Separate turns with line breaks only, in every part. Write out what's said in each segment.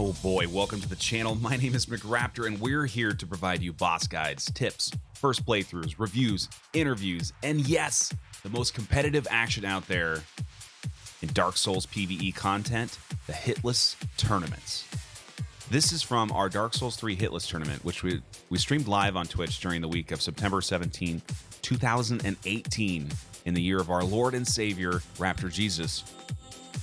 Oh boy, welcome to the channel. My name is McRaptor, and we're here to provide you boss guides, tips, first playthroughs, reviews, interviews, and yes, the most competitive action out there in Dark Souls PvE content, the Hitless Tournaments. This is from our Dark Souls 3 Hitless Tournament, which we streamed live on Twitch during the week of September 17th, 2018, in the year of our Lord and Savior, Raptor Jesus.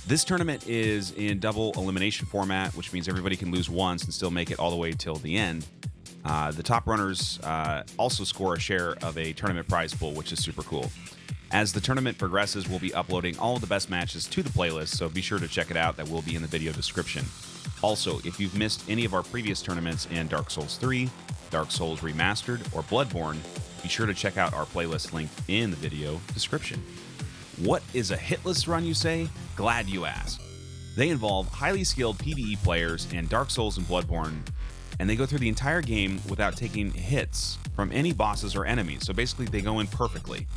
This tournament is in double elimination format, which means everybody can lose once and still make it all the way till the end. The top runners also score a share of a tournament prize pool, which is super cool. As the tournament progresses, we'll be uploading all of the best matches to the playlist, so be sure to check it out. That will be in the video description. Also, if you've missed any of our previous tournaments in Dark Souls 3, Dark Souls Remastered, or Bloodborne, be sure to check out our playlist linked in the video description. What is a hitless run, you say? Glad you asked. They involve highly skilled PvE players in Dark Souls and Bloodborne, and they go through the entire game without taking hits from any bosses or enemies, so basically they go in perfectly.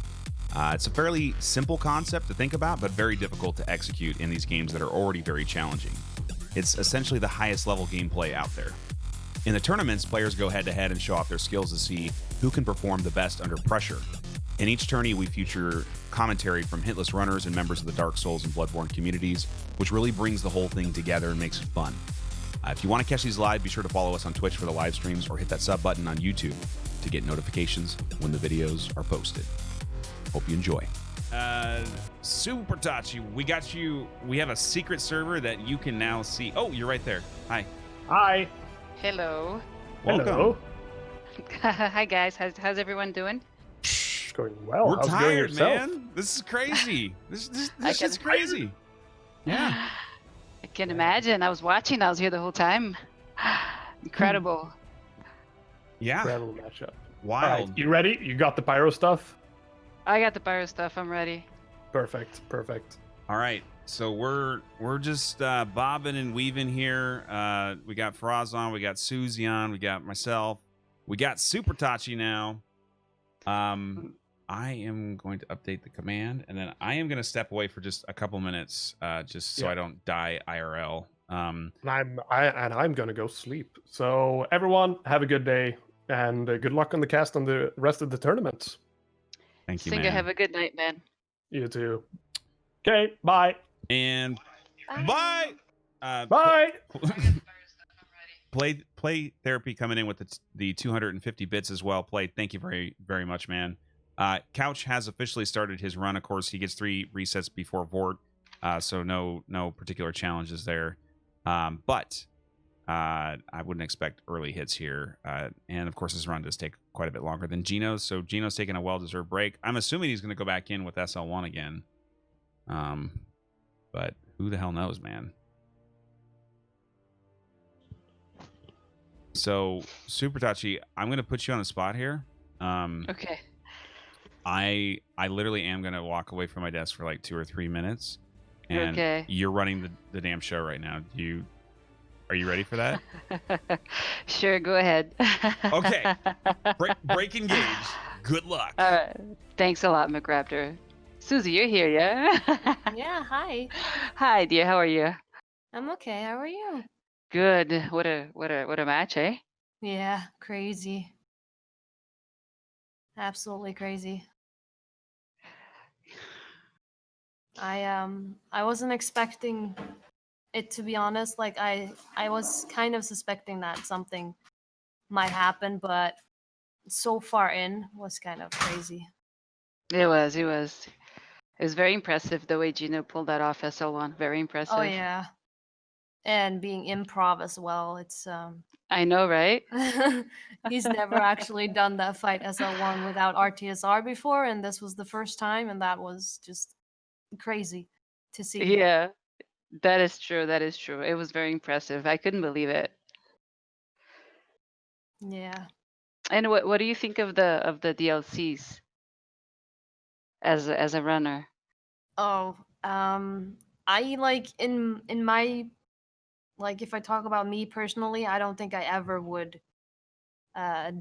It's a fairly simple concept to think about, but very difficult to execute in these games that are already very challenging. It's essentially the highest level gameplay out there. In the tournaments, players go head-to-head and show off their skills to see who can perform the best under pressure. In each tourney, we feature commentary from hitless runners and members of the Dark Souls and Bloodborne communities, which really brings the whole thing together and makes it fun. If you want to catch these live, be sure to follow us on Twitch for the live streams or hit that sub button on YouTube to get notifications when the videos are posted. Hope you enjoy. Super Tachi, we got you. We have a secret server that you can now see. Oh, you're right there. Hi.
Hi.
Hello.
Welcome.
Hello.
Hi guys. How's everyone doing?
Going well.
We're
How's it going
tired,
yourself?
man. This is crazy. This
I
shit's
can-
crazy. Yeah.
I can imagine. I was watching. I was here the whole time. Incredible.
Yeah.
Incredible matchup. All
Wild.
right, you ready? You got the pyro stuff?
I got the pyro stuff. I'm ready.
Perfect. Perfect.
All right. So we're just bobbing and weaving here. We got Faraz on, we got Susie on, we got myself, we got Super Tachi now. I am going to update the command, and then I am going to step away for just a couple minutes, just so I don't die IRL.
And I'm gonna go sleep. So everyone, have a good day and good luck on the cast on the rest of the tournament.
Thank you,
Singer,
man.
have a good night, man.
You too. Okay. Bye.
And bye.
Bye.
Play therapy coming in with the 250 bits as well. Play. Thank you very, very much, man. Couch has officially started his run. Of course, he gets 3 resets before Vort, so no particular challenges there. But I wouldn't expect early hits here. And of course, his run does take quite a bit longer than Gino's, so Gino's taking a well-deserved break. I'm assuming he's going to go back in with SL1 again. But who the hell knows, man? So, Super Tachi, I'm going to put you on the spot here.
Okay.
I literally am going to walk away from my desk for like 2 or 3 minutes. And
Okay.
you're running the damn show right now. Are you ready for that?
Sure, go ahead.
Okay. Break engage. Good luck.
All right. Thanks a lot, McRaptor. Susie, you're here, yeah?
Yeah, hi.
Hi, dear. How are you?
I'm okay. How are you?
Good. What a match, eh?
Yeah, crazy. Absolutely crazy. I wasn't expecting it, to be honest. Like I was kind of suspecting that something might happen, but so far in was kind of crazy.
It was very impressive the way Gino pulled that off SL1. Very impressive.
Oh yeah. And being improv as well. It's
I know, right?
he's never actually done that fight SL1 without RTSR before, and this was the first time, and that was just crazy to see.
Yeah, that is true. That is true. It was very impressive. I couldn't believe it.
Yeah.
And what do you think of the DLCs as a runner?
Oh, I like in my, like, if I talk about me personally, I don't think I ever would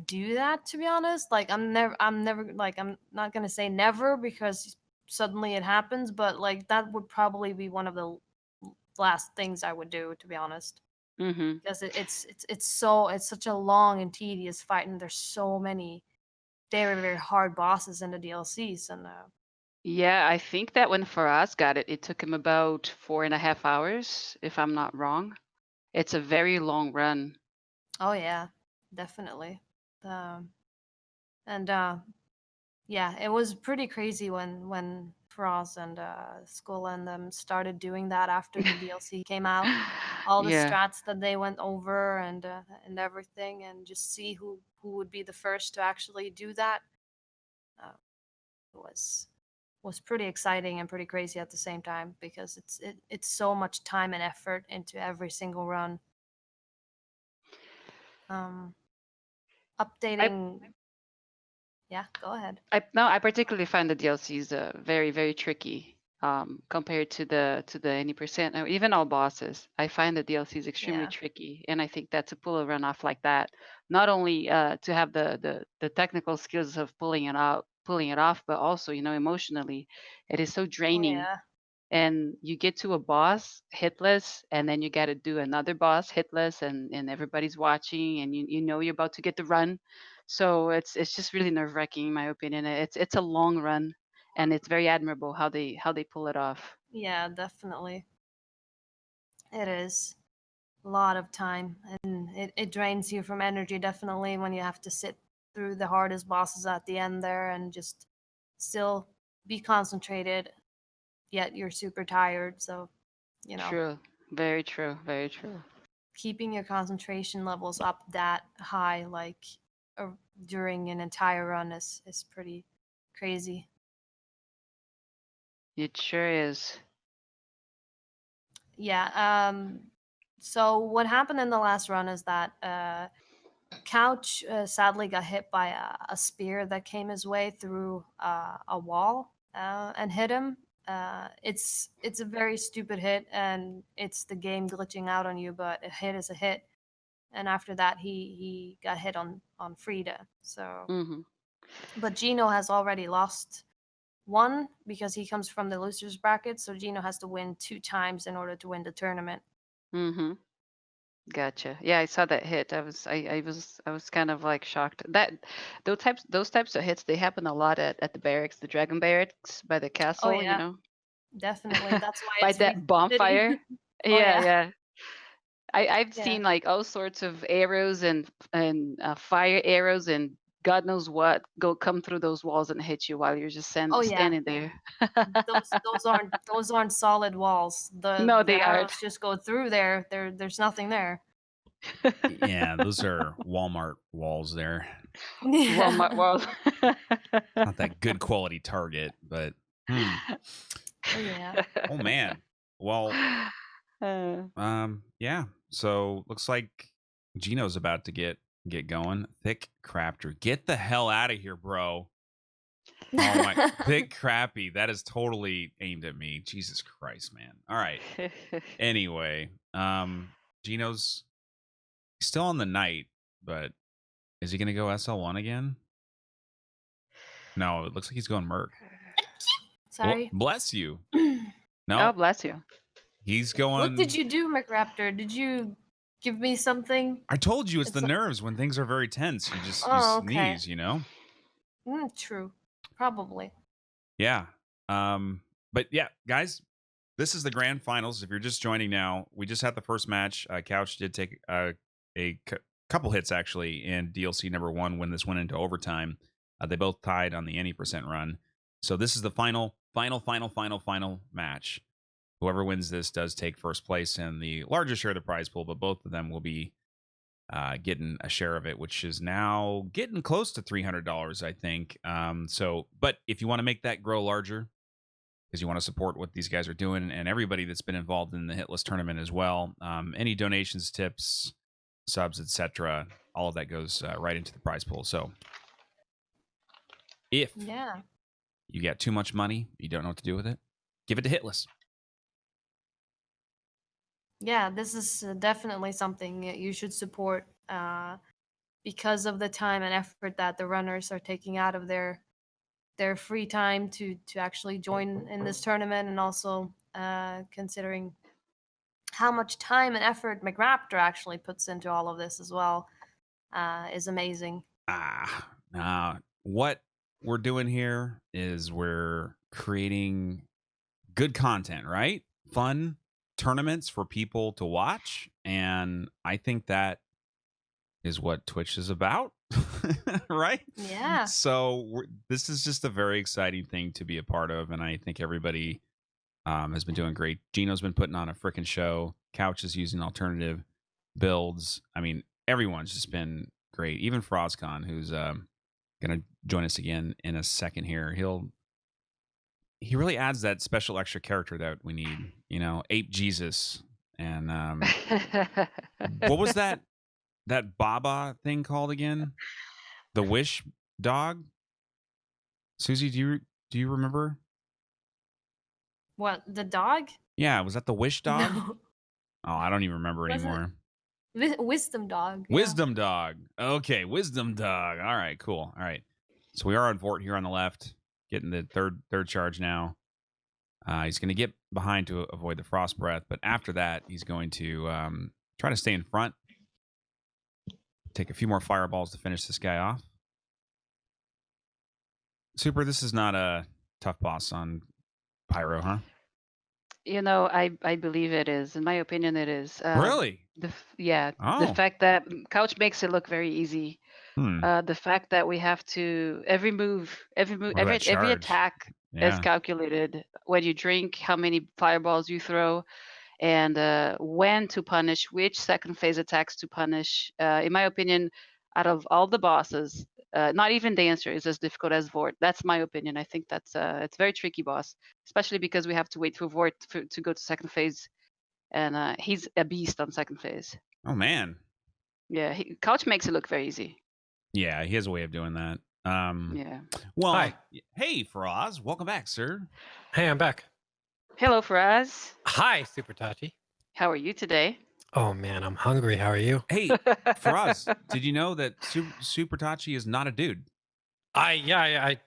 do that, to be honest. Like I'm never like, I'm not gonna say never because suddenly it happens, but like that would probably be one of the last things I would do, to be honest.
Mm-hmm.
because it's such a long and tedious fight, and there's so many very very hard bosses in the DLCs, and
Yeah, I think that when Faraz got it, it took him about 4.5 hours, if I'm not wrong. It's a very long run.
oh yeah, definitely. Um, and yeah, it was pretty crazy when Frost and Skull and them started doing that after the DLC came out. All the
Yeah,
strats that they went over and everything, and just see who would be the first to actually do that. Uh, was was pretty exciting and pretty crazy at the same time because it's so much time and effort into every single run. Um,
I
updating, yeah, go ahead.
I particularly find the DLCs very very tricky compared to the any percent or even all bosses. I find the DLCs extremely
Yeah,
tricky, and I think that to pull a run off like that, not only to have the technical skills of pulling it off, but also emotionally, it is so
oh
draining.
yeah,
And you get to a boss hitless, and then you got to do another boss hitless, and everybody's watching, and you know you're about to get the run. So it's just really nerve-wracking in my opinion. It's a long run, and it's very admirable how they pull it off.
yeah, definitely. It is a lot of time, and it drains you from energy definitely when you have to sit through the hardest bosses at the end there and just still be concentrated, yet you're super tired. So, you know,
True. Very true. Very true.
keeping your concentration levels up that high, like uh, during an entire run, is pretty crazy.
It sure is.
Yeah. So what happened in the last run is that Couch sadly got hit by a spear that came his way through a wall and hit him. It's a very stupid hit, and it's the game glitching out on you. But a hit is a hit, and after that, he got hit on Frida. So,
Mhm.
but Gino has already lost one because he comes from the losers bracket. So Gino has to win 2 times in order to win the tournament.
Mhm. Gotcha. Yeah, I saw that hit. I was kind of like shocked. That those types of hits, they happen a lot at the barracks, the dragon barracks by the
Oh
castle,
yeah, definitely. That's why
by
it's
that
Reset City.
bonfire.
Oh
Yeah,
yeah,
yeah. I've
yeah.
seen like all sorts of arrows and fire arrows and God knows what come through those walls and hit you while you're just
Oh yeah.
standing there.
Those aren't solid walls.
No,
The
they aren't.
arrows just go through there. There's nothing there.
Yeah, those are Walmart walls there.
Walmart
Yeah.
walls.
Not that good quality target, but
Oh yeah.
oh man. Well,
Uh,
yeah. So looks like Gino's about to get going. Thick Craptor. Get the hell out of here, bro. Oh my Thick Crappy. That is totally aimed at me. Jesus Christ, man. All right. Anyway, Gino's still on the night, but is he gonna go SL1 again? No, it looks like he's going Merc. Well,
Sorry.
bless you.
Oh,
No,
bless you.
he's
What did
going.
you do, McRaptor? Did you give me something?
I told you it's the
It's
nerves when things are very tense. You
oh okay.
sneeze, you know?
True. Probably.
Yeah. But yeah, guys, this is the grand finals. If you're just joining now, we just had the first match. Couch did take couple hits actually in DLC number 1 when this went into overtime. They both tied on the any percent run. So this is the final match. Whoever wins this does take first place and the largest share of the prize pool, but both of them will be getting a share of it, which is now getting close to $300, I think. But if you want to make that grow larger, because you want to support what these guys are doing and everybody that's been involved in the Hitless Tournament as well, any donations, tips, subs, etc., all of that goes right into the prize pool. So if
Yeah.
you get too much money, you don't know what to do with it, give it to Hitless.
Yeah, this is definitely something that you should support because of the time and effort that the runners are taking out of their free time to actually join in this tournament, and also considering how much time and effort McRaptor actually puts into all of this as well is amazing.
What we're doing here is we're creating good content, right? Fun tournaments for people to watch. And I think that is what Twitch is about, right?
Yeah.
So this is just a very exciting thing to be a part of. And I think everybody has been doing great. Gino's been putting on a freaking show. Couch is using alternative builds. I mean, everyone's just been great. Even Frozcon, who's going to join us again in a second here. He really adds that special extra character that we need, you know, Ape Jesus. And what was that Baba thing called again? The Wish dog? Susie, do you remember?
What, the dog?
Yeah, was that the Wish dog?
No.
Oh, I don't even remember
Was it?
anymore.
Wisdom dog.
Wisdom dog. Okay, wisdom dog. All right, cool. All right. So we are on Vort here on the left, getting the third charge now. He's going to get behind to avoid the frost breath, but after that, he's going to try to stay in front. Take a few more fireballs to finish this guy off. Super, this is not a tough boss on Pyro, huh?
You know, I believe it is. In my opinion, it is.
Really?
The
Oh.
fact that Couch makes it look very easy. The fact that we have to every attack is calculated. When you drink, how many fireballs you throw, and when to punish, which second phase attacks to punish. In my opinion, out of all the bosses, not even Dancer is as difficult as Vort. That's my opinion. I think that's it's a very tricky boss, especially because we have to wait for Vort to go to second phase, and he's a beast on second phase.
Oh man.
Yeah, Couch makes it look very easy.
Yeah, he has a way of doing that.
Yeah.
Well,
Hi.
Hey, Faraz, welcome back, sir.
Hey, I'm back.
Hello, Faraz.
Hi, Super Tachi.
How are you today?
Oh man, I'm hungry. How are you?
Hey, Faraz, did you know that Super Tachi is not a dude?
I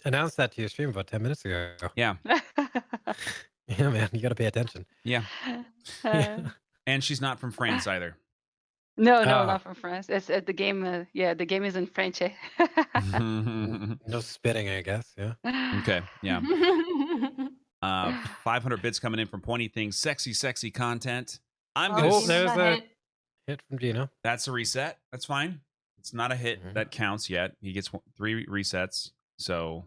announced that to your stream about 10 minutes ago.
Yeah.
Yeah, man, you got to pay attention.
Yeah.
Yeah.
And she's not from France either.
No, not from France. It's the game. The game is in French.
No spitting, I guess. Yeah.
Okay. Yeah. 500 bits coming in from Pointy Things. Sexy content. I'm gonna.
Oh, there's a hit from Gino.
That's a reset. That's fine. It's not a hit that counts yet. He gets 3 resets. So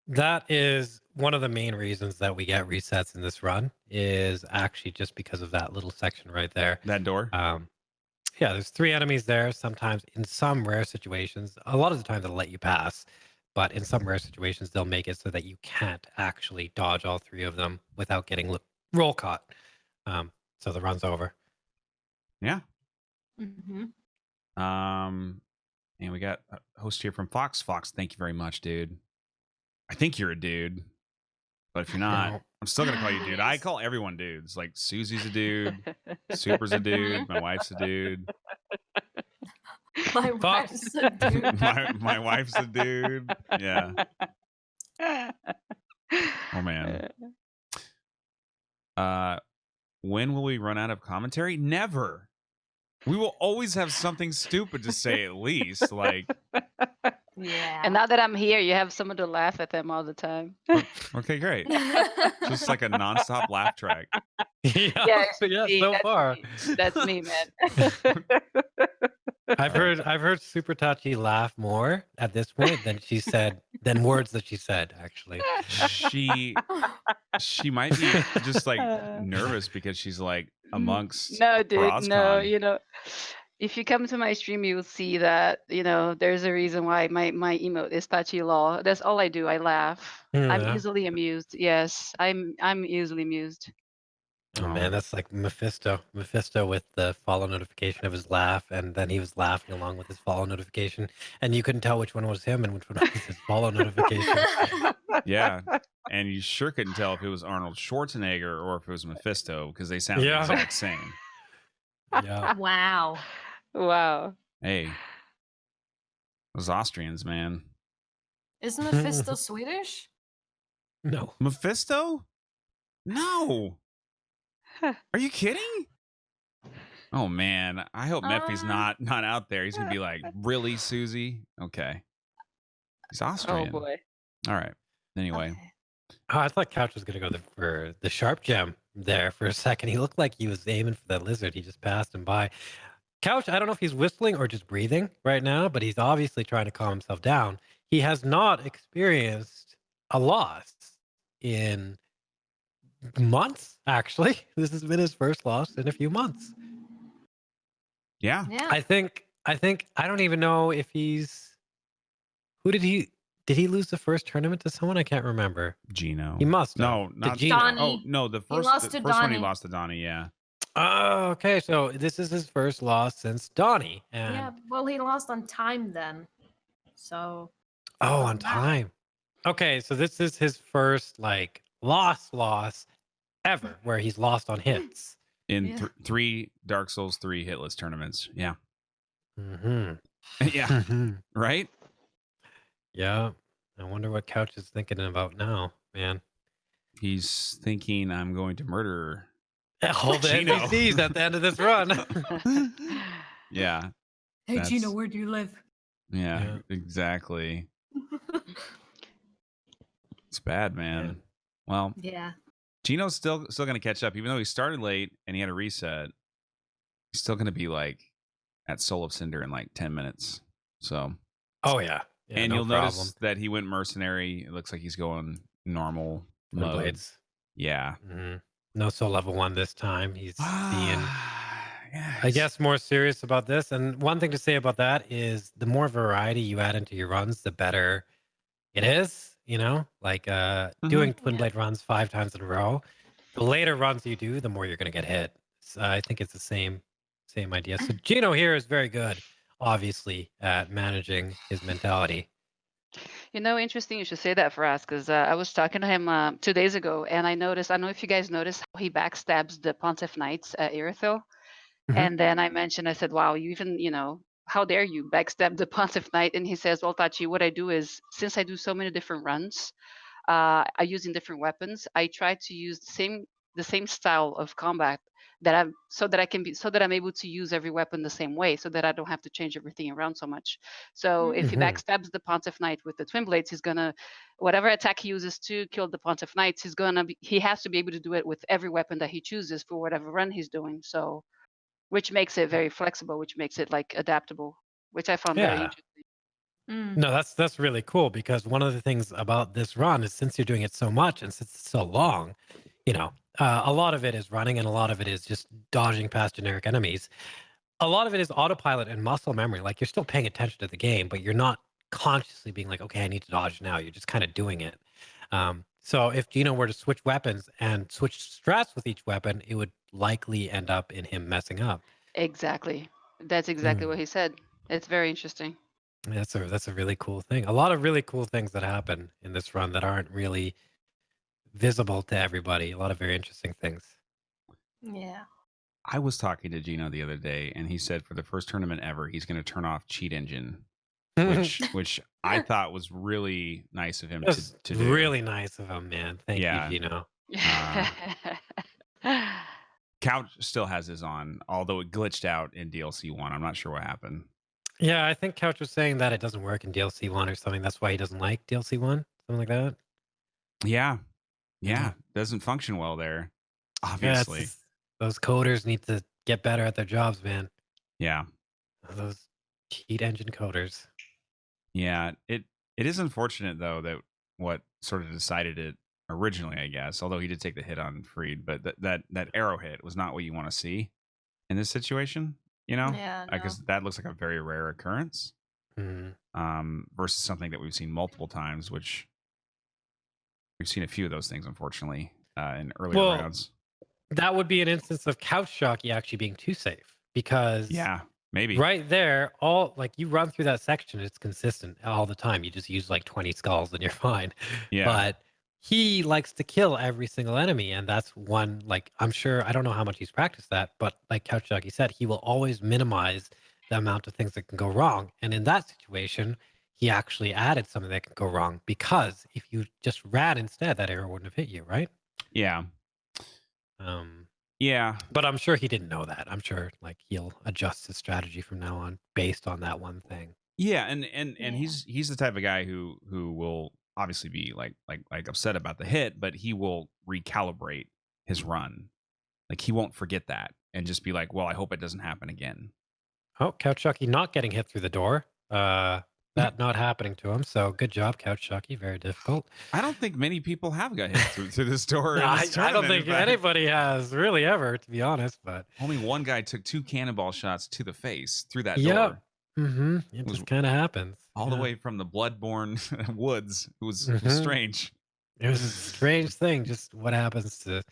that is one of the main reasons that we get resets in this run is actually just because of that little section right there.
That door.
Yeah, there's 3 enemies there. Sometimes in some rare situations, a lot of the time they'll let you pass, but in some rare situations they'll make it so that you can't actually dodge all 3 of them without getting roll caught. So the run's over.
Yeah.
Mm-hmm.
And we got a host here from Fox. Fox, thank you very much, dude. I think you're a dude, but if you're not,
No.
I'm still gonna call you dude. I call everyone dudes. Like Susie's a dude, Super's a dude, my wife's a dude.
My wife's a dude.
my wife's a dude. Yeah. Oh man. When will we run out of commentary? Never. We will always have something stupid to say at least. Like,
Yeah.
And now that I'm here, you have someone to laugh at them all the time.
okay, great. Just like a nonstop laugh track.
Yeah,
see,
so far.
That's me, man.
I've heard Super Tachi laugh more at this point than words that she said, actually.
She might be just like nervous because she's like amongst
No, dude,
Frozcon.
no. You know, if you come to my stream, you will see that, you know, there's a reason why my emote is Tachi Law. That's all I do. I laugh. I'm
Yeah.
easily amused. Yes, I'm easily amused.
Oh man, that's like Mephisto. Mephisto with the follow notification of his laugh, and then he was laughing along with his follow notification, and you couldn't tell which one was him and which one was his follow notification.
Yeah. And you sure couldn't tell if it was Arnold Schwarzenegger or if it was Mephisto because they sound the exact same.
Yeah.
Wow.
Wow.
Hey, those Austrians, man.
Isn't Mephisto Swedish?
No.
Mephisto? No. Are you kidding? Oh man, I hope Mephi's
Uh,
not out there. He's gonna be like, really, Susie? Okay, he's
Oh
Austrian.
boy.
All right. Anyway,
okay.
Oh, I thought Couch was gonna go for the sharp gem there for a second. He looked like he was aiming for that lizard. He just passed him by. Couch, I don't know if he's whistling or just breathing right now, but he's obviously trying to calm himself down. He has not experienced a loss in months, actually. This has been his first loss in a few months.
yeah,
Yeah.
I think I don't even know if he's who did he lose the first tournament to someone? I can't remember.
Gino.
He must have.
No,
To
not
Gino.
Donnie.
Oh no, the first
lost
the
to
first one he
Donnie.
lost to Donnie. Yeah.
Oh, okay. So this is his first loss since Donnie. And
Yeah. Well, he lost on time then. So.
oh, on
doesn't matter.
time. Okay, so this is his first like loss ever where he's lost on hits.
In
Yeah.
3 Dark Souls 3 hitless tournaments. Yeah.
Mm-hmm.
Yeah. Right?
Yeah. I wonder what Couch is thinking about now, man.
He's thinking I'm going to murder.
All the
Gino.
NPCs at the end of this run.
Yeah.
Hey,
That's-
Gino, where do you live?
Yeah,
Yeah.
exactly. It's bad, man.
Yeah.
Well,
Yeah.
Gino's still going to catch up, even though he started late and he had a reset. He's still going to be like at Soul of Cinder in like 10 minutes. So,
Oh yeah. Yeah,
and
no
you'll
problem.
notice that he went mercenary. It looks like he's going normal
Twin
mode.
blades.
Yeah.
Mhm. No soul level 1 this time. He's being
Yeah,
I guess more serious about this. And one thing to say about that is the more variety you add into your runs, the better it is, you know? Like doing twin
Yeah.
blade runs 5 times in a row. The later runs you do, the more you're going to get hit. So I think it's the same idea. So Gino here is very good, obviously, at managing his mentality.
You know, interesting you should say that for us because I was talking to him 2 days ago, and I noticed. I don't know if you guys noticed how he backstabs the Pontiff Knights at Irithyll.
Mhm.
And then I mentioned, I said, "Wow, you even, how dare you backstab the Pontiff Knight?" And he says, "Well, Tachi, what I do is since I do so many different runs, I use in different weapons. I try to use the same style of combat so that I'm able to use every weapon the same way, so that I don't have to change everything around so much. So if he
Mhm.
backstabs the Pontiff Knight with the twin blades, he's gonna whatever attack he uses to kill the Pontiff Knights, he has to be able to do it with every weapon that he chooses for whatever run he's doing. So which makes it very flexible, which makes it like adaptable, which I found very
Yeah.
interesting.
Mm.
No, that's really cool because one of the things about this run is since you're doing it so much and since it's so long, a lot of it is running and a lot of it is just dodging past generic enemies. A lot of it is autopilot and muscle memory. Like you're still paying attention to the game, but you're not consciously being like, okay, I need to dodge now. You're just kind of doing it. So if Gino were to switch weapons and switch strats with each weapon, it would likely end up in him messing up.
Exactly. That's exactly
Mm.
what he said. It's very interesting.
That's a really cool thing. A lot of really cool things that happen in this run that aren't really visible to everybody. A lot of very interesting things.
Yeah.
I was talking to Gino the other day, and he said for the first tournament ever, he's going to turn off Cheat Engine, which I thought was really nice of him
That's
to do.
really nice of him, man. Thank
Yeah.
you, Gino.
Couch still has his on, although it glitched out in DLC 1. I'm not sure what happened.
Yeah, I think Couch was saying that it doesn't work in DLC 1 or something. That's why he doesn't like DLC 1, something like that.
Yeah.
Mhm.
Doesn't function well there,
Yeah,
obviously.
those coders need to get better at their jobs, man.
Yeah.
Those cheat engine coders.
Yeah. It is unfortunate, though, that what sort of decided it originally, I guess, although he did take the hit on Freed, but that arrow hit was not what you want to see in this situation,
Yeah. No.
because that looks like a very rare occurrence. Versus something that we've seen multiple times, which we've seen a few of those things, unfortunately, in earlier rounds.
That would be an instance of CouchJockey actually being too safe because
Maybe
right there, you run through that section, it's consistent all the time. You just use like 20 skulls and you're fine.
Yeah.
But he likes to kill every single enemy, and that's one, like, I'm sure, I don't know how much he's practiced that, but like CouchJockey said, he will always minimize the amount of things that can go wrong. And in that situation, he actually added something that can go wrong because if you just ran instead, that arrow wouldn't have hit you, right?
Yeah. Yeah.
But I'm sure he didn't know that. I'm sure like he'll adjust his strategy from now on based on that one thing.
Yeah, and
Yeah.
he's the type of guy who will obviously be like upset about the hit, but he will recalibrate his run. Like he won't forget that and just be like, "Well, I hope it doesn't happen again."
Oh, CouchJockey not getting hit through the door. That not happening to him. So good job, CouchJockey. Very difficult.
I don't think many people have got hit through this door
No,
in
I
this
don't
tournament.
think anybody has really ever, to be honest. But
Only one guy took 2 cannonball shots to the face through that
Yep.
door,
It
was
just kind of happens.
all the
Yeah.
way from the bloodborne woods. It was
Mhm.
strange.
It was a strange thing. Just what happens to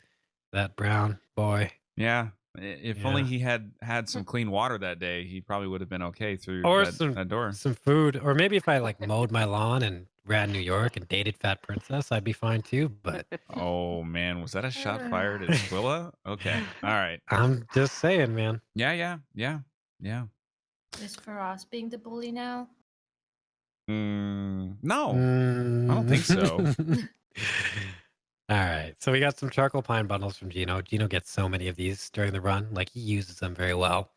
that brown boy.
Yeah. If only
Yeah.
he had some clean water that day, he probably would have been okay through
Or
that door.
some food. Or maybe if I like mowed my lawn and ran New York and dated Fat Princess, I'd be fine too. But
Oh man, was that a shot fired at Squilla? Okay. All right.
I'm just saying, man.
Yeah.
Is Faraz being the bully now?
No, I don't think so.
All right. So we got some charcoal pine bundles from Gino. Gino gets so many of these during the run. Like he uses them very well.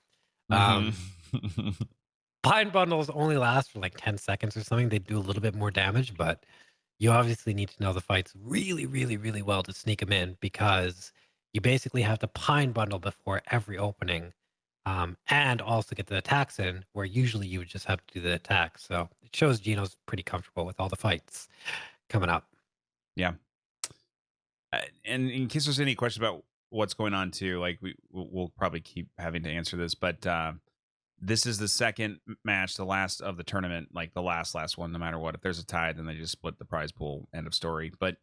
Mhm.
Pine bundles only last for like 10 seconds or something. They do a little bit more damage, but you obviously need to know the fights really, really, really well to sneak them in because you basically have to pine bundle before every opening and also get the attacks in where usually you would just have to do the attacks. So it shows Gino's pretty comfortable with all the fights coming up.
Yeah. And in case there's any question about what's going on too, like we'll probably keep having to answer this, but this is the second match, the last of the tournament, like the last one, no matter what. If there's a tie, then they just split the prize pool, end of story. But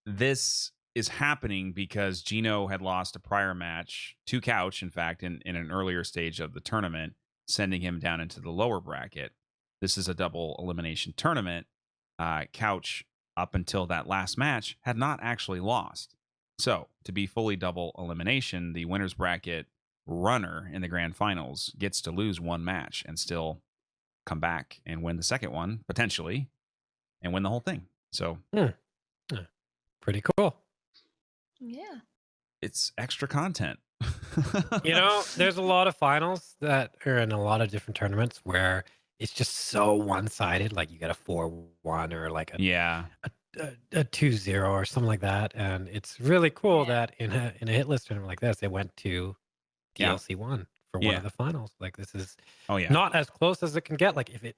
this is happening because Gino had lost a prior match to Couch, in fact, in an earlier stage of the tournament, sending him down into the lower bracket. This is a double elimination tournament. Couch, up until that last match, had not actually lost. So to be fully double elimination, the winner's bracket runner in the grand finals gets to lose one match and still come back and win the second one, potentially, and win the whole thing. So
Pretty cool.
Yeah.
it's extra content.
You know, there's a lot of finals that are in a lot of different tournaments where it's just so one-sided. Like you get a 4-1 or like
Yeah.
a 2-0 or something like that. And it's really cool
Yeah.
that in a Hitless tournament like this, they went to
Yeah.
DLC 1 for one
Yeah.
of the finals. Like this is
Oh yeah.
not as close as it can get. Like if it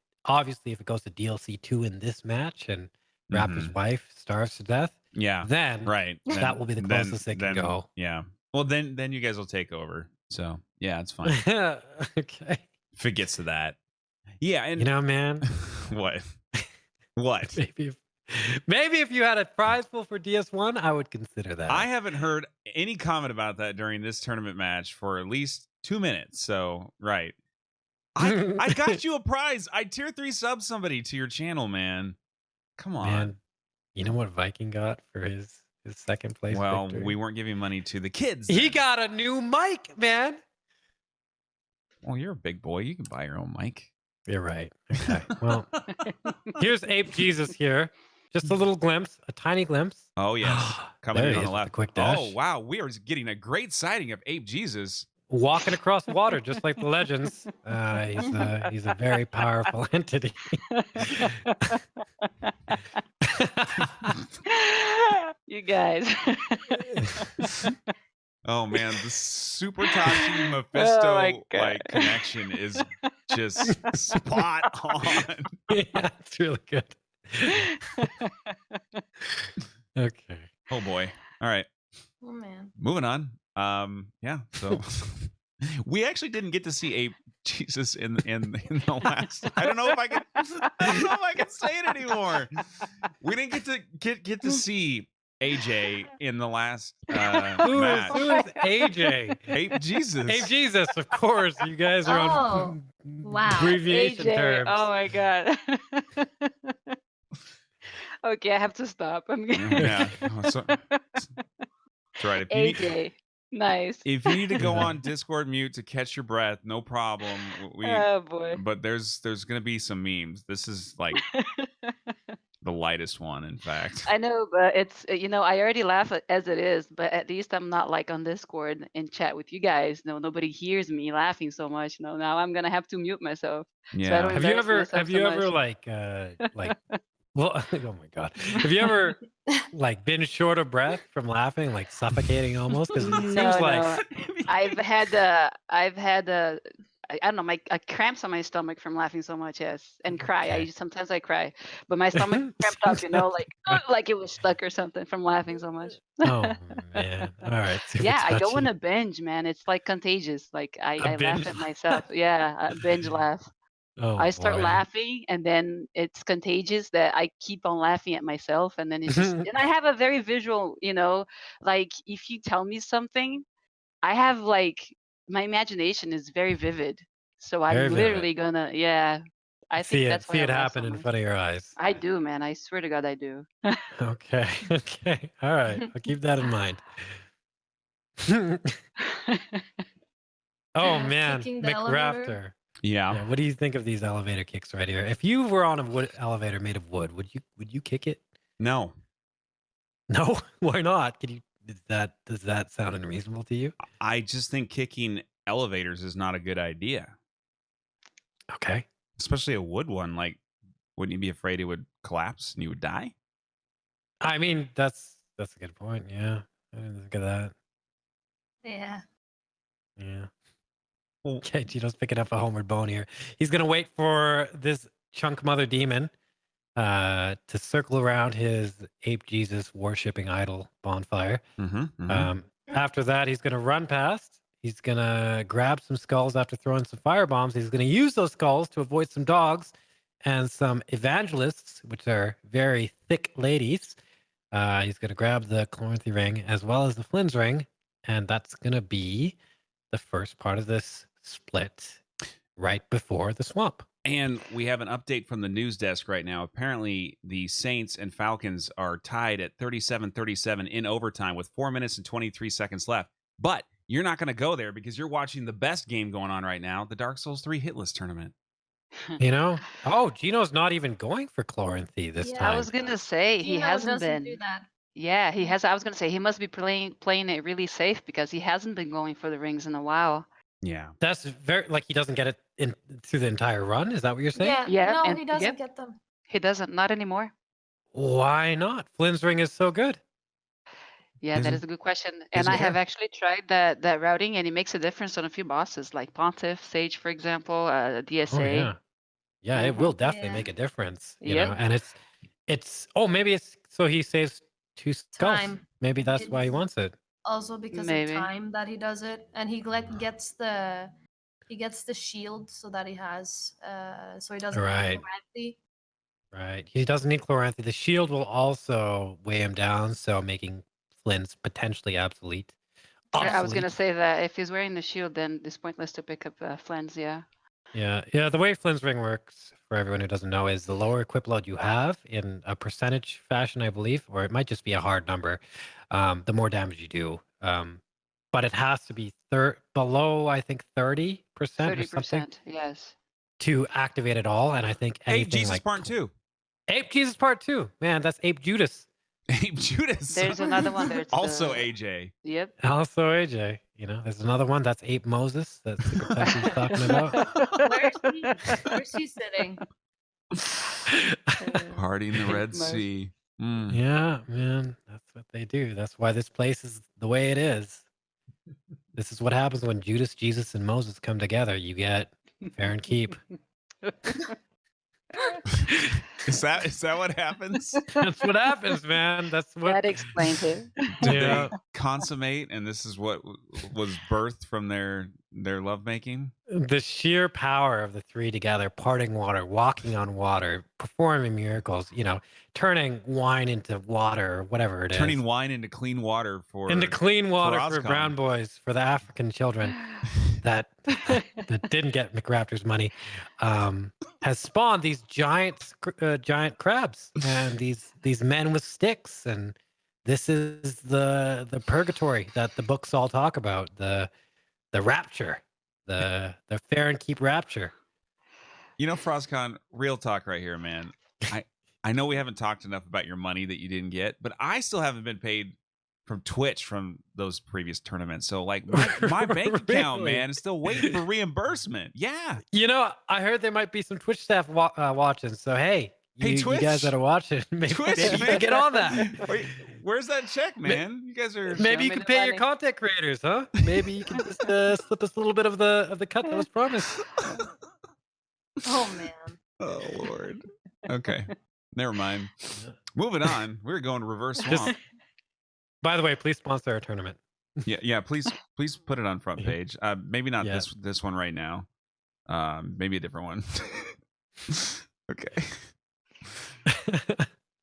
goes to DLC 2 in this match and Raptor's
Mhm.
wife starves to death,
Yeah.
then
Right.
that will be the closest they can go.
Yeah. Well, then you guys will take over. So yeah, it's fine.
Okay.
If it gets to that. Yeah, and
You know, man,
what? What?
maybe if you had a prize pool for DS1, I would consider that.
I haven't heard any comment about that during this tournament match for at least 2 minutes. So right. I got you a prize. I tier 3 sub somebody to your channel, man. Come on.
Man, you know what Viking got for his second place
Well,
victory?
we weren't giving money to the kids.
He
then.
got a new mic, man.
Well, you're a big boy. You can buy your own mic.
You're right. Okay. Well, here's Ape Jesus here. Just a little glimpse, a tiny glimpse.
Oh yes, coming
There
in
he
on
is
the
with the
left.
quick dash.
Oh wow, we are getting a great sighting of Ape Jesus.
Walking across water, just like the legends. He's a very powerful entity.
You guys.
Oh man, the Super Tachi Mephisto
my God.
like connection is just spot on.
Yeah, it's really good. Okay.
Oh boy. All right,
Oh man.
moving on. Yeah. So we actually didn't get to see Ape Jesus in the last. I don't know if I can say it anymore. We didn't get to see AJ in the last match.
Who is AJ?
Ape Jesus.
Ape Jesus, of course. You guys are on
wow.
abbreviation
AJ.
terms.
Oh my god. Okay, I have to stop. I'm
Yeah. Oh, so, that's right.
AJ. Nice.
If you need to go on Discord mute to catch your breath, no problem.
Oh boy.
But there's gonna be some memes. This is like the lightest one, in fact.
I know, but it's I already laugh as it is, but at least I'm not like on Discord and chat with you guys. No, nobody hears me laughing so much. No, now I'm gonna have to mute myself so I don't
Yeah.
embarrass myself
Have
so
you
much.
ever like well, oh my god, have you ever like been short of breath from laughing, like suffocating almost? Because it seems
No,
like
no. I've had I don't know, cramps on my stomach from laughing so much, yes, and cry.
Okay.
Sometimes I cry, but my stomach cramped up, like it was stuck or something from laughing so much.
Oh man! All right, super
Yeah, I go on
touchy.
a binge, man. It's like contagious. Like
A
I laugh
binge.
at myself. Yeah, a binge laugh.
Oh
I start
boy.
laughing and then it's contagious that I keep on laughing at myself and then it's just and I have a very visual, like if you tell me something, I have like my imagination is very vivid. So I'm
Very vivid.
literally gonna I think that's why
See
I
it
laugh so
happen in
much.
front of your eyes.
I do, man. I swear to God I do.
Okay. Okay. All right. I'll keep that in mind. Oh man,
Kicking the elevator.
McRaptor.
Yeah.
Yeah. What do you think of these elevator kicks right here? If you were on a wood elevator made of wood, would you kick it?
No.
No. Why not? Does that sound unreasonable to you?
I just think kicking elevators is not a good idea,
Okay.
especially a wood one. Like, wouldn't you be afraid it would collapse and you would die?
I mean, that's a good point. Yeah. I didn't think of that.
Yeah.
Yeah.
Well,
Okay, Gino's picking up a homeward bone here. He's gonna wait for this chunk mother demon to circle around his ape Jesus worshipping idol bonfire. After that, he's gonna run past. He's gonna grab some skulls after throwing some fire bombs. He's gonna use those skulls to avoid some dogs and some evangelists, which are very thick ladies. He's gonna grab the Chloranthy ring as well as the Flynn's ring, and that's gonna be the first part of this split right before the swamp.
And we have an update from the news desk right now. Apparently, the Saints and Falcons are tied at 37-37 in overtime with 4 minutes and 23 seconds left. But you're not going to go there because you're watching the best game going on right now, the Dark Souls 3 Hitless Tournament.
Oh, Gino's not even going for Chloranthy this
Yeah,
time.
I was gonna say he
Gino
hasn't
doesn't
been.
do that.
Yeah, he has. I was gonna say he must be playing it really safe because he hasn't been going for the rings in a while.
Yeah.
That's very like he doesn't get it in through the entire run. Is that what you're saying?
Yeah.
Yeah,
No,
and
he doesn't
yep.
get them.
He doesn't. Not anymore.
Why not? Flynn's ring is so good.
Yeah, that
Isn't-
is a good question. And
isn't
I have
there?
actually tried that routing, and it makes a difference on a few bosses, like Pontiff, Sage, for example, DSA.
Oh yeah, yeah, it will definitely
Yeah.
make a difference. You
Yep.
know, and it's maybe it's so he saves 2 skulls.
Time.
Maybe that's why he
It's-
wants it.
Also because
Maybe.
of time that he does it, and he gets the shield so that he has so he doesn't
Right.
need
Right. He doesn't need Chloranthy. The shield will also weigh him down, so making Flynn's potentially obsolete.
I was gonna say that if he's wearing the shield, then it's pointless to pick up Flynn's. Yeah.
Yeah. The way Flynn's ring works, for everyone who doesn't know, is the lower equip load you have in a percentage fashion, I believe, or it might just be a hard number, the more damage you do. But it has to be below, I think, 30% or something
30%. Yes.
to activate it all. And I think
Ape
anything
Jesus
like
Part 2.
Ape Jesus Part 2. Man, that's Ape Judas.
Ape Judas.
There's another one. There's
Also
the-
AJ.
Yep.
Also AJ. You know, there's another one that's Ape Moses that Secret Tucky's talking about.
Where's he sitting?
Party in the Red
Moses.
Sea.
Yeah, man, that's what they do. That's why this place is the way it is. This is what happens when Judas, Jesus, and Moses come together. You get fair and keep.
Is that what happens?
That's what happens, man. That's what.
That explains it.
Did
Yeah.
they consummate and this is what was birthed from their lovemaking?
The sheer power of the three together, parting water, walking on water, performing miracles, turning wine into water or whatever it is.
Turning wine into clean water for
into clean water for
Oscom.
brown boys, for the African children that didn't get McRaptor's money, has spawned these giant crabs and these men with sticks. And this is the purgatory that the books all talk about, the rapture, the fair and keep rapture.
Frostcon, real talk right here, man. I know we haven't talked enough about your money that you didn't get, but I still haven't been paid from Twitch from those previous tournaments. So like my bank account,
Really?
man, is still waiting for reimbursement. Yeah.
You know, I heard there might be some Twitch staff watching. So hey,
Hey,
you guys
Twitch?
that are watching, maybe,
Twitch,
maybe you
man.
can get on that.
Wait, where's that check, man? You guys are
Maybe you
me
can
the
pay your
money.
content creators, huh? Maybe you can just slip us a little bit of the cut that was promised.
Oh man.
Oh Lord. Okay. Never mind. Moving on. We're going reverse
Just-
swamp.
By the way, please sponsor our tournament.
Yeah, please put it on front page. Maybe not
Yeah.
this one right now. Maybe a different one. Okay.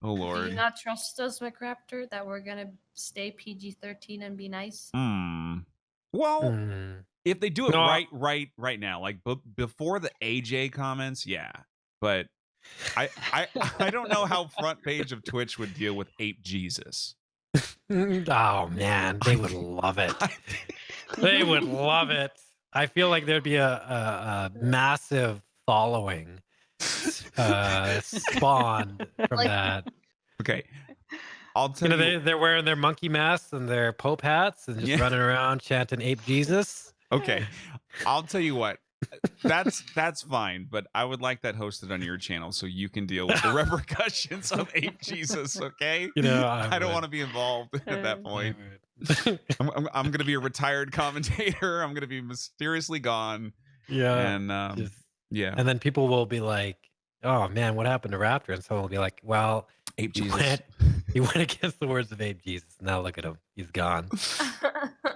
Oh
Do
Lord.
you not trust us, McRaptor, that we're gonna stay PG-13 and be nice?
Well,
Hmm.
if they do it
No.
right now, like before the AJ comments, yeah. But I don't know how front page of Twitch would deal with Ape Jesus.
Oh man, they would love it. They would love it. I feel like there'd be a massive following spawned from
Like-
that.
Okay. I'll
You
tell
know,
you.
they're wearing their monkey masks and their Pope hats and just
Yeah.
running around chanting "Ape Jesus."
Okay. I'll tell you what. That's fine, but I would like that hosted on your channel so you can deal with the repercussions of Ape Jesus, okay?
You know,
I don't want to be involved at that point. I'm going to be a retired commentator. I'm going to be mysteriously gone.
Yeah.
And
just-
yeah,
and then people will be like, "Oh man, what happened to Raptor?" And someone will be like, "Well,
Ape
he
Jesus.
went against the words of Ape Jesus. Now look at him, he's gone."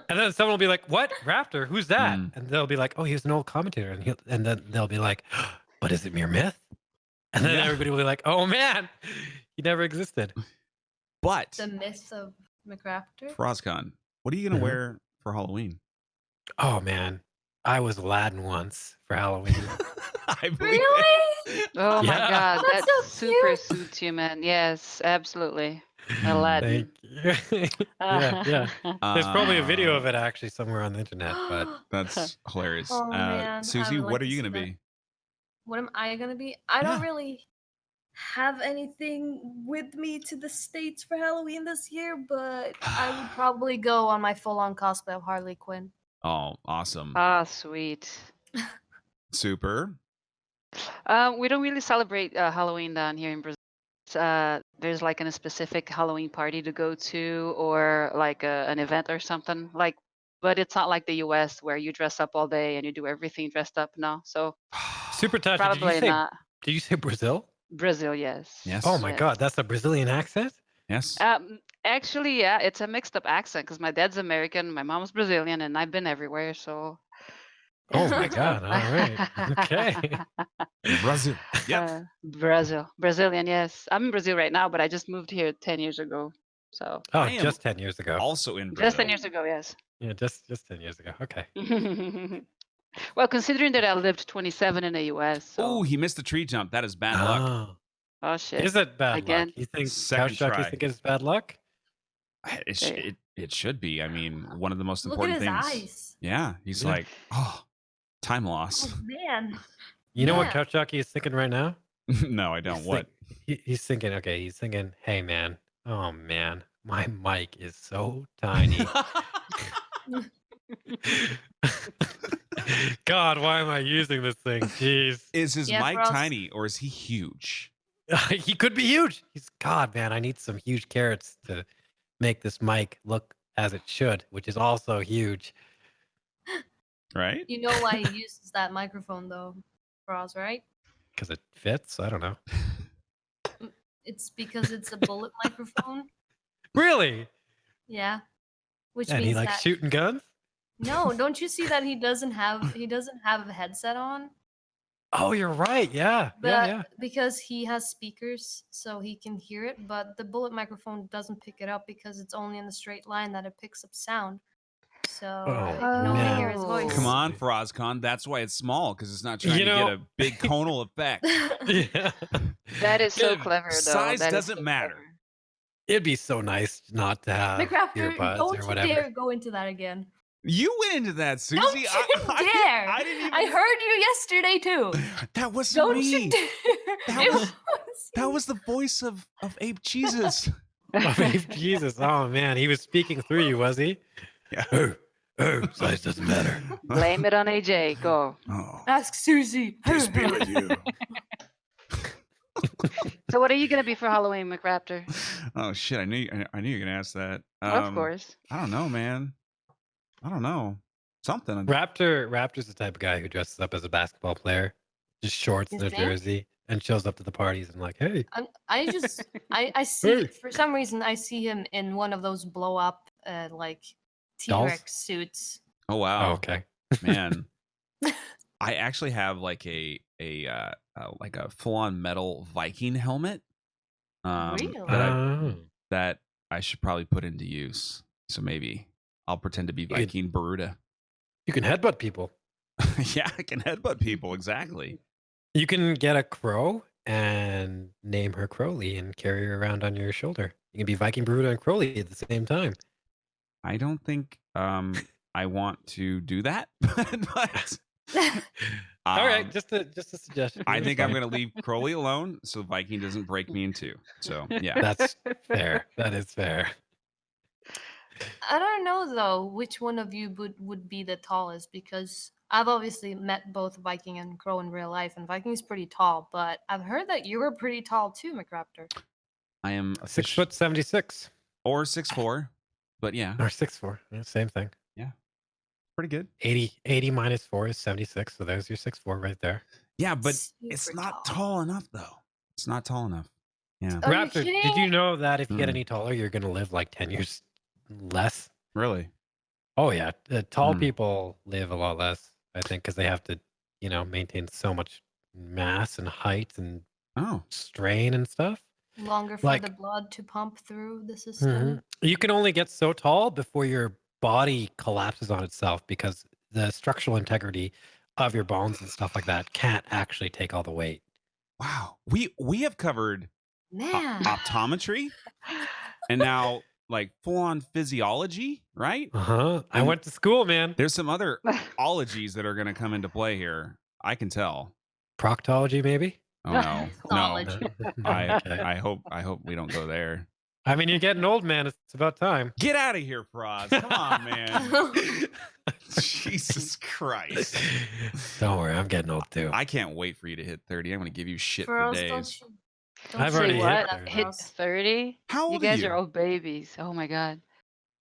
And then someone will be like, "What, Raptor? Who's that?"
Mm.
And they'll be like, "Oh, he was an old commentator." And then they'll be like, "But is it mere myth?" And then
Yeah.
everybody will be like, "Oh man, he never existed."
But
The myth of McRaptor.
Frozcon, what are you going
Mhm.
to wear for Halloween?
Oh man, I was Aladdin once for Halloween.
I believe
Really?
it.
Oh my
Yeah.
God,
That's
that
so
super
cute.
suits you, man. Yes, absolutely. Aladdin.
Thank you. yeah. There's probably a video of
Uh,
it actually somewhere on the internet, but
That's hilarious.
Oh, man, I
Susie,
would
what
like
are
to
you
see
going to
that.
be?
What am I gonna be? I don't
Yeah.
really have anything with me to the States for Halloween this year, but I would probably go on my full-on cosplay of Harley Quinn.
Oh, awesome.
Ah, sweet.
Super.
We don't really celebrate Halloween down here in Brazil. There's like a specific Halloween party to go to, or like an event or something. Like, but it's not like the U.S. where you dress up all day and you do everything dressed up. No, so
super touchy.
probably not.
Did you say Brazil?
Brazil, yes.
Yes.
Oh my
Yes.
God, that's a Brazilian accent.
Yes.
Actually, yeah, it's a mixed up accent because my dad's American, my mom's Brazilian, and I've been everywhere. So.
Oh my God. All right. Okay.
Brazil. Yep.
Brazilian, yes. I'm in Brazil right now, but I just moved here 10 years ago. So
Oh,
I am
just 10 years ago.
Also in
just
Brazil.
10 years ago, yes.
Yeah, just 10 years ago. Okay.
Well, considering that I lived 27 in the US,
Oh,
so
he missed the tree jump. That is bad luck.
oh shit.
Is it bad
Again.
luck? You think
Second
CouchJockey
try.
think it's bad luck?
It should be. I mean, one of the most
Look at
important
his
things.
eyes.
Yeah, he's
Yeah.
like, oh, time loss.
Oh man.
You know what
Yeah.
CouchJockey is thinking right now?
No, I don't.
He's
What?
he's thinking, okay, he's thinking, hey man, oh man, my mic is so tiny. God, why am I using this thing? Jeez.
Is his
Yeah,
mic
for us-
tiny or is he huge?
He could be huge. He's God, man. I need some huge carrots to make this mic look as it should, which is also huge.
Right?
You know why he uses that microphone though, Roz, right?
Because it fits. I don't know.
It's because it's a bullet microphone.
Really?
Yeah. Which
And
means
he likes
that
shooting guns?
no, don't you see that he doesn't have a headset on?
Oh, you're right. Yeah.
But
Yeah.
because he has speakers so he can hear it, but the bullet microphone doesn't pick it up because it's only in the straight line that it picks up sound. So
Oh,
you can only
man.
hear his voice.
Come on, Frozcon. That's why it's small, because it's not trying
You
to
know-
get a big conal effect.
Yeah.
That is so
Good.
clever, though.
Size
That is
doesn't
so
matter.
clever.
It'd be so nice not to have
McRaptor,
earbuds
don't
or
you
whatever.
dare go into that again.
You went into that, Susie.
Don't you dare!
I didn't even.
I heard you yesterday too.
That wasn't
Don't
me.
you dare!
That
It
was-
was
That was the voice of Ape Jesus.
Jesus, oh man, he was speaking through you, was he?
Yeah.
Size doesn't matter.
Blame it on AJ. Go.
Oh,
Ask Susie.
peace be with you.
So what are you gonna be for Halloween, McRaptor?
Oh shit! I knew you were gonna ask that.
Of course.
I don't know, man. I don't know. Something.
Raptor's the type of guy who dresses up as a basketball player, just shorts
You
and a
think?
jersey, and shows up to the parties and like, hey,
I see
Hey.
for some reason I see him in one of those blow up like
Dolls?
T-Rex suits.
Oh wow,
oh, okay.
man. I actually have like a full on metal Viking helmet.
Really?
That I should probably put into use. So maybe I'll pretend to be
could-
Viking Baruda.
You can headbutt people.
Yeah, I can headbutt people. Exactly.
You can get a crow and name her Crowley and carry her around on your shoulder. You can be Viking Brood and Crowley at the same time.
I don't think I want to do that, but
All right, just a suggestion.
I
It's
think I'm
fine.
gonna leave Crowley alone so Viking doesn't break me in two. So yeah.
That's fair. That is fair.
I don't know though which one of you would be the tallest because I've obviously met both Viking and Crow in real life, and Viking's pretty tall, but I've heard that you were pretty tall too, McRaptor.
I am
6'76"
or 6'4", but yeah,
or 6'4". Yeah, same thing.
pretty good.
80 minus 4 is 76. So there's your 6'4" right there.
Yeah, but it's
Super
not tall enough though. It's not tall enough. Yeah.
Are you
Raptor, did you
kidding?
know that if you get
Mm.
any taller, you're going to live like 10 years less?
Really?
Oh, yeah. Tall
Mm.
people live a lot less, I think, because they have to, maintain so much mass and height and
Oh.
strain and stuff.
Longer for
Like-
the blood to pump through the system.
Mhm. You can only get so tall before your body collapses on itself because the structural integrity of your bones and stuff like that can't actually take all the weight.
Wow. We have covered
Man.
optometry and now like full on physiology, right?
I
And-
went to school, man.
There's some other ologies that are going to come into play here. I can tell.
Proctology, maybe?
Oh no.
Knowledge.
No.
Okay.
I hope we don't go there.
I mean, you're getting old, man. It's about time.
Get out of here, Froz. Come on, man. Jesus Christ.
Don't worry, I'm getting old too.
I can't wait for you to hit 30. I'm going to give you shit for
Froze,
days.
don't
I've
say
already
that,
What?
hit
Hit
Froze.
30?
How
You
old
guys
are you?
are old babies. Oh my god.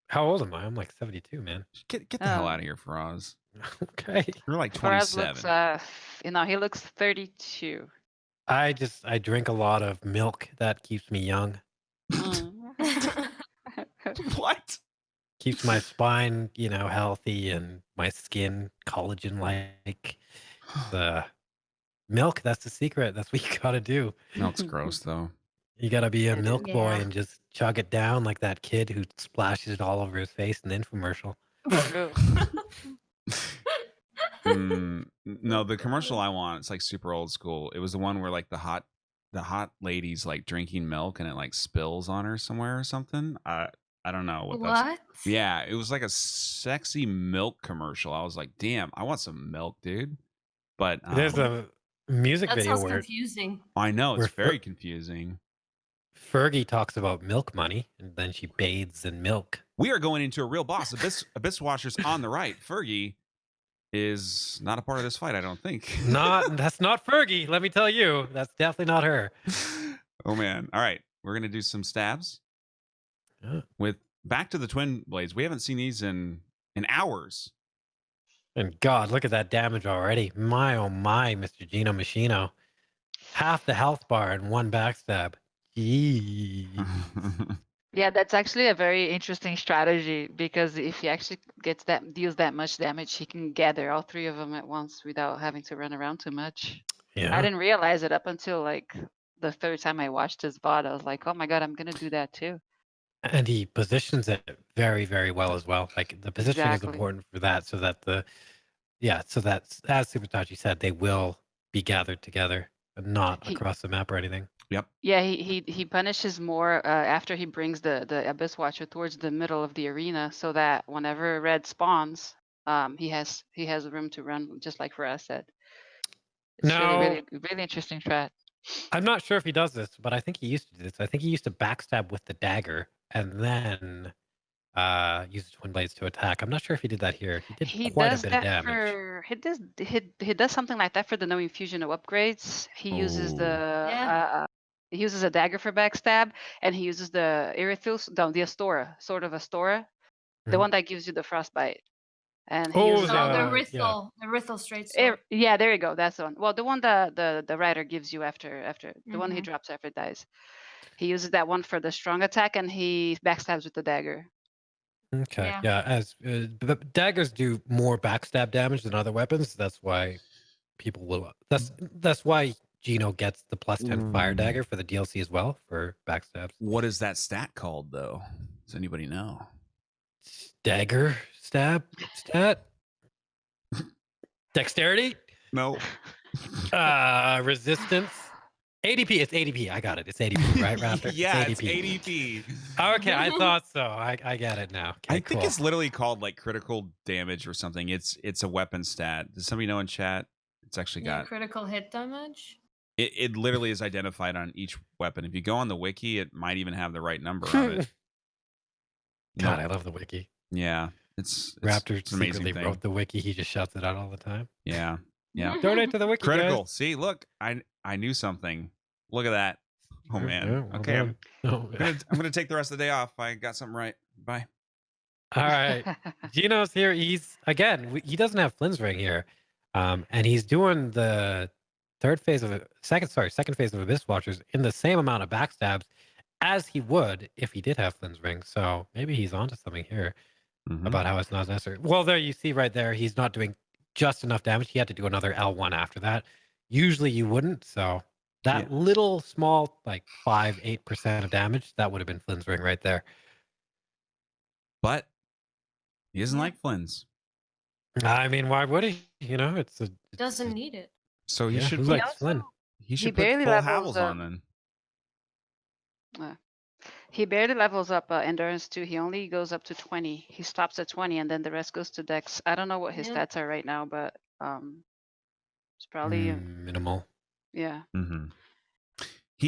How old am I? I'm like 72, man.
Get the hell
Oh.
out of here, Froz.
Okay.
You're like
Faraz
27.
looks he looks 32.
I drink a lot of milk. That keeps me young.
Mm.
What?
Keeps my spine, healthy and my skin collagen like. The milk, that's the secret. That's what you gotta do.
Milk's gross, though.
You gotta be a
It is.
milk boy
Yeah.
and just chug it down like that kid who splashes it all over his face in the infomercial.
True.
No, the commercial I want, it's like super old school. It was the one where like the hot lady's like drinking milk and it like spills on her somewhere or something. I don't know what that's.
What?
Yeah, it was like a sexy milk commercial. I was like, damn, I want some milk, dude. But
There's a music
That
video
sounds
where
confusing.
I know it's
where
very confusing.
Fergie talks about milk money and then she bathes in milk.
We are going into a real boss. Abyss Watchers on the right. Fergie is not a part of this fight, I don't think.
That's not Fergie, let me tell you. That's definitely not her.
Oh man. All right. We're gonna do some stabs.
Yeah.
With back to the twin blades. We haven't seen these in hours.
And God, look at that damage already. My oh my, Mr. GinoMachino. Half the health bar and one backstab. Gee.
Yeah, that's actually a very interesting strategy because if he actually deals that much damage, he can gather all three of them at once without having to run around too much.
Yeah.
I didn't realize it up until like the third time I watched his VOD. I was like, oh my god, I'm gonna do that too.
And he positions it very, very well as well. Like the positioning
Exactly.
is important for that so that so that as Supertachi said, they will be gathered together and not
He-
across the map or anything.
Yeah, he punishes more after he brings the Abyss Watcher towards the middle of the arena, so that whenever Red spawns, he has room to run, just like Faraz said. It's
Now-
really, really, really interesting strat.
I'm not sure if he does this, but I think he used to do this. I think he used to backstab with the dagger and then use the twin blades to attack. I'm not sure if he did that here. He did
He
quite a
does
bit of
that
damage.
for he does something like that for the no infusion of upgrades. He uses
Yeah.
he uses a dagger for backstab, and he uses the Irithus, no, the Astora, sword of Astora, the
Mhm.
one that gives you the frostbite. And he
Oh,
uses
So
it.
the
yeah.
Rithel straight sword.
Yeah, there you go. That's the one. Well, the one the rider gives you after the one he
Mhm.
drops after it dies. He uses that one for the strong attack, and he backstabs with the dagger.
Okay.
Yeah.
Yeah. As daggers do more backstab damage than other weapons. That's why people will. That's why Gino gets the +10 fire dagger for the DLC as well for backstabs.
What is that stat called, though? Does anybody know?
Dagger stab stat. Dexterity.
No.
Resistance. ADP. It's ADP. I got it. It's ADP, right, Raptor?
Yeah,
it's
it's ADP.
Okay, I thought so. I get it now. Okay,
I think
cool.
it's literally called like critical damage or something. It's a weapon stat. Does somebody know in chat? It's actually got
critical hit damage.
it literally is identified on each weapon. If you go on the wiki, it might even have the right number of it.
God, I love the wiki.
Yeah. It's
Raptor
it's an amazing
secretly
thing.
wrote the wiki. He just shouts it out all the time.
Yeah. Yeah.
Donate to the wiki.
Critical.
Guys.
See, look, I knew something. Look at that. Oh man.
Yeah, well
Okay.
done.
I'm gonna take the rest of the day off. I got something right. Bye.
All right. Gino's here. He's again. He doesn't have Flynn's ring here, and he's doing the second phase of Abyss Watchers in the same amount of backstabs as he would if he did have Flynn's ring. So maybe he's onto something here about how it's not necessary. Well, there you see right there, he's not doing just enough damage. He had to do another L1 after that. Usually you wouldn't. So that little small, like 5-8% of damage, that would have been Flynn's ring right there.
But he doesn't like Flynn's.
I mean, why would he? You know,
Doesn't need it.
So he should
who
put,
likes Flynn?
he should put
barely
full
levels
Havels on then.
He barely levels up endurance too. He only goes up to 20. He stops at 20, and then the rest goes to Dex. I don't know what his stats are right now, but it's probably
minimal.
yeah.
Mm-hmm.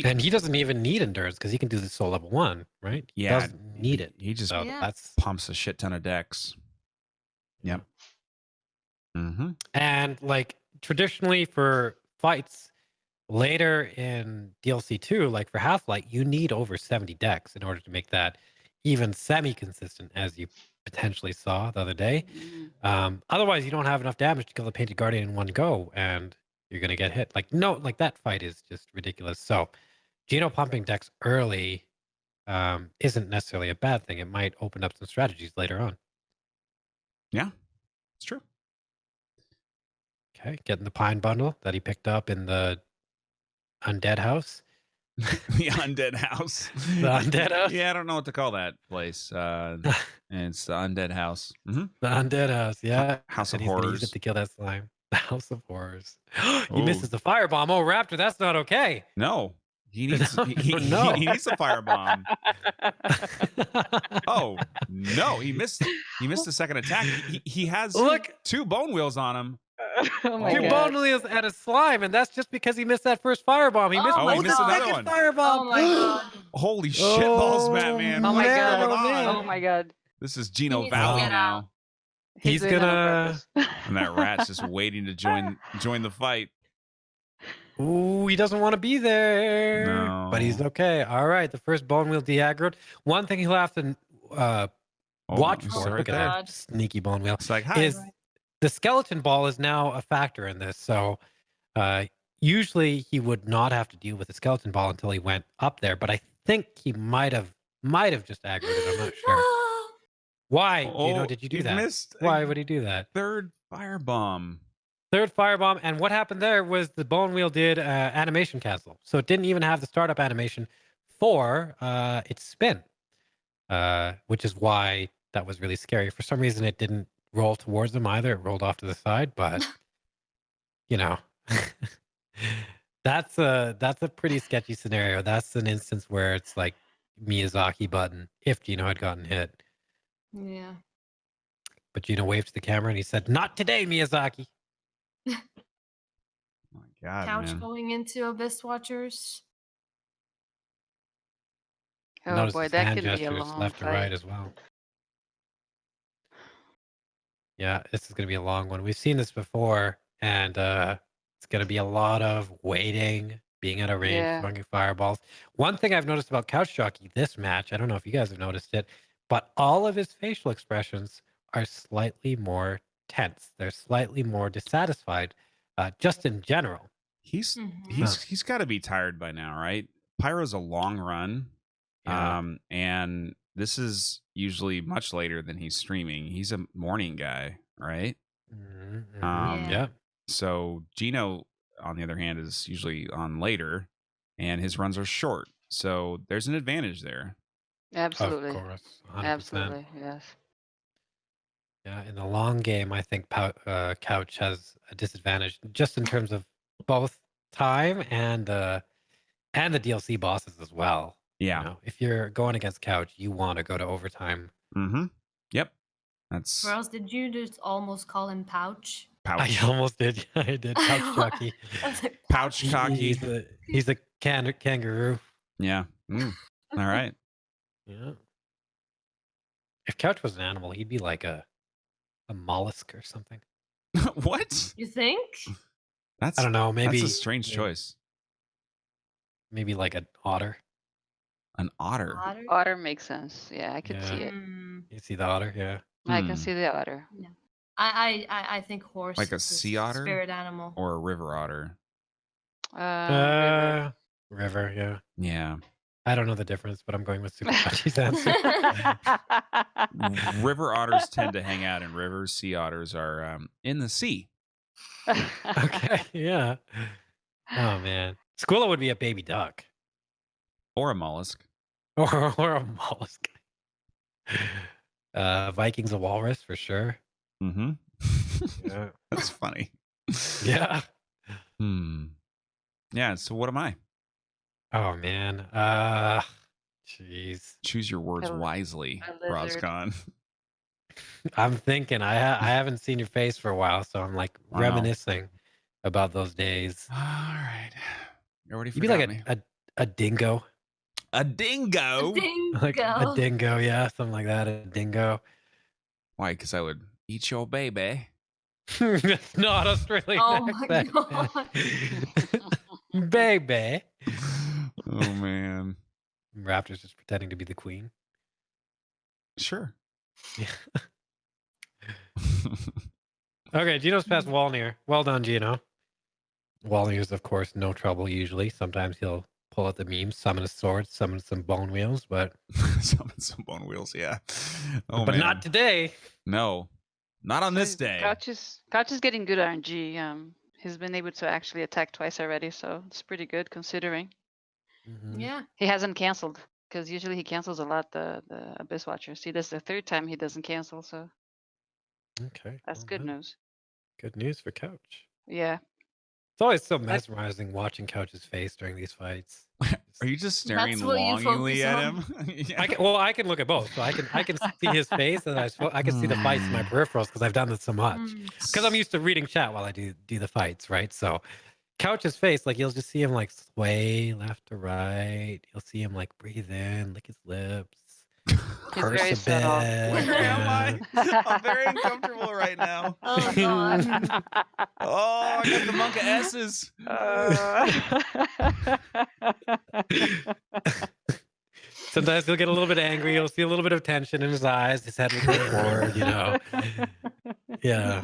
And he doesn't even need endurance because he can do this soul level 1, right?
Yeah,
he doesn't need it.
He just
that's
pumps a shit ton of Dex. Yep. Mm-hmm.
And like traditionally for fights later in DLC 2, like for Half-Light, you need over 70 Dex in order to make that even semi-consistent, as you potentially saw the other day. Otherwise, you don't have enough damage to kill the Painted Guardian in one go, and you're going to get hit. Like that fight is just ridiculous. So Gino pumping Dex early isn't necessarily a bad thing. It might open up some strategies later on.
Yeah, it's true.
Okay, getting the pine bundle that he picked up in the undead house.
The undead house.
The undead house?
Yeah, I don't know what to call that place. And it's the undead house. Mm-hmm.
The undead house, yeah.
House of
He's gonna use
Horrors.
it to kill that slime. The House of Horrors. He misses the firebomb. Oh, Raptor, that's not okay.
No. He needs he needs a firebomb. Oh no, he missed the second attack. He has two bone wheels on him.
Two bone wheels and a slime, and that's just because he missed that first firebomb. He missed,
he missed another one.
Firebomb.
Oh my god.
Holy shit balls, Batman.
Oh my god.
on?
Oh my god.
This is Gino
needs to
Valley
get out.
now.
He's
doing that on
gonna.
purpose.
And that rat's just waiting to join the fight.
Ooh, he doesn't want to be there.
No.
But he's okay. All right, the first bone wheel deaggroed. One thing he'll have to watch for,
right
look at
there.
that sneaky bone wheel,
It's like, hi.
is the skeleton ball is now a factor in this. So usually he would not have to deal with the skeleton ball until he went up there. But I think he might have just aggroed it. I'm not sure. Why, Gino, did you do
he
that?
missed
Why would he do that?
third firebomb.
Third firebomb, and what happened there was the bone wheel did animation cancel, so it didn't even have the startup animation for its spin, which is why that was really scary. For some reason, it didn't roll towards them either; it rolled off to the side. But you know, that's a pretty sketchy scenario. That's an instance where it's like Miyazaki button if Gino had gotten hit.
Yeah.
But Gino waved to the camera and he said, "Not today, Miyazaki."
Oh my God,
Couch
man.
going into Abyss Watchers.
Oh
Notice
boy,
his
that
hand
could be a
gestures
long
left to right
fight.
as well. Yeah, this is going to be a long one. We've seen this before, and it's going to be a lot of waiting, being at a range,
Yeah.
throwing fireballs. One thing I've noticed about CouchJockey this match, I don't know if you guys have noticed it, but all of his facial expressions are slightly more tense. They're slightly more dissatisfied, just in general.
He's
Mhm.
he's got to be tired by now, right? Pyro's a long run.
Yeah.
And this is usually much later than he's streaming. He's a morning guy, right?
Mhm,
Um,
yeah.
So Gino, on the other hand, is usually on later, and his runs are short. So there's an advantage there.
Of
Absolutely.
course, 100%.
Absolutely. Yes.
Yeah, in the long game, I think Couch has a disadvantage just in terms of both time and the DLC bosses as well.
Yeah.
You know, if you're going against Couch, you want to go to overtime.
Mm-hmm. Yep. That's
For us, did you just almost call him Pouch?
pouch.
I almost did. I did. CouchJockey.
I was like,
Pouch
He-
cocky.
He's a kangaroo.
Yeah. All right.
Yeah. If Couch was an animal, he'd be like a mollusk or something.
What?
You think?
That's
I don't know. Maybe
that's a strange choice.
Maybe like an otter.
An otter.
Otter?
Otter makes sense. Yeah, I could see
Yeah.
it.
Mm,
You see the otter? Yeah.
I can see the otter.
no. I think horse
Like a
is his
sea otter?
spirit animal.
Or a river otter.
River.
River. Yeah.
Yeah.
I don't know the difference, but I'm going with Super Touchy's answer.
River otters tend to hang out in rivers. Sea otters are in the sea.
Okay. Yeah. Oh man. Squilla would be a baby duck.
Or a mollusk.
Or a mollusk. Viking's a walrus for sure.
Mm-hmm.
Yeah.
That's funny.
Yeah.
Yeah, so what am I?
Oh man. Jeez.
Choose your words
A-
wisely,
a lizard.
Roscon.
I'm thinking I haven't seen your face for a while, so I'm like
I know.
reminiscing about those days.
All right. You already
You'd be
forgot
like
me.
a dingo.
A dingo?
Like a
Dingo.
dingo, yeah, something like that. A dingo.
Why? Because I would eat your baby.
That's not Australian
Oh my
accent.
God.
Baby.
Oh, man.
Raptor's just pretending to be the queen.
Sure.
Yeah. Okay, Gino's past Walnier. Well done, Gino. Walnier's, of course, no trouble usually. Sometimes he'll pull out the memes, summon a sword, summon some bone wheels, but
Summon some bone wheels, yeah. Oh,
but
man.
not today.
No. Not on this day.
Couch is getting good RNG. He's been able to actually attack twice already, so it's pretty good considering.
Mhm.
Yeah.
He hasn't canceled because usually he cancels a lot. The Abyss Watcher. See, this is the third time he doesn't cancel, so
Okay.
that's
well
good
then.
news.
Good news for Couch.
Yeah.
It's always so mesmerizing watching Couch's face during these fights.
Are you just staring
That's what you
longingly
focus
at
on.
him? Yeah.
I can look at both, so I can see his face, and I can see the fights in my peripherals because I've done this so much.
Mm.
Because I'm used to reading chat while I do the fights, right? So Couch's face, like you'll just see him like sway left to right. You'll see him like breathe in, lick his lips,
He's
curse
very
a
subtle.
bit.
Where am
yeah.
I? I'm very uncomfortable right now.
Oh God.
Oh, I got the monk of S's.
Sometimes he'll get a little bit angry. You'll see a little bit of tension in his eyes. His head will go forward, you know. Yeah.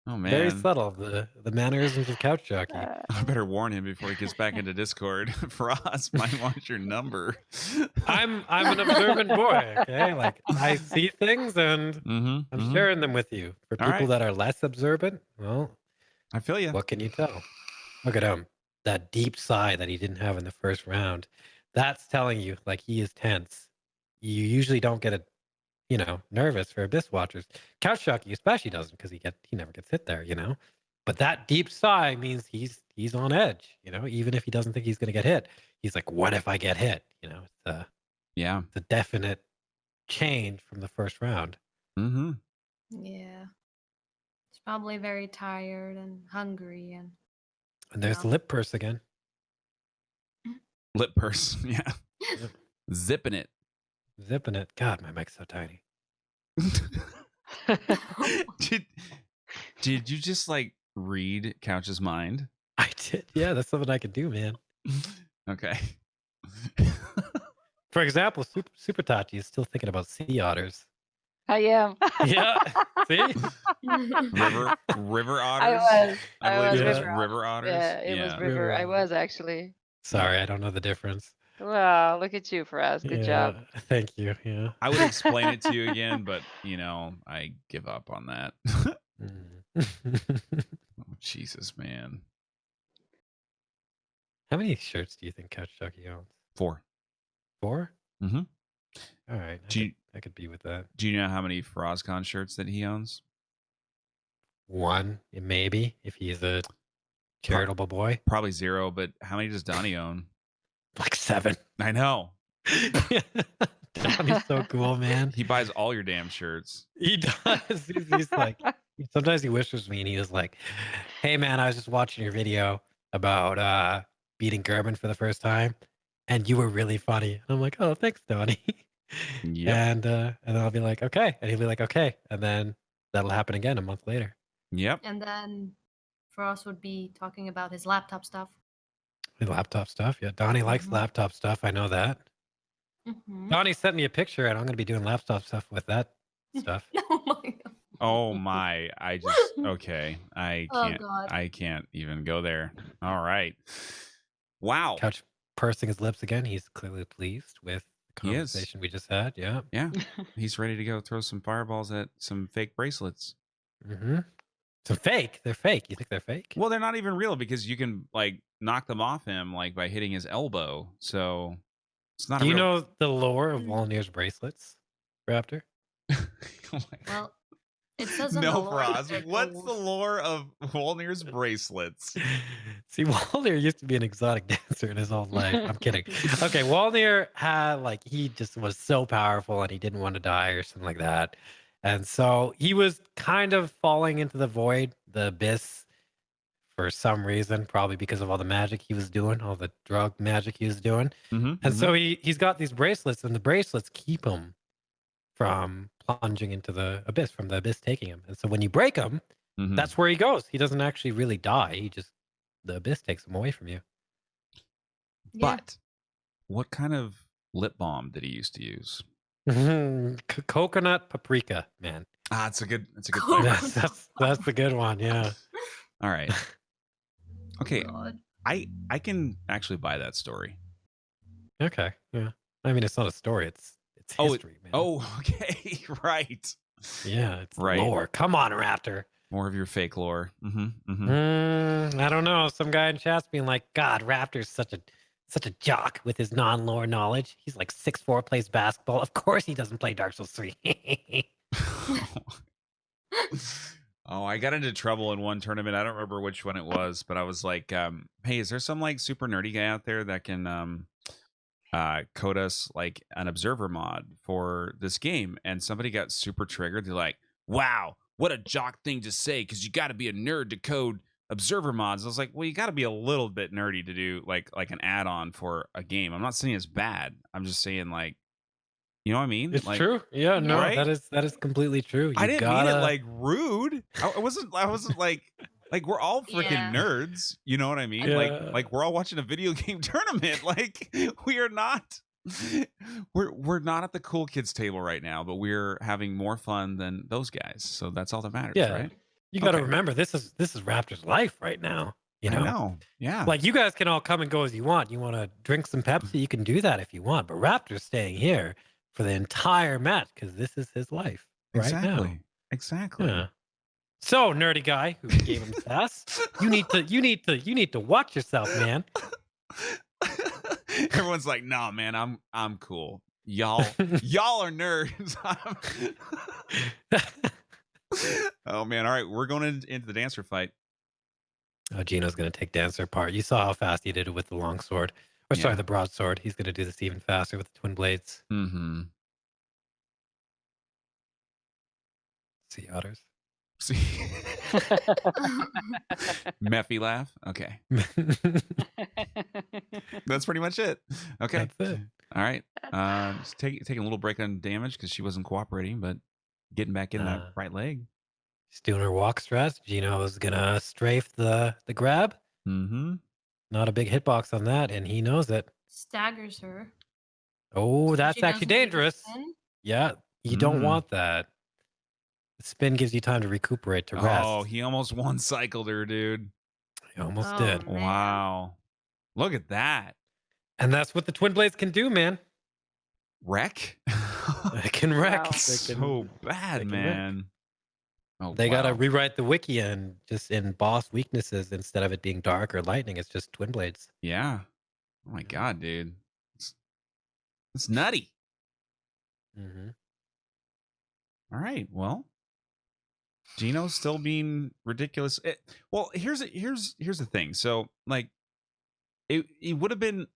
Oh, man.
Very subtle, the mannerisms of CouchJockey.
I better warn him before he gets back into Discord. Frost might want your number.
I'm an observant boy, okay? Like I see things and I'm sharing them with you. For
All
people
right.
that are less observant, well,
I feel you.
what can you tell? Look at him. That deep sigh that he didn't have in the first round. That's telling you like he is tense. You usually don't get nervous for Abyss Watchers. CouchJockey especially doesn't because he never gets hit there, you know. But that deep sigh means he's on edge, you know. Even if he doesn't think he's going to get hit, he's like, "What if I get hit?" You know, it's
Yeah.
a definite change from the first round.
Mm-hmm.
Yeah. He's probably very tired and hungry and
And there's
Yeah.
the lip purse again.
Lip purse. Yeah.
Yep.
Zipping it.
Zipping it. God, my mic's so tiny.
Did you just like read Couch's mind?
I did. Yeah, that's something I can do, man.
Okay.
For example, Super Tachi is still thinking about sea otters.
I am.
Yeah. See?
River
I
otters.
was.
I
I
believe
was
it was
Yeah.
river otters.
Yeah, it was river.
River
I
otter.
was actually.
Sorry, I don't know the difference.
Wow, look at you, Faraz. Good job.
Thank you. Yeah.
I would explain it to you again, but I give up on that.
Mm.
Oh, Jesus, man.
How many shirts do you think CouchJockey owns?
4.
4?
Mhm.
All right. I could be with that.
Do you know how many Frozcon shirts that he owns?
1, maybe, if he's a charitable boy.
Probably 0, but how many does Donnie own?
Like 7.
I know.
Donnie's so cool, man.
He buys all your damn shirts.
He does. He's like, sometimes he whispers me and he was like, hey, man, I was just watching your video about beating Gerben for the first time, and you were really funny. And I'm like, oh, thanks, Donnie.
Yep.
And then I'll be like, okay. And he'll be like, okay. And then that'll happen again a month later.
Yep.
And then Frost would be talking about his laptop stuff.
The laptop stuff. Yeah. Donnie likes
Mhm.
laptop stuff. I know that.
Mhm.
Donnie sent me a picture, and I'm going to be doing laptop stuff with that stuff.
Oh my god.
Oh my. Okay. I
Oh
can't.
god.
I can't even go there. All right. Wow.
Couch pursing his lips again. He's clearly pleased with the
He is.
conversation we just had. Yeah.
Yeah. He's ready to go throw some fireballs at some fake bracelets.
Mm-hmm. So fake. They're fake. You think they're fake?
Well, they're not even real because you can like knock them off him like by hitting his elbow. So it's not.
Do
a
you
real...
know the lore of Walnir's bracelets, Raptor?
Oh my
Well, it says in
no,
the lore
Faraz.
that
What's the lore of Walnir's bracelets?
See, Walnir used to be an exotic dancer in his whole life. I'm kidding. Okay, Walnir had he just was so powerful and he didn't want to die or something like that. And so he was kind of falling into the void, the abyss, for some reason, probably because of all the magic he was doing, all the drug magic he was doing.
Mm-hmm,
And so he's got these bracelets, and the bracelets keep him from plunging into the abyss, from the abyss taking him. And so when you break them, that's where he goes. He doesn't actually really die. The abyss takes him away from you.
Yeah.
But what kind of lip balm did he used to use?
Coconut paprika, man.
Ah, it's a good
Coconut.
flavor.
That's the good one. Yeah.
All right. Okay,
God.
I can actually buy that story.
Okay. Yeah. I mean, it's not a story. It's
Oh,
history, man.
Oh, okay, right.
Yeah, it's
Right.
lore. Come on, Raptor.
More of your fake lore. Mm-hmm.
I don't know. Some guy in chat's being like, God, Raptor's such a jock with his non-lore knowledge. He's like 6'4", plays basketball. Of course he doesn't play Dark Souls 3.
Oh, I got into trouble in one tournament. I don't remember which one it was, but I was like, hey, is there some like super nerdy guy out there that can code us like an observer mod for this game? And somebody got super triggered. They're like, wow, what a jock thing to say, because you got to be a nerd to code observer mods. I was like, well, you got to be a little bit nerdy to do like an add-on for a game. I'm not saying it's bad. I'm just saying like, you know what I mean?
It's
like,
true. Yeah, no,
right?
that is completely true.
I didn't mean it like rude. I wasn't like we're all freaking
Yeah.
nerds. You know what I mean?
Yeah.
Like we're all watching a video game tournament. Like we are not. We're not at the cool kids table right now, but we're having more fun than those guys. So that's all that matters,
Yeah.
right?
You got to
Okay.
remember, this is Raptor's life right now. You know?
I know. Yeah.
Like, you guys can all come and go as you want. You want to drink some Pepsi, you can do that if you want. But Raptor's staying here for the entire match because this is his life right now.
Exactly.
Yeah. So, nerdy guy who gave him sass, you need to watch yourself, man.
Everyone's like, "Nah, man, I'm cool. Y'all are nerds." Oh man! All right, we're going into the dancer fight.
Oh, Gino's gonna take dancer part. You saw how fast he did it with the long sword, or sorry,
Yeah.
the broadsword. He's gonna do this even faster with the twin blades.
Mm-hmm.
Sea otters.
See, Meffy laugh. Okay. That's pretty much it. Okay.
That's it.
All right. Just taking a little break on damage because she wasn't cooperating, but getting back in that right leg.
She's doing her walk stress. Gino's gonna strafe the grab.
Mm-hmm.
Not a big hitbox on that, and he knows it.
Staggers her.
Oh,
So
that's
she
actually
doesn't get a
dangerous.
spin?
Yeah, you don't
Mm.
want that. The spin gives you time to recuperate, to rest.
Oh, he almost one cycled her, dude.
He almost
Oh,
did.
man.
Wow. Look at that.
And that's what the twin blades can do, man.
Wreck?
They can wreck.
Wow.
They can-
So bad,
they can wreck.
man. Oh,
They gotta
wow.
rewrite the wiki and just in boss weaknesses, instead of it being dark or lightning, it's just twin blades.
Yeah. Oh my god, dude. It's nutty.
Mm-hmm.
All right. Well, Gino's still being ridiculous. Well, here's the thing. So, like, it would have been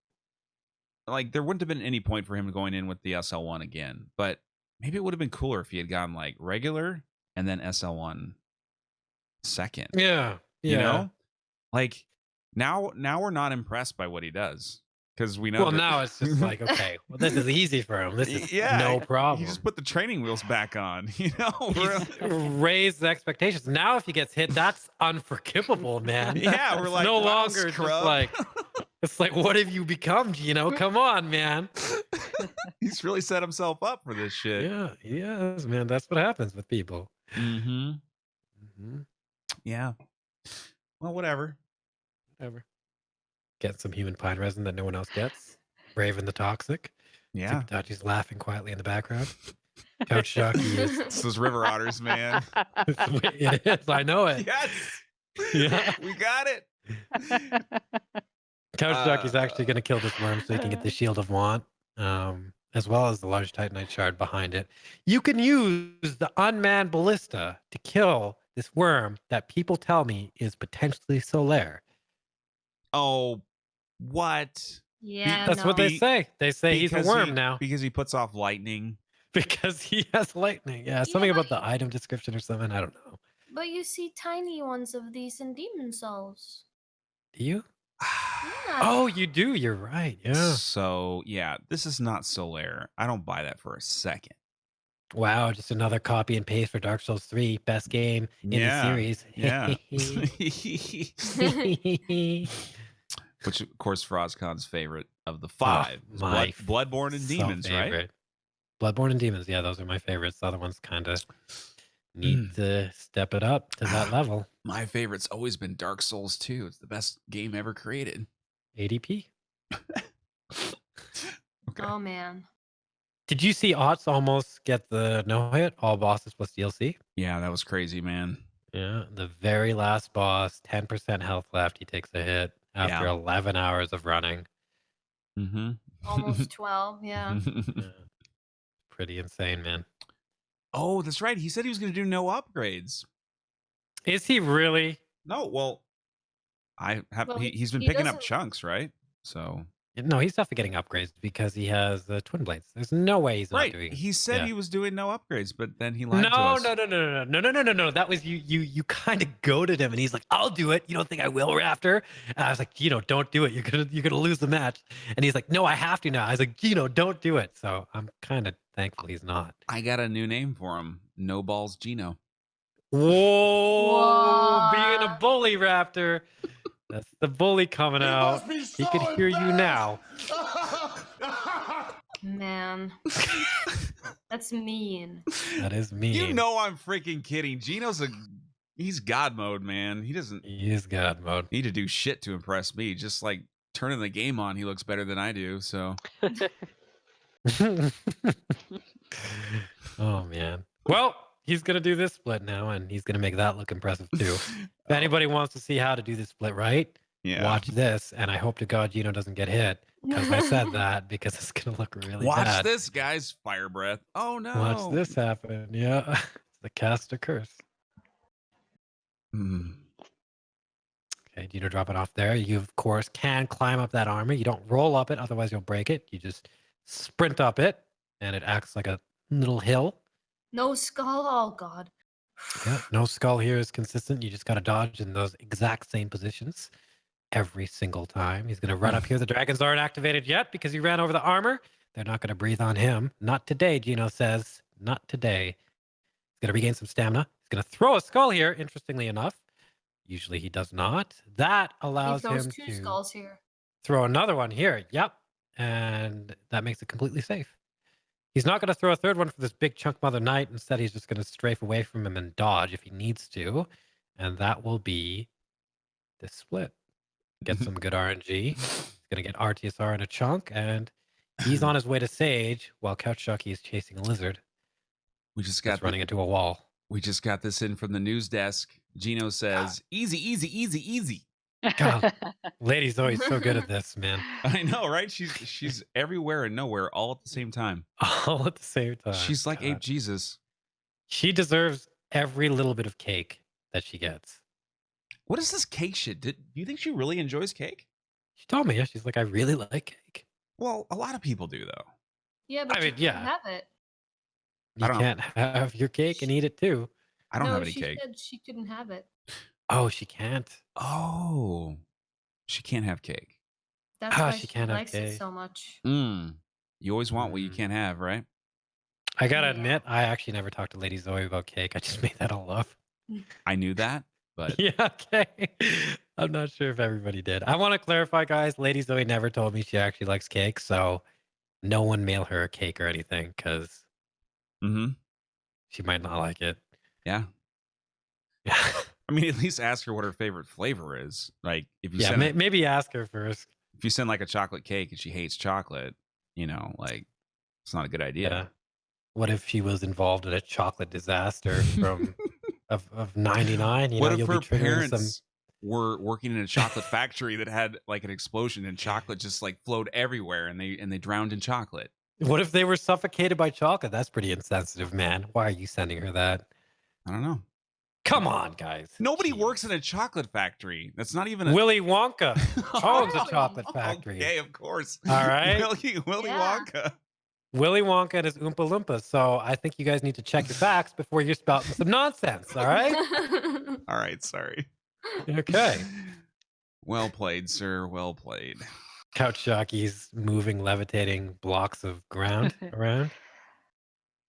like there wouldn't have been any point for him going in with the SL1 again, but maybe it would have been cooler if he had gone like regular and then SL1 second.
Yeah.
You know, like now we're not impressed by what he does because we know.
Well,
that-
now it's just like, okay, well, this is easy for him. This is no problem.
He just put the training wheels back on. You know,
He's raised the expectations. Now, if he gets hit, that's unforgivable, man.
yeah, we're
It's
like
no
wow,
longer just
scrub.
like it's like, what have you become, Gino? Come on, man.
He's really set himself up for this shit.
Yeah, he is, man. That's what happens with people.
Mm-hmm.
Mm-hmm.
Yeah. Well, whatever.
Whatever. Get some human pine resin that no one else gets. Braving the toxic.
Yeah.
Dachi's laughing quietly in the background. CouchJockey is.
It's those river otters, man.
It is. I know it.
Yes.
Yeah.
We got it.
CouchJockey's actually going to kill this worm so he can get the Shield of Want, as well as the large Titanite shard behind it. You can use the unmanned ballista to kill this worm that people tell me is potentially Solaire.
Oh, what?
Yeah,
That's what they say. They say he's a worm now
because he puts off lightning.
because he has lightning. Yeah, something about the item description or something. I don't know.
But you see tiny ones of these in Demon Souls.
Do you?
Yeah.
Oh, you do. You're right. Yeah.
So yeah, this is not Solaire. I don't buy that for a second.
Wow, just another copy and paste for Dark Souls 3, best game in the series.
Yeah. Which, of course, Frozcon's favorite of the five. is
my
Bloodborne and Demons, right?
favorite. Bloodborne and Demons, yeah, those are my favorites. The other ones kind of need to step it up to that level.
My favorite's always been Dark Souls 2. It's the best game ever created.
ADP.
Okay.
Oh man.
Did you see Otz almost get the no-hit? All bosses plus DLC?
Yeah, that was crazy, man.
Yeah, the very last boss, 10% health left. He takes a hit after 11 hours of running.
Mm-hmm.
Almost 12, yeah.
Yeah. Pretty insane, man.
Oh, that's right. He said he was going to do no upgrades.
Is he really?
No, well,
Well,
he's been
he
picking up
doesn't-
chunks, right? So
No, he's definitely getting upgrades because he has the twin blades. There's no way he's not
right.
doing.
He said
yeah.
he was doing no upgrades, but then he lied to
No,
us.
no. That was you. You kind of goaded him, and he's like, "I'll do it." You don't think I will, Raptor? And I was like, "Gino, don't do it. You're gonna lose the match." And he's like, "No, I have to now." I was like, "Gino, don't do it." So I'm kind of thankful he's not.
I got a new name for him. No Balls Gino.
Whoa, being a
What?
bully, Raptor. That's the bully coming out. He can hear you now.
Man. That's mean.
That is mean.
You know I'm freaking kidding. He's God mode, man. He doesn't
He is God mode.
need to do shit to impress me. Just like turning the game on, he looks better than I do. So
Oh man. Well, he's gonna do this split now, and he's gonna make that look impressive too. If anybody wants to see how to do this split right,
yeah.
watch this. And I hope to God Gino doesn't get hit because I said that because it's gonna look really
Watch
bad.
this, guys. Fire breath. Oh no.
Watch this happen. Yeah, it's the caster curse.
Mm.
Okay, Gino, drop it off there. You of course can climb up that armor. You don't roll up it, otherwise you'll break it. You just sprint up it, and it acts like a little hill.
No skull. Oh god.
Yeah, no skull here is consistent. You just got to dodge in those exact same positions every single time. He's going to run up here. The dragons aren't activated yet because he ran over the armor. They're not going to breathe on him. Not today, Gino says. Not today. He's going to regain some stamina. He's going to throw a skull here, interestingly enough. Usually he does not. That
He
allows
throws
him
2
to
skulls here.
throw another one here. Yep. And that makes it completely safe. He's not going to throw a third one for this big chunk Mother Knight. Instead, he's just going to strafe away from him and dodge if he needs to. And that will be this split. Get some good RNG. He's going to get RTSR in a chunk. And he's on his way to Sage while CouchJockey is chasing a lizard.
We just
That's
got
running into a wall.
We just got this in from the news desk. Gino says, "Easy, easy, easy, easy."
God, Lady Zoe's so good at this, man.
I know, right? She's everywhere and nowhere all at the same time.
All at the same time.
She's like
God.
Ape Jesus.
She deserves every little bit of cake that she gets.
What is this cake shit? Do you think she really enjoys cake?
She told me, yeah, she's like, I really like cake.
Well, a lot of people do, though.
Yeah, but
I
you
mean,
can't
yeah.
have it.
You
I don't-
can't have your cake and eat it too.
I don't
no,
have any
she
cake.
said she couldn't have it.
Oh, she can't.
Oh, she can't have cake.
That's
Ah,
why
she
she
can't have
likes it
cake.
so much.
You always want what you
Mm.
can't have, right?
I gotta
Yeah.
admit, I actually never talked to Lady Zoe about cake. I just made that all up.
I knew that, but
Yeah, okay. I'm not sure if everybody did. I want to clarify, guys. Lady Zoe never told me she actually likes cake, so no one mail her a cake or anything because she might not like it.
yeah.
Yeah,
I mean, at least ask her what her favorite flavor is. Like, if you
yeah.
send
Maybe ask her first.
if you send like a chocolate cake and she hates chocolate, like it's not a good idea.
Yeah. What if she was involved in a chocolate disaster from of 99?
What if
you'll
her
be triggering
parents were working in a chocolate factory that had like an explosion and chocolate just like flowed everywhere and they drowned in chocolate?
What if they were suffocated by chocolate? That's pretty insensitive, man. Why are you sending her that?
I don't know.
Come on, guys.
Nobody
Jeez.
works in a chocolate factory. That's not even a
Willy Wonka owns a
Really?
chocolate factory.
Okay, of course.
All right.
Willy
Yeah.
Wonka.
Willy Wonka and his Oompa Loompas. So I think you guys need to check your facts before you're spouting some nonsense. All right.
All right, sorry.
Okay.
Well played, sir. Well played.
CouchJockey's moving, levitating blocks of ground around.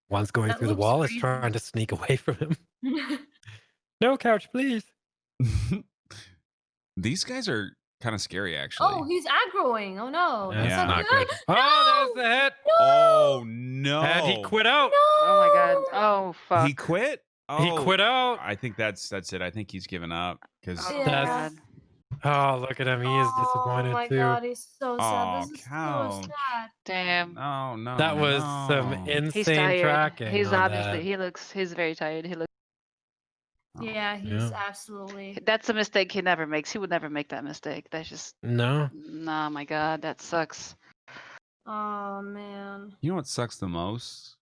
One's going
That
through the
looks
wall. Is
crazy.
trying to sneak away from him. No, Couch, please.
These guys are kind of scary, actually.
Oh, he's aggroing. Oh no.
That's
Yeah.
not good. Oh, there's the hit.
Oh, no.
And he quit out.
Oh my god. Oh fuck.
He quit? Oh,
He quit out.
I think that's it. I think he's given up because
Oh,
Yeah.
That's-
god.
Oh, look at him. He is disappointed
Oh my
too.
god, he's so sad.
Aw,
This is so
Couch.
sad.
Damn.
no.
That was some
no.
He's
insane
tired.
tracking.
He's
on
obviously
that.
he's very tired. He looks
Oh.
Yeah, he's
Yeah.
absolutely.
that's a mistake he never makes. He would never make that mistake. That's just
No.
nah my god, that sucks.
Oh man.
You know what sucks the most?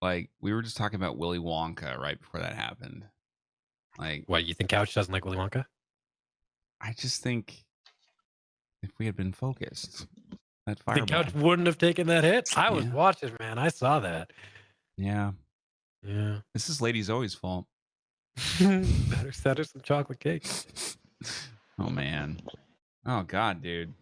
Like, we were just talking about Willy Wonka right before that happened. Like,
What, you think Couch doesn't like Willy Wonka?
I just think if we had been focused, that
The
fireball.
Couch wouldn't have taken that hit. I was
Yeah.
watching, man. I saw that.
Yeah.
Yeah.
This is Lady Zoe's fault.
Better set her some chocolate cake.
Oh, man. Oh, God, dude.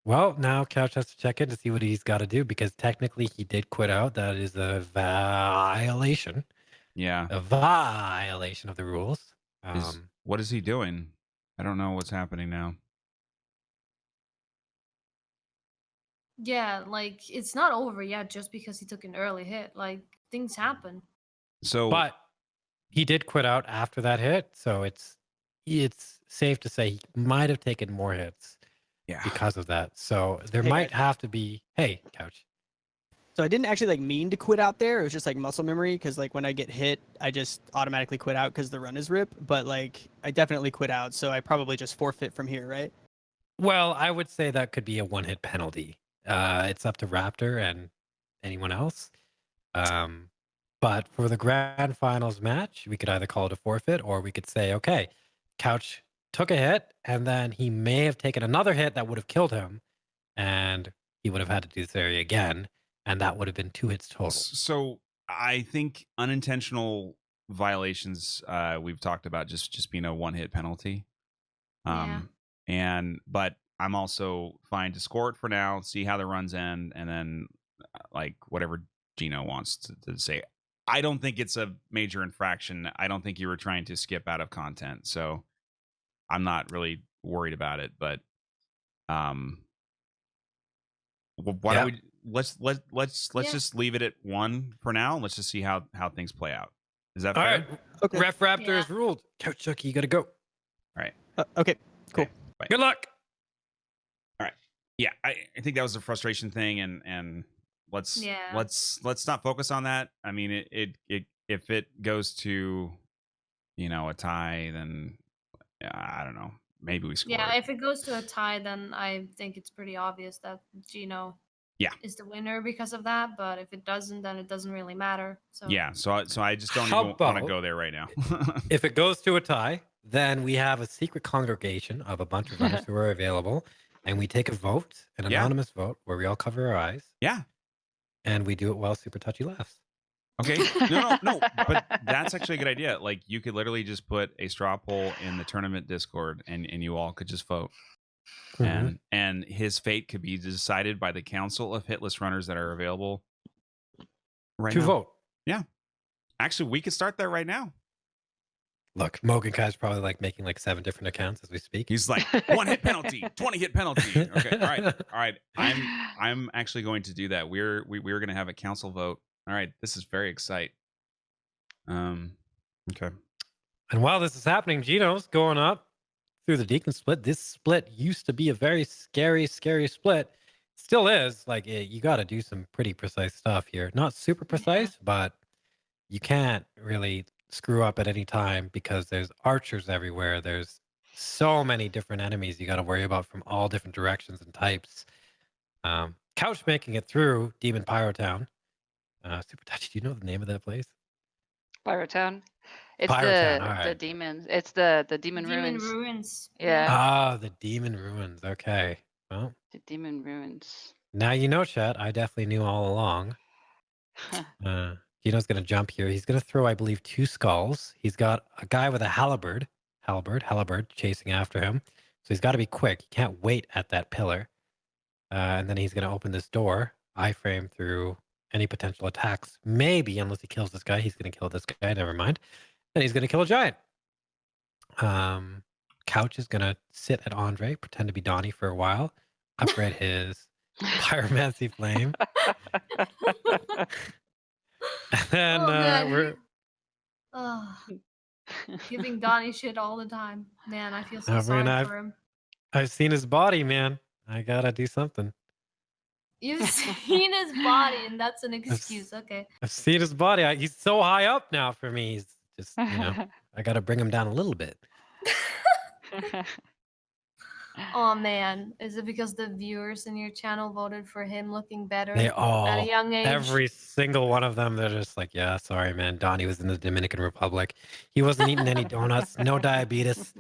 Well, now Couch has to check in to see what he's got to do because technically he did quit out. That is a violation.
Yeah.
A violation of the rules.
What is he doing? I don't know what's happening now.
Yeah, like it's not over yet just because he took an early hit. Like things happen.
So,
But he did quit out after that hit, so it's safe to say he might have taken more hits
yeah.
because of that. So there
Hey,
might
guys.
have to be. Hey, Couch.
So I didn't actually like mean to quit out there. It was just like muscle memory because like when I get hit, I just automatically quit out because the run is rip. But like I definitely quit out, so I probably just forfeit from here, right?
Well, I would say that could be a one-hit penalty. It's up to Raptor and anyone else. But for the grand finals match, we could either call it a forfeit or we could say, okay, Couch took a hit and then he may have taken another hit that would have killed him and he would have had to do this area again. And that would have been 2 hits total.
So I think unintentional violations we've talked about just being a 1-hit penalty.
Yeah.
But I'm also fine to score it for now, see how the runs end, and then like whatever Gino wants to say. I don't think it's a major infraction. I don't think you were trying to skip out of content, so I'm not really worried about it. But why don't we let's just leave it at 1 for now. Let's just see how things play out. Is that
All
fair?
right.
Okay.
Ref Raptor
Yeah.
is ruled. CouchJockey, you got to go.
All right.
Okay. Cool.
Okay, bye.
Good luck.
Yeah, I think that was a frustration thing, and let's not focus on that. I mean, it if it goes to a tie, then I don't know. Maybe we score.
Yeah, if it goes to a tie, then I think it's pretty obvious that Gino is the winner because of that. But if it doesn't, then it doesn't really matter. So
Yeah, so I just don't
How
even want to
about-
go there right now.
If it goes to a tie, then we have a secret congregation of a bunch of runners who are available, and we take a vote, an
Yeah.
anonymous vote, where we all cover our eyes,
Yeah.
and we do it while Super Touchy laughs.
Okay. No. But that's actually a good idea. Like you could literally just put a straw poll in the tournament Discord, and you all could just vote.
Mhm.
And his fate could be decided by the council of hitless runners that are available right
To
now.
vote.
Actually, we could start that right now.
Look, Mogan Kai's probably like making like 7 different accounts as we speak.
He's like 1-hit penalty, 20-hit penalty. Okay, all right. I'm actually going to do that. We're going to have a council vote. All right, this is very exciting. Okay.
And while this is happening, Gino's going up through the Deacon split. This split used to be a very scary split. Still is. Like you got to do some pretty precise stuff here. Not super precise, but you can't really screw up at any time because there's archers everywhere. There's so many different enemies you got to worry about from all different directions and types. Couch making it through Demon Pyrotown. Super Touchy, do you know the name of that place?
Pyrotown. It's
Pyrotown,
the
alright.
demons. It's the demon ruins.
ruins.
Yeah.
Ah, the Demon Ruins. Okay. Well,
The demon ruins.
now you know, chat. I definitely knew all along. Gino's going to jump here. He's going to throw, I believe, 2 skulls. He's got a guy with a halberd chasing after him. So he's got to be quick. He can't wait at that pillar. And then he's going to open this door, iframe through any potential attacks. Maybe, unless he kills this guy, he's going to kill this guy. Never mind. And he's going to kill a giant. Couch is going to sit at Andre, pretend to be Donnie for a while, upgrade his pyromancy flame. And we're
Giving Donnie shit all the time. Man, I feel so
I mean,
sorry for him.
I've seen his body, man. I gotta do something.
You've seen his body, and that's an excuse. Okay.
I've seen his body. He's so high up now for me. He's just, I gotta bring him down a little bit.
Oh man, is it because the viewers in your channel voted for him looking better
They
at
all,
a young age?
every single one of them, they're just like, yeah, sorry, man. Donnie was in the Dominican Republic. He wasn't eating any donuts, no diabetes.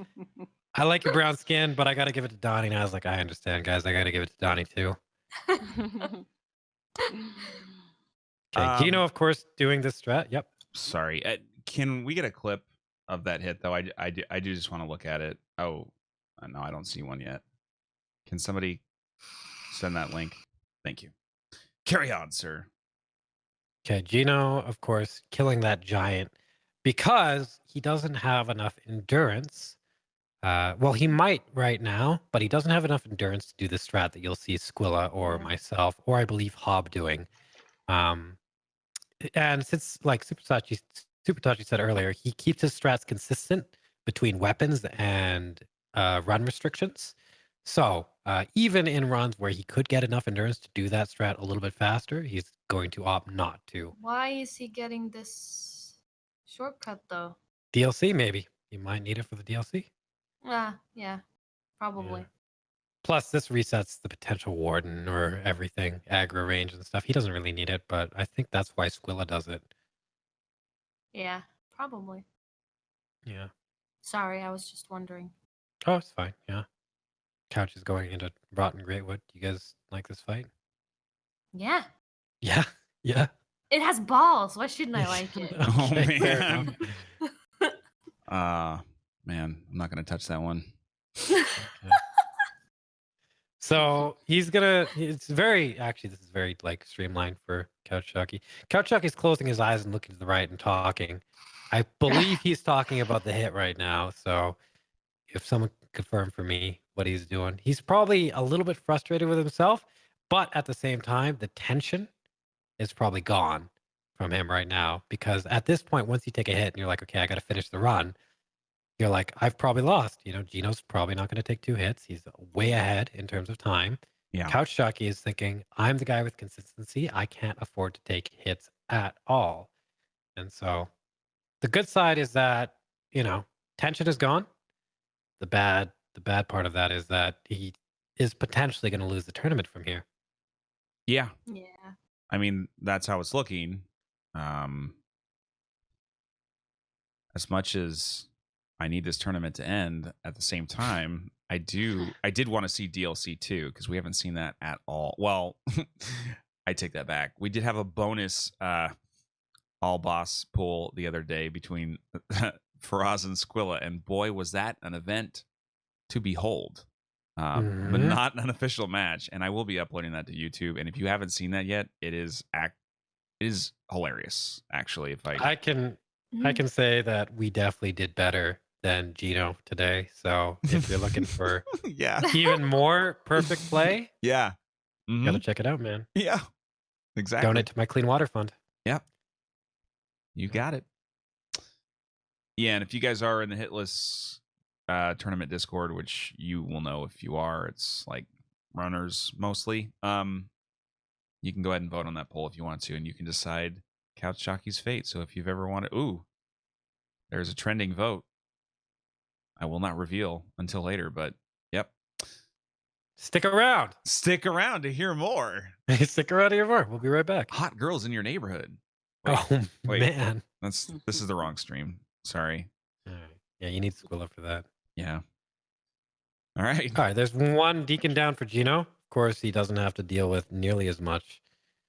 I like your brown skin, but I gotta give it to Donnie. And I was like, I understand, guys. I gotta give it to Donnie too. Okay, Gino, of course, doing this strat. Yep.
Sorry. Can we get a clip of that hit though? I do just want to look at it. Oh, no, I don't see one yet. Can somebody send that link? Thank you. Carry on, sir.
Okay, Gino, of course, killing that giant because he doesn't have enough endurance. Well, he might right now, but he doesn't have enough endurance to do the strat that you'll see Squilla or myself, or I believe Hob doing. And since, like Super Touchy said earlier, he keeps his strats consistent between weapons and run restrictions. So even in runs where he could get enough endurance to do that strat a little bit faster, he's going to opt not to.
Why is he getting this shortcut though?
DLC, maybe. He might need it for the DLC.
Yeah, probably.
Yeah. Plus, this resets the potential warden or everything, aggro range and stuff. He doesn't really need it, but I think that's why Squilla does it.
Yeah, probably.
Yeah.
Sorry, I was just wondering.
Oh, it's fine. Yeah. Couch is going into Rotten Greatwood. You guys like this fight?
Yeah.
Yeah. Yeah.
It has balls. Why shouldn't I like it?
Oh
Okay, fair
man.
enough.
Man, I'm not gonna touch that one.
Okay. So he's gonna. It's very actually. This is very like streamlined for CouchJockey. CouchJockey's closing his eyes and looking to the right and talking. I believe he's talking about the hit right now. So if someone can confirm for me what he's doing, he's probably a little bit frustrated with himself, but at the same time, the tension is probably gone from him right now because at this point, once you take a hit and you're like, okay, I got to finish the run. You're like, I've probably lost. You know, Gino's probably not going to take 2 hits. He's way ahead in terms of time.
Yeah.
CouchJockey is thinking, I'm the guy with consistency. I can't afford to take hits at all. And so the good side is that, you know, tension is gone. The bad part of that is that he is potentially going to lose the tournament from here.
Yeah.
Yeah.
I mean, that's how it's looking. As much as I need this tournament to end, at the same time, I did want to see DLC too, because we haven't seen that at all. Well, I take that back. We did have a bonus all boss pool the other day between Faraz and Squilla, and boy, was that an event to behold. But not an official match, and I will be uploading that to YouTube. And if you haven't seen that yet, it is hilarious. Actually, if I
can say that we definitely did better than Gino today. So if you're looking for
yeah,
even more perfect play,
yeah,
gotta check it out, man.
Yeah, exactly.
Donate to my clean water fund.
Yep, you got it. Yeah, and if you guys are in the Hitless Tournament Discord, which you will know if you are, it's like runners mostly. You can go ahead and vote on that poll if you want to, and you can decide CouchJockey's fate. So if you've ever wanted, there's a trending vote. I will not reveal until later, but yep.
Stick around.
Stick around to hear more.
Stick around to hear more. We'll be right back.
Hot girls in your neighborhood.
Wait. Man.
This is the wrong stream. Sorry.
All right. Yeah, you need Squilla for that.
Yeah. All right.
All right. There's one deacon down for Gino. Of course, he doesn't have to deal with nearly as much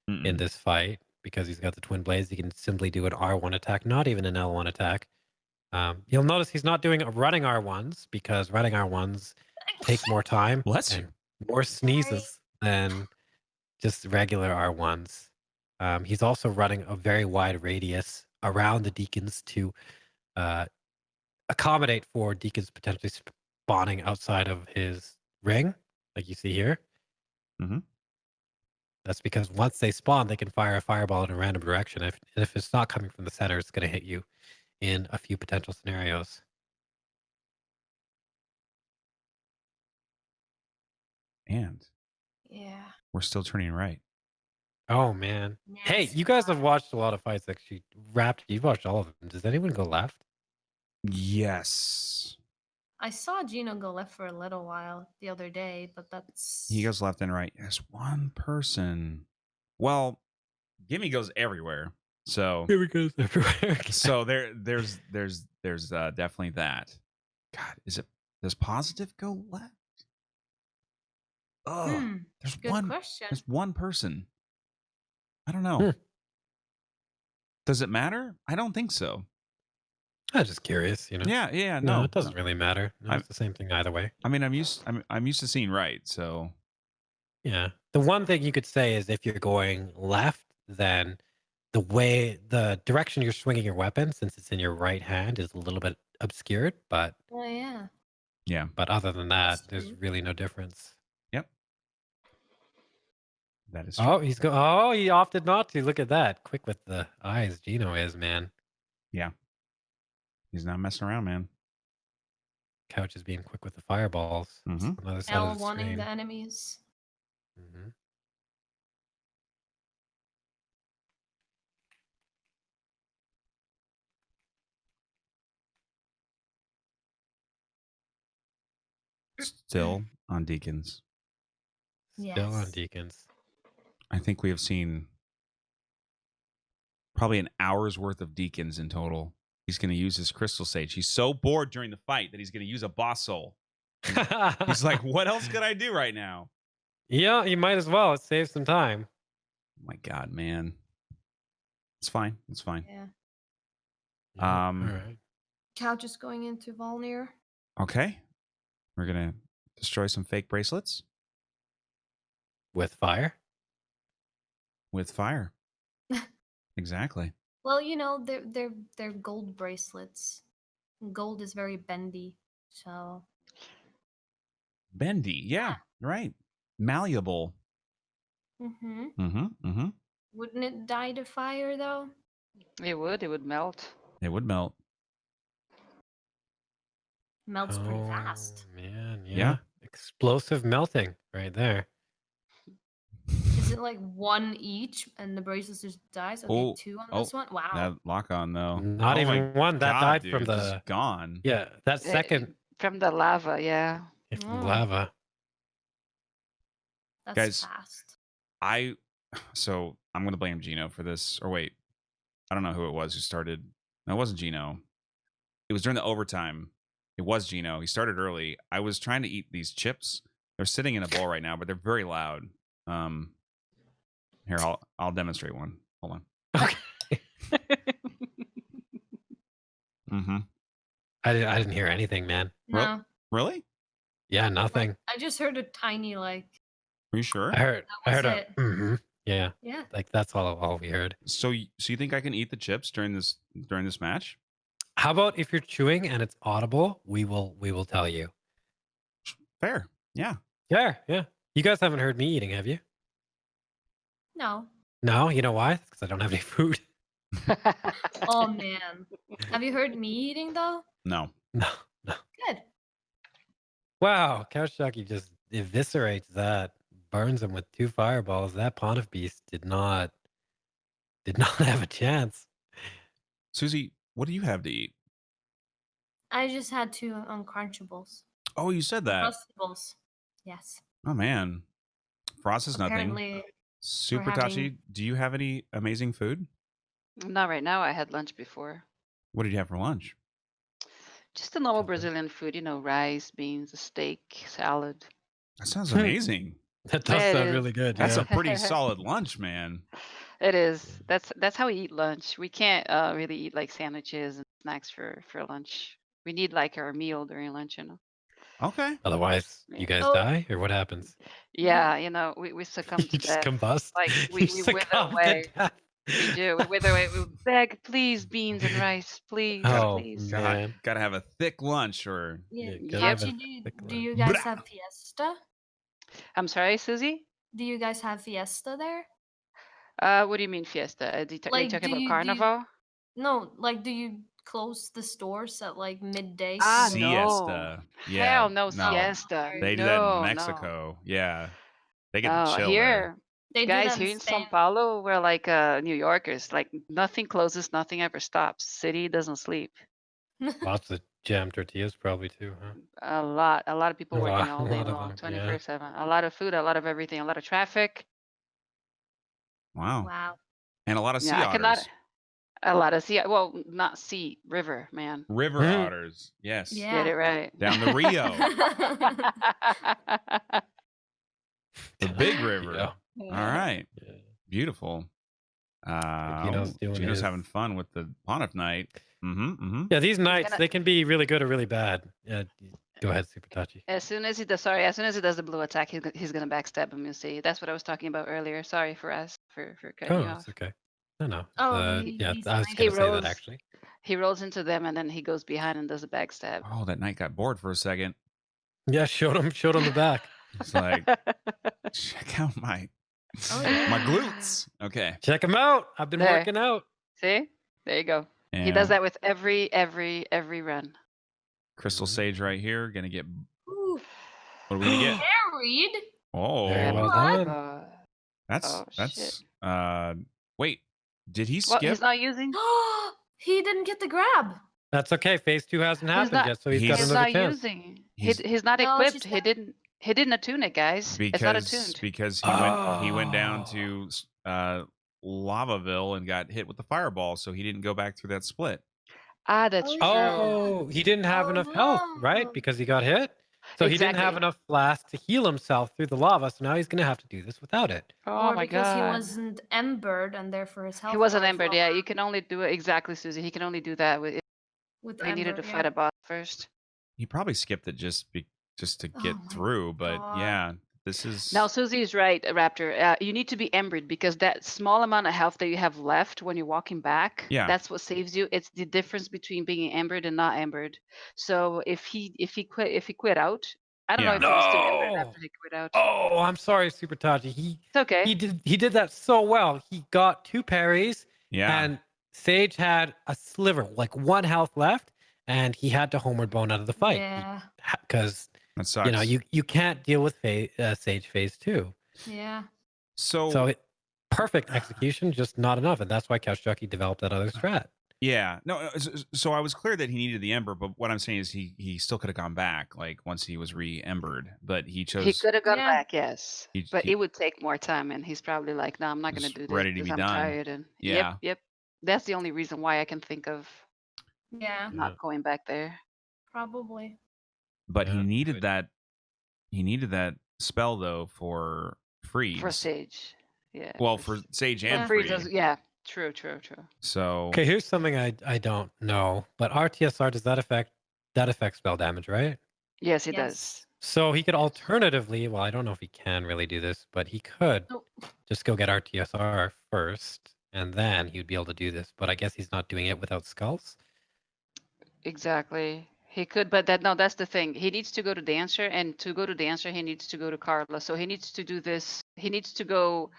in this fight because he's got the twin blades. He can simply do an R1 attack, not even an L1 attack. You'll notice he's not doing running R1s because running R1s take more time.
Bless you.
More sneezes than just regular R1s. He's also running a very wide radius around the deacons to accommodate for deacons potentially spawning outside of his ring, like you see here. That's because once they spawn, they can fire a fireball in a random direction. If it's not coming from the center, it's going to hit you in a few potential scenarios.
And
yeah,
we're still turning right.
Oh man. Hey, you guys have watched a lot of fights actually. Raptor, you've watched all of them. Does anyone go left?
Yes.
I saw Gino go left for a little while the other day, but that's
He goes left and right. There's one person. Well, Gimme goes everywhere. So
Here we go everywhere.
so there's definitely that. God, does positive go left? Oh, there's
good
one
question.
There's one person. I don't know. Does it matter? I don't think so.
I'm just curious, you know.
Yeah,
no, it doesn't really matter. No, it's the same thing either way.
I mean, I'm used to seeing right, so
yeah. The one thing you could say is if you're going left, then the direction you're swinging your weapon, since it's in your right hand, is a little bit obscured. But
Oh yeah.
yeah.
But other than that,
That's
there's
true.
really no difference.
Yep. That is true.
Oh, he opted not to. Look at that. Quick with the eyes, Gino is, man.
Yeah. He's not messing around, man.
Couch is being quick with the fireballs.
Mhm.
On the other side of the
L1ing
screen.
the enemies.
Still on Deacons.
Still on
Yes.
Deacons.
I think we have seen probably an hour's worth of Deacons in total. He's going to use his Crystal Sage. He's so bored during the fight that he's going to use a Boss Soul. He's like, what else could I do right now?
Yeah, you might as well. It saves some time.
Oh my God, man. It's fine. It's fine.
Yeah.
Um,
All right.
Couch is going into Volnir.
Okay. We're gonna destroy some fake bracelets
With fire.
with fire. Exactly.
Well, you know, they're gold bracelets. Gold is very bendy, so
Bendy. Yeah. Right. Malleable.
mm-hmm.
Mm-hmm.
Wouldn't it die to fire though?
It would melt.
It would melt.
Melts pretty fast.
Man, yeah.
Yeah.
Explosive melting right there.
Is it like one each and the bracelets just dies? Okay,
Oh,
2 on
oh,
this one. Wow.
That lock on though.
Not
Oh
even
my
one. That
God,
died
dude,
from
just
the
gone.
Yeah, that second
From the lava, yeah.
from
Mm.
lava.
That's
Guys,
fast.
So I'm gonna blame Gino for this. Or wait, I don't know who it was who started. No, it wasn't Gino. It was during the overtime. It was Gino. He started early. I was trying to eat these chips. They're sitting in a bowl right now, but they're very loud. Here, I'll demonstrate one. Hold on.
Okay.
Mm-hmm.
I didn't hear anything, man.
No.
Really?
Yeah,
Like,
nothing.
I just heard a tiny like
Are you sure?
I heard
was
a
it.
yeah.
yeah.
Like that's all we heard.
So you think I can eat the chips during this match?
How about if you're chewing and it's audible, we will tell you.
Fair. Yeah.
Yeah, yeah. You guys haven't heard me eating, have you?
No.
No, you know why? Because I don't have any food.
Oh man. Have you heard me eating though?
No.
No.
Good.
Wow, CouchJockey just eviscerates that, burns him with 2 fireballs. That Pontiff Beast did not have a chance.
Susie, what do you have to eat?
I just had 2 uncrunchables.
Oh, you said that.
Crustables. Yes.
Oh man. Frost is nothing.
Apparently
Super
having-
Tachi, do you have any amazing food?
Not right now. I had lunch before.
What did you have for lunch?
Just the normal
Okay.
Brazilian food, rice, beans, a steak, salad.
That sounds amazing.
That does
Yeah, it
sound
is.
really good.
That's
yeah.
a pretty solid lunch, man.
It is. That's how we eat lunch. We can't really eat like sandwiches and snacks for lunch. We need like our meal during lunch,
Okay.
Otherwise, you guys
Oh.
die, or what happens?
Yeah, we succumb to
You just
death.
combust.
Like
You
we wither
succumb to
away.
death.
We do. We wither away. We beg, please, beans and rice, please,
Oh,
please.
man.
Gotta have a thick lunch or
Yeah.
Yeah,
gotta
Couchy,
have a thick
do you
lunch.
guys
Blah.
have fiesta?
I'm sorry, Susie.
Do you guys have fiesta there?
What do you mean fiesta? Are you
Like,
talking
do
about
you-
carnival?
No, like do you close the stores at like midday?
Ah,
so-
no.
siesta. Yeah.
Hell no, siesta.
They do
no,
that in
no.
Mexico. Yeah. They get
No,
to chill
here,
there.
They do
guys,
that in
here in
Spain.
São Paulo, we're like New Yorkers. Like nothing closes, nothing ever stops. City doesn't sleep.
Lots of jam tortillas, probably too, huh?
A lot of people
A
working
lot-
all
a
day
lot of
long,
them, yeah.
24/7. A lot of food, a lot of everything, a lot of traffic.
Wow.
Wow.
And a lot of sea
Yeah, I
otters.
cannot. A lot of sea. Well, not sea, river, man.
River
Mhm.
otters. Yes.
Yeah.
Get it right.
Down the Rio. The big river.
Yeah.
All right.
Yeah.
Beautiful.
Gino's doing
Gino's
his-
having fun with the Pontiff night. Mm-hmm. Mm-hmm.
Yeah, these nights
gonna-
they can be really good or really bad. Go ahead, Super Tachi.
As soon as he does the blue attack, he's gonna backstab him. You see, that's what I was talking about earlier. Sorry for cutting
Oh,
you off.
it's okay. No.
Oh,
yeah,
he's
I was
fine.
gonna
He
say
rose-
that actually.
He rolls into them and then he goes behind and does a backstab.
Oh, that knight got bored for a second.
Yeah, showed him the back.
It's like, check out my
Oh, yeah.
my glutes. Okay.
Check him out. I've been
There.
working out.
See, there you go.
And
He does that with every run.
Crystal Sage right here. Gonna get.
Ooh,
What are we gonna get?
married?
Oh,
Very well
What?
done.
that's Wait, did he
Well,
skip?
he's not using.
He didn't get the grab.
That's okay. Phase 2 hasn't happened
not-
yet, so he's
he's
got
He's
another
not
chance.
using.
He's-
He's not
No,
equipped.
she's
He
not.
didn't attune it, guys. it's not attuned.
because he went down to Lavaville and got hit with the fireball, so he didn't go back through that split.
Ah, that's
Oh,
true.
Oh, he didn't have
Oh,
enough health, right?
no.
Because he got hit. So he didn't have
Exactly.
enough flask to heal himself through the lava, so now he's gonna have to do this without it.
Oh
or
my
because he
god.
wasn't embered and therefore his health
He wasn't
bar is
embered. Yeah,
lower
you can only do it exactly, Susie. He can only do that with
with
he needed
ember.
to fight a boss first.
He probably skipped it just to get
Oh my
through, but
God.
yeah, this is
Now, Susie is right, Raptor. You need to be embered because that small amount of health that you have left when you're walking back,
Yeah.
that's what saves you. It's the difference between being embered and not embered. So if he quit out, I don't know
Yeah.
if he was still embered
No.
after he quit out.
Oh, I'm sorry, Super Taji.
It's okay.
He did that so well. He got 2 parries,
yeah.
and Sage had a sliver, like 1 health left, and he had to homeward bone out of the fight.
Yeah.
Because
That sucks.
you know you can't deal with Sage phase 2.
Yeah.
So
Perfect execution, just not enough, and that's why CouchJockey developed that other strat.
yeah, no. So I was clear that he needed the ember, but what I'm saying is he still could have gone back, like once he was re-embered, but he chose.
He could have gone
Yeah.
back, yes, but
he
it would take more time, and he's probably like, "No, I'm not going to
was
do this
ready to
because
be
I'm
done.
tired." And
Yeah.
yep. That's the only reason why I can think of
Yeah.
not going back there.
Probably.
But
Yeah,
he needed
good.
that. He needed that spell though for freeze.
For Sage, yeah.
Well, for Sage and
Yeah.
Free.
Yeah, true.
So
Okay, here's something I don't know, but RTSR, does that affect spell damage, right?
Yes, it
Yes.
does.
So he could alternatively, well, I don't know if he can really do this, but he could
Oh.
just go get RTSR first, and then he would be able to do this. But I guess he's not doing it without skulls.
Exactly. He could, but that's the thing. He needs to go to Dancer, and to go to Dancer, he needs to go to Carla. So he needs to do this. He needs to go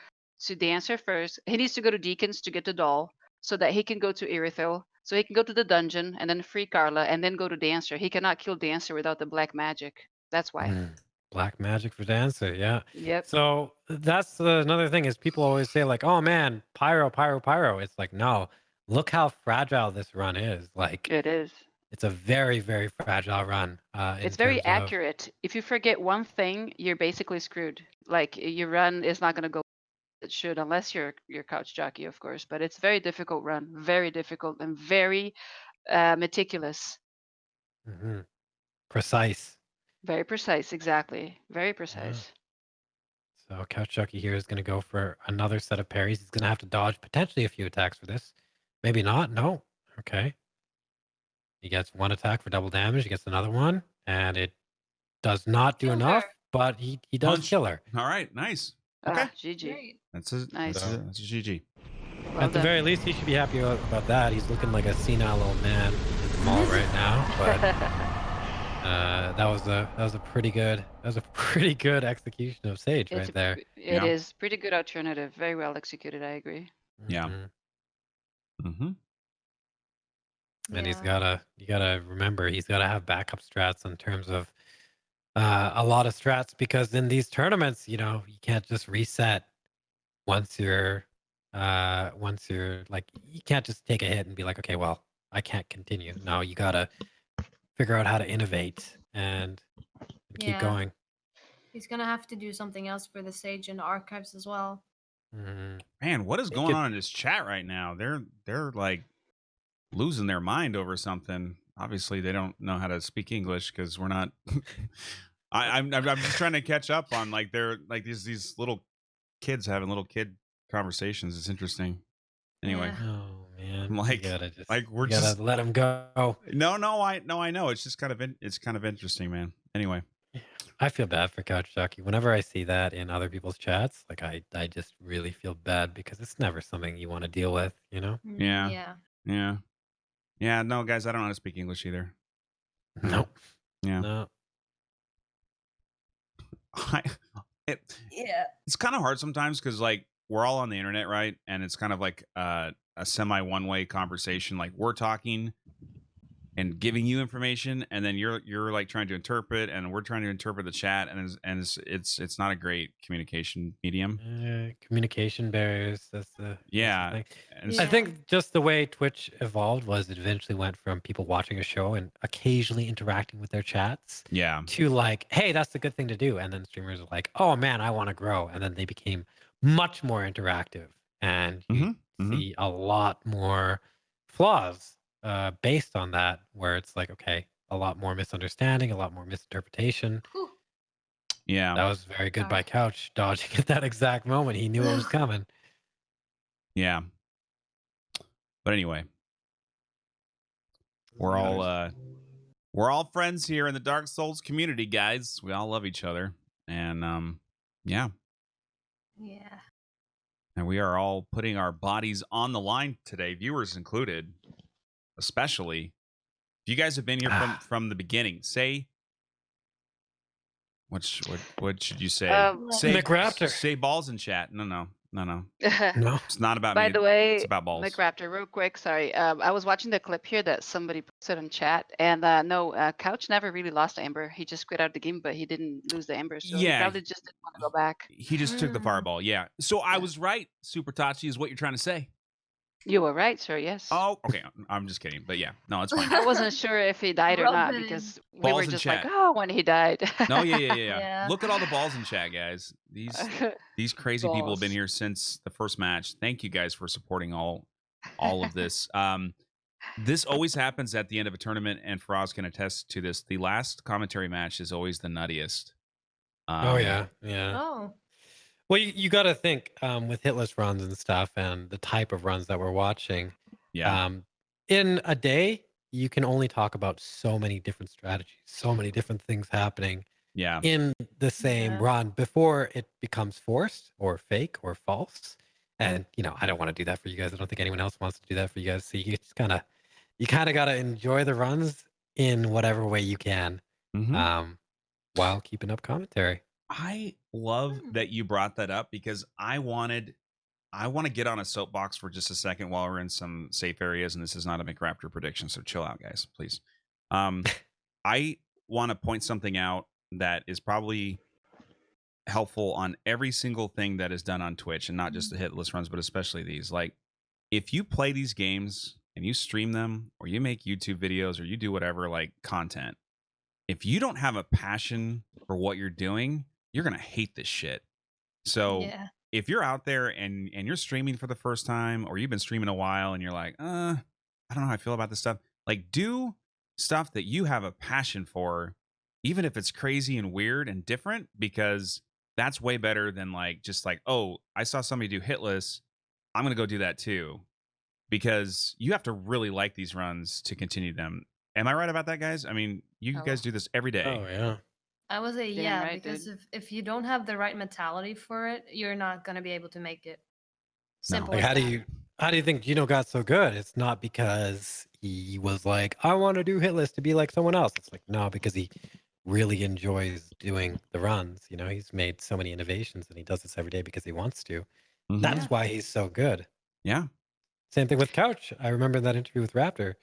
to Dancer first. He needs to go to Deacons to get the doll so that he can go to Irithil. So he can go to the dungeon and then free Carla and then go to Dancer. He cannot kill Dancer without the black magic. That's why.
Black magic for Dancer, yeah.
Yep.
So that's another thing is people always say like, oh man, pyro. It's like, no, look how fragile this run is. Like
It is.
it's a very, very fragile run.
It's very accurate. If you forget one thing, you're basically screwed. Like your run is not going to go. It should, unless you're couch jockey, of course. But it's very difficult run, very difficult and very meticulous.
Precise.
Very precise, exactly. Very precise.
So CouchJockey here is going to go for another set of parries. He's going to have to dodge potentially a few attacks for this. Maybe not. No. Okay. He gets 1 attack for double damage. He gets another one, and it does not do
Kill
enough,
her.
but he does
Punch.
kill her.
all right, nice. Okay,
GG.
Great.
that's a
Nice.
That's a GG.
Well
At the
done.
very least, he should be happy about that. He's looking like a senile old man in the mall right now, but that was a pretty good execution of Sage
It's
right there.
It is pretty good alternative. Very well executed. I agree.
Yeah.
Mhm.
Mm-hmm.
And
Yeah.
you gotta remember he's gotta have backup strats in terms of a lot of strats, because in these tournaments, you know, you can't just reset once you're like, you can't just take a hit and be like, okay, well, I can't continue. No, you gotta figure out how to innovate and keep
Yeah.
going.
He's gonna have to do something else for the Sage and archives as well.
Man, what is
They
going
could-
on in this chat right now? They're like losing their mind over something. Obviously, they don't know how to speak English because we're not. I'm just trying to catch up on like they're like these little kids having little kid conversations. It's interesting. Anyway,
Yeah.
Oh man,
I'm like-
you gotta just
like we're
you gotta
just
let him go.
no, I know. It's just kind of interesting, man. Anyway,
I feel bad for CouchJockey. Whenever I see that in other people's chats, like I just really feel bad because it's never something you want to deal with, you know?
Yeah. yeah. No, guys, I don't know how to speak English either.
No.
Yeah.
No.
Yeah.
It's kind of hard sometimes because like we're all on the internet, right? And it's kind of like a semi one-way conversation. Like we're talking and giving you information, and then you're like trying to interpret, and we're trying to interpret the chat, and it's not a great communication medium.
Communication barriers. That's the thing.
And
I think just the way Twitch evolved was it eventually went from people watching a show and occasionally interacting with their chats
yeah,
to like, hey, that's the good thing to do. And then streamers are like, oh man, I want to grow. And then they became much more interactive. And you see a lot more flaws based on that, where it's like, okay, a lot more misunderstanding, a lot more misinterpretation.
Whew.
Yeah.
That was very good by
Sorry.
Couch, dodging at that exact moment. He knew it was coming.
Yeah. But anyway, we're all friends here in the Dark Souls community, guys. We all love each other. And yeah.
Yeah.
And we are all putting our bodies on the line today, viewers included, especially. If you guys have been here from the beginning, say what should you say? Say
McRaptor.
Say balls in chat. No.
No.
It's not about
By
me.
the way,
It's about balls.
McRaptor, real quick, sorry. I was watching the clip here that somebody posted in chat, and no, Couch never really lost the Ember. He just quit out the game, but he didn't lose the Ember, so he
Yeah.
probably just didn't want to go back.
He just took the fireball. Yeah. So I was right. Super Tachi is what you're trying to say.
You were right, sir. Yes.
Oh, okay. I'm just kidding. But yeah, no, it's fine.
I wasn't sure if he died or not
Robin.
because we
Balls
were
in
just
chat.
like, oh, when he died.
No, yeah.
Yeah.
Look at all the balls in chat, guys. These crazy people have been
Balls.
here since the first match. Thank you guys for supporting all of this. This always happens at the end of a tournament, and Faraz can attest to this. The last commentary match is always the nuttiest.
Oh yeah.
Oh.
Well, you got to think with hitless runs and stuff, and the type of runs that we're watching.
Yeah.
In a day, you can only talk about so many different strategies, so many different things happening
Yeah.
in the same
Yeah.
run before it becomes forced or fake or false. And I don't want to do that for you guys. I don't think anyone else wants to do that for you guys. So you just kind of got to enjoy the runs in whatever way you can, while keeping up commentary.
I love that you brought that up because I want to get on a soapbox for just a second while we're in some safe areas, and this is not a McRaptor prediction, so chill out, guys, please. I want to point something out that is probably helpful on every single thing that is done on Twitch, and not just the hitless runs, but especially these. Like, if you play these games and you stream them, or you make YouTube videos, or you do whatever, like, content, if you don't have a passion for what you're doing, you're gonna hate this shit. So
Yeah.
if you're out there and you're streaming for the first time, or you've been streaming a while and you're like, I don't know how I feel about this stuff, like, do stuff that you have a passion for, even if it's crazy and weird and different, because that's way better than just oh, I saw somebody do hitless, I'm gonna go do that too. Because you have to really like these runs to continue them. Am I right about that, guys? I mean, you guys do this every day.
Oh yeah.
I would say
Damn
yeah,
right,
because
dude.
if you don't have the right mentality for it, you're not gonna be able to make it.
No.
Simple.
Like,
as
how do
that.
you think Gino got so good? It's not because he was like, I want to do hitless to be like someone else. It's like, no, because he really enjoys doing the runs. He's made so many innovations, and he does this every day because he wants to.
Mhm.
That's why he's so good.
Yeah.
Same thing with Couch. I remember that interview with Raptor.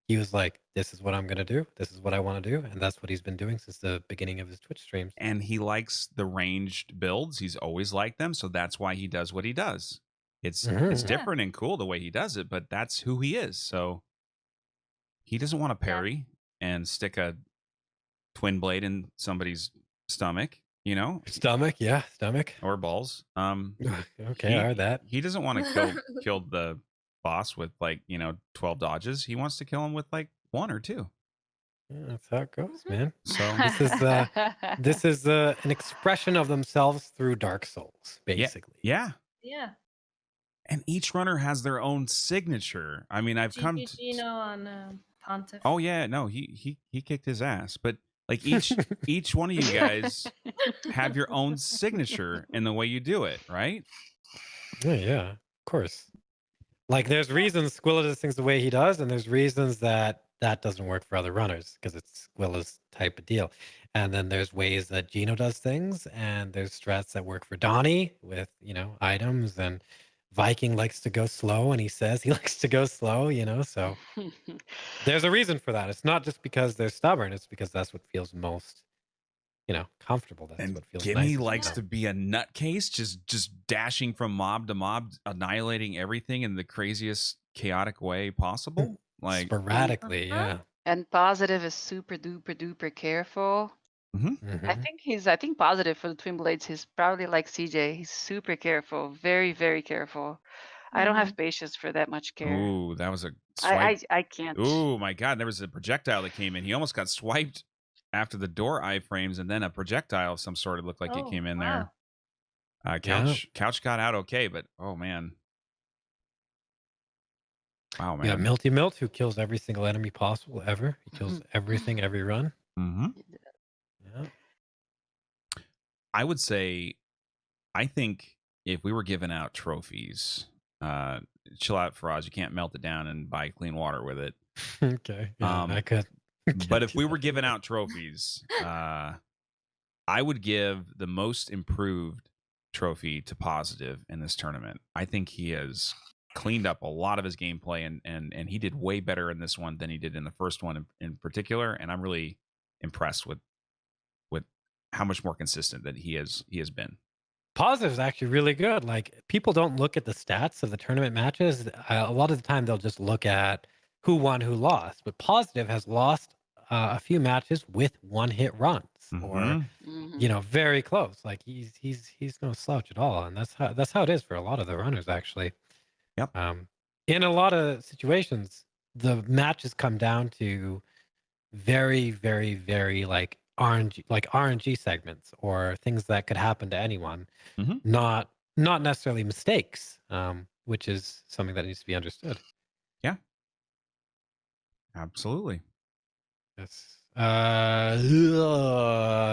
He was like, this is what I'm going to do. This is what I want to do. And that's what he's been doing since the beginning of his Twitch streams.
And he likes the ranged builds. He's always liked them. So that's why he does what he does. It's
Mhm.
different and cool the way he does it, but that's who he is. So he doesn't want to parry and stick a twin blade in somebody's stomach,
Stomach, yeah, stomach.
or balls.
Okay, all right, that.
He doesn't want to kill the boss with 12 dodges. He wants to kill him with 1 or 2.
Yeah, that's how it goes, man.
So
This is an expression of themselves through Dark Souls, basically.
yeah.
Yeah.
And each runner has their own signature. I mean, I've come to
Gino on Pontiff.
Oh yeah, no, he kicked his ass. But each one of you guys have your own signature in the way you do it, right?
Yeah, of course. Like, there's reasons Squilla does things the way he does, and there's reasons that doesn't work for other runners because it's Squilla's type of deal. And then there's ways that Gino does things, and there's strats that work for Donnie with items, and Viking likes to go slow, and he says he likes to go slow, so there's a reason for that. It's not just because they're stubborn, it's because that's what feels most comfortable. That's
And
what feels
Gimme
nice.
likes to be a nutcase, just dashing from mob to mob, annihilating everything in the craziest chaotic way possible. Like,
sporadically, yeah.
And Positive is super duper duper careful.
Mhm.
I think Positive for the twin blades, he's probably like CJ. He's super careful, very very careful. I don't
Mhm.
have patience for that much care.
Ooh, that was a
I,
swipe.
I I can't.
Ooh, my God. There was a projectile that came in. He almost got swiped after the door iframes, and then a projectile of some sort. It looked like it
Oh,
came in
wow.
there.
Yeah.
Couch got out okay, but oh, man. Wow,
You got
man.
Milty Milt, who kills every single enemy possible ever. He kills everything every run.
Mm-hmm.
Yeah.
I would say, I think if we were giving out trophies, chill out, Faraz. You can't melt it down and buy clean water with it.
Okay. Yeah, I could.
But if we were giving out trophies, I would give the most improved trophy to Positive in this tournament. I think he has cleaned up a lot of his gameplay, and he did way better in this one than he did in the first one in particular. And I'm really impressed with how much more consistent that he has been.
Positive is actually really good. Like, people don't look at the stats of the tournament matches. A lot of the time, they'll just look at who won, who lost. But Positive has lost a few matches with one-hit runs, or
Mhm.
very close. Like, he's no slouch at all, and that's how it is for a lot of the runners, actually.
Yep.
In a lot of situations, the matches come down to very, very, very RNG segments, or things that could happen to anyone,
Mhm.
not necessarily mistakes, which is something that needs to be understood.
Yeah. Absolutely.
Yes.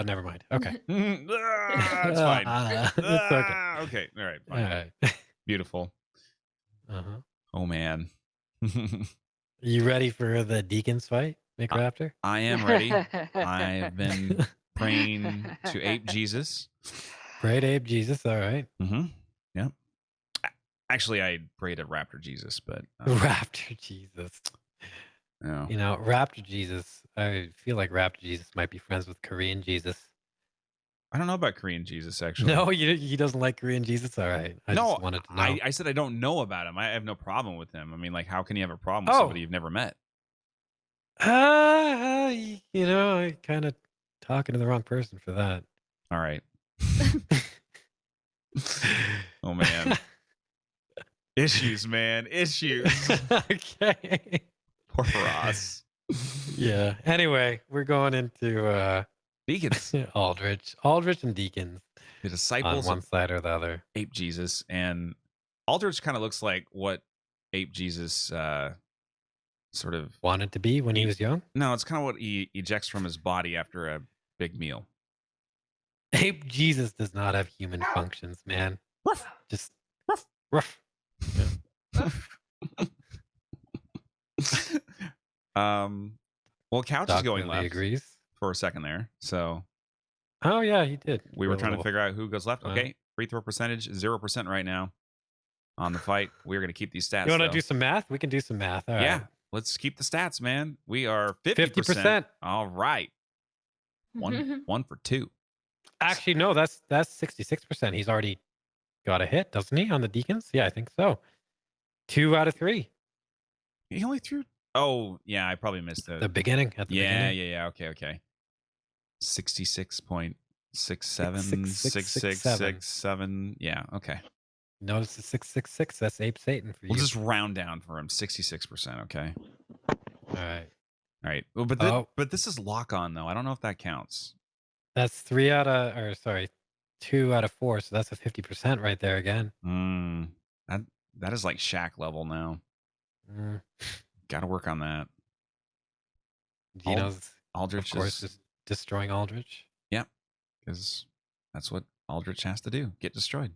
Never mind. Okay.
It's fine.
It's okay.
Okay. All right.
All
Fine.
right.
Beautiful.
Uh-huh.
Oh, man.
You ready for the Deacons fight, McRaptor?
I am ready. I've been praying to ape Jesus.
Pray to Abe Jesus. All right.
Mm-hmm. Yep. Actually, I prayed to Raptor Jesus, but
Raptor Jesus.
no.
Raptor Jesus. I feel like Raptor Jesus might be friends with Korean Jesus.
I don't know about Korean Jesus, actually.
No, he doesn't like Korean Jesus. All right. I
No,
just wanted to know.
I said I don't know about him. I have no problem with him. I mean, like, how can you have a problem with somebody you've never met?
I kind of talking to the wrong person for that.
All right. Oh, man. Issues, man. Issues.
Okay.
Poor for us.
Yeah. Anyway, we're going into
Deacons.
Aldrich and Deacons.
The
On
disciples
one
of
side or the other.
Ape Jesus. And Aldrich kind of looks like what Ape Jesus sort of
wanted to be when he was young.
No, it's kind of what he ejects from his body after a big meal.
Ape Jesus does not have human functions, man.
Ruff.
Just
Ruff.
rough.
Well, Couch is going left
agrees
for a second there. So
Oh yeah, he did.
we were trying to figure out who goes left.
Wow.
Okay. Free throw percentage 0% right now on the fight. We're going to keep these stats.
You want to
though.
do some math? We can do some math. All
Yeah.
right.
Let's keep the stats, man. We are 50%.
50%.
All right. One for two.
Actually, no, that's 66%. He's already got a hit, doesn't he, on the Deacons? Yeah, I think so. 2 out of 3.
He only threw. Oh, yeah. I probably missed
The beginning. At the beginning.
Yeah. Okay. 66.67,
6667.
6667. Yeah. Okay.
Notice the 666. That's Ape Satan for you.
We'll just round down for him. 66%. Okay.
All right.
All right. Well, but this is lock on though. I don't know if that counts.
That's 2 out of 4. So that's a 50% right there again.
That is like Shaq level now. Got to work on that.
Gino's,
Aldrich
of course, just destroying Aldrich.
Yeah, because that's what Aldrich has to do. Get destroyed.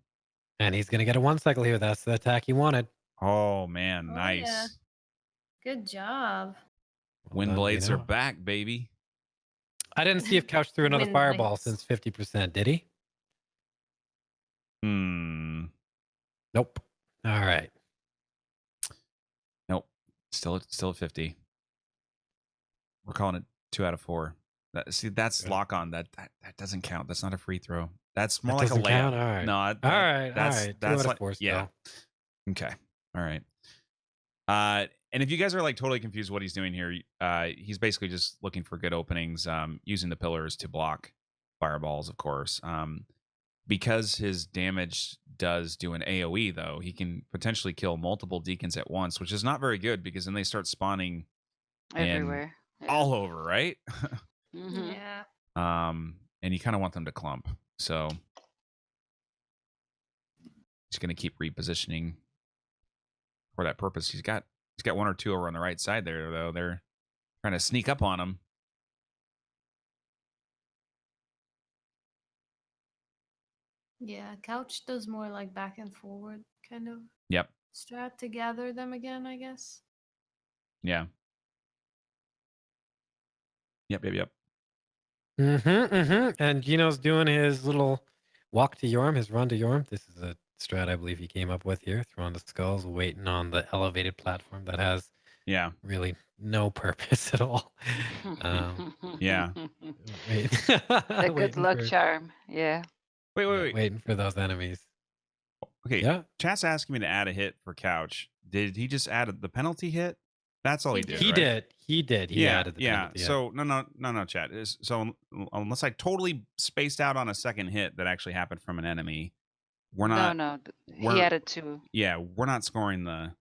And he's going to get a 1 cycle here. That's the attack he wanted.
Oh, man.
Oh,
Nice.
yeah. Good job.
Wind
done,
blades
Gino.
are back, baby.
I didn't see if Couch threw another
Wind
fireball
blades.
since 50%. Did he? Nope. All right.
Nope. Still at 50. We're calling it 2 out of 4. That's
Yeah.
lock on. That doesn't count. That's not a free throw. That's more
That
like a
doesn't
layup.
count? All right.
No,
All right. 2 out of
like
4 still.
yeah. Okay. All right. And if you guys are like totally confused what he's doing here, he's basically just looking for good openings, using the pillars to block fireballs, of course. because his damage does do an AoE, though, he can potentially kill multiple deacons at once, which is not very good because then they start spawning
Everywhere. Yeah.
all over, right?
Mhm.
Yeah.
And you kind of want them to clump. So he's going to keep repositioning for that purpose. He's got one or two over on the right side there, though. They're trying to sneak up on him.
Yeah, Couch does more like back and forward kind of
Yep.
strat to gather them again, I guess.
Yeah. Yep.
And Gino's doing his little walk to Yorm, his run to Yorm. This is a strat I believe he came up with here, throwing the skulls, waiting on the elevated platform that has
Yeah.
really no purpose at all.
Yeah.
Wait.
The good
Waiting
luck
for-
charm. Yeah.
Wait.
Waiting for those enemies.
Okay.
Yeah.
Chat's asking me to add a hit for Couch. Did he just add the penalty hit? That's all he did.
He
right?
did. He did. He
Yeah.
added the
Yeah.
penalty,
So no, Chat. So unless I totally spaced out on a second hit that actually happened from an enemy, we're not.
No. He
we're-
added 2.
Yeah, we're not scoring the.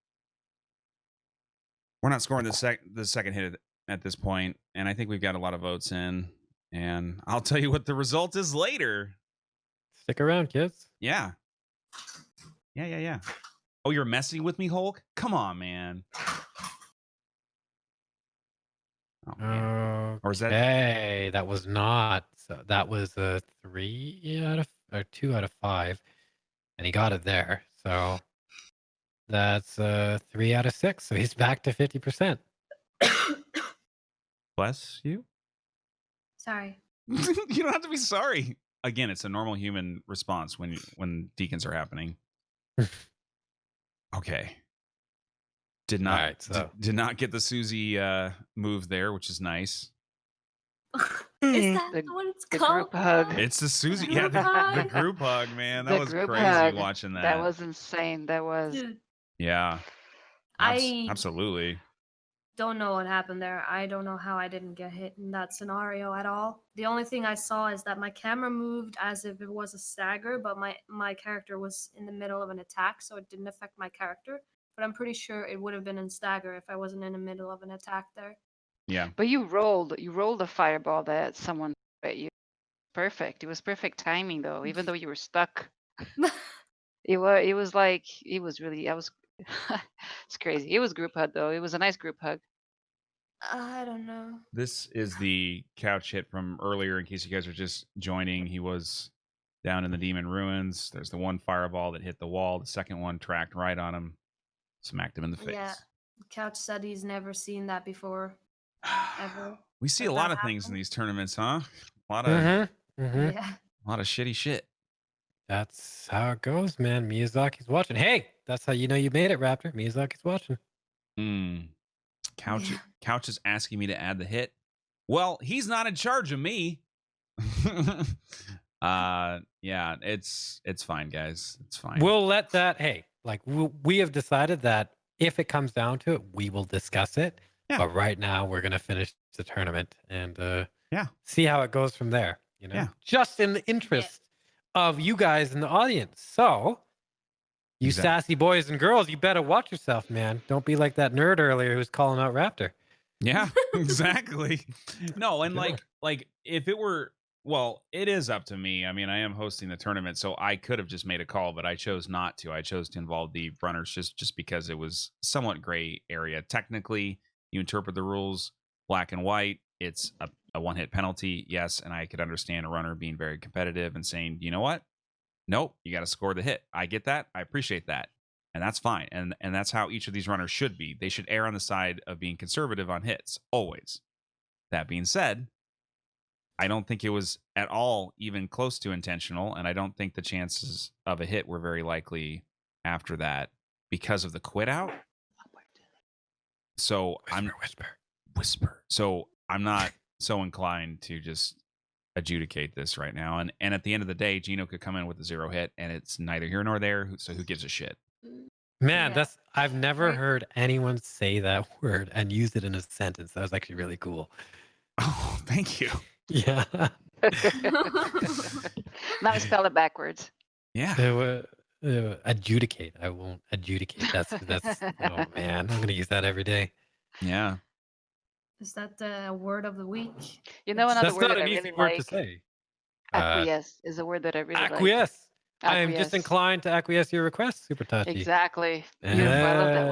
We're not scoring the second hit at this point, and I think we've got a lot of votes in, and I'll tell you what the result is later.
Stick around, kids.
Yeah. Oh, you're messing with me, Hulk? Come on, man. Oh, man. Or is that?
Hey, that was not. So that was a 3 out of or 2 out of 5, and he got it there. So that's 3 out of 6. So he's back to 50%.
Bless you.
Sorry.
You don't have to be sorry. Again, it's a normal human response when deacons are happening. Okay. Did not
All right, so-
did not get the Susie move there, which is nice.
Is that
The-
what it's
the
called?
group hug.
It's the Susie,
Group
the
hug.
group hug, man. That
The
was
group
crazy
hug.
watching that.
That was insane. That was.
Dude,
Yeah.
I
Absolutely.
don't know what happened there. I don't know how I didn't get hit in that scenario at all. The only thing I saw is that my camera moved as if it was a stagger, but my character was in the middle of an attack, so it didn't affect my character. But I'm pretty sure it would have been in stagger if I wasn't in the middle of an attack there.
Yeah.
But you rolled a fireball that someone at you. Perfect. It was perfect timing though, even though you were stuck. It was really it's crazy. It was group hug though. It was a nice group hug.
I don't know.
This is the couch hit from earlier. In case you guys are just joining, he was down in the demon ruins. There's the one fireball that hit the wall. The second one tracked right on him, smacked him in the face.
Yeah. Couch said he's never seen that before. Ever.
We see
Does
a lot
that
of things in
happen?
these tournaments, huh? A lot of
Yeah.
a lot of shitty shit.
That's how it goes, man. Miyazaki's watching. Hey, that's how you know you made it, Raptor. Miyazaki's watching.
Couch
Yeah.
Couch is asking me to add the hit. Well, he's not in charge of me. Yeah, it's fine, guys. It's fine.
We'll let that. Hey, like we have decided that if it comes down to it, we will discuss it.
Yeah.
But right now, we're gonna finish the tournament and
Yeah.
see how it goes from there. You know,
Yeah.
just in the interest of you guys in the audience. So, you sassy boys and girls, you better watch yourself, man. Don't be like that nerd earlier who was calling out Raptor.
Yeah, exactly. No, and
Yeah.
like if it were, well, it is up to me. I mean, I am hosting the tournament, so I could have just made a call, but I chose not to. I chose to involve the runners just because it was somewhat gray area. Technically, you interpret the rules black and white. It's a one-hit penalty, yes, and I could understand a runner being very competitive and saying, you know what? Nope, you got to score the hit. I get that. I appreciate that. And that's fine. And that's how each of these runners should be. They should err on the side of being conservative on hits, always. That being said, I don't think it was at all even close to intentional, and I don't think the chances of a hit were very likely after that because of the quit out. So whisper. So I'm not so inclined to just adjudicate this right now. And at the end of the day, Gino could come in with a 0 hit, and it's neither here nor there. So who gives a shit?
Man,
Yeah.
I've never
Right.
heard anyone say that word and use it in a sentence. That was actually really cool.
Oh, thank you.
Yeah.
Now I spell it backwards.
Yeah.
Adjudicate. I won't adjudicate. That's. Oh man, I'm gonna use that every day.
Yeah.
Is that the word of the week?
You know another
That's
word
not
that I
an easy
really
word to
like?
say.
Acquiesce is a word that I really like.
Acquiesce. I am just
Acquiesce.
inclined to acquiesce your request, Super Tachi.
Exactly. Beautiful. I love that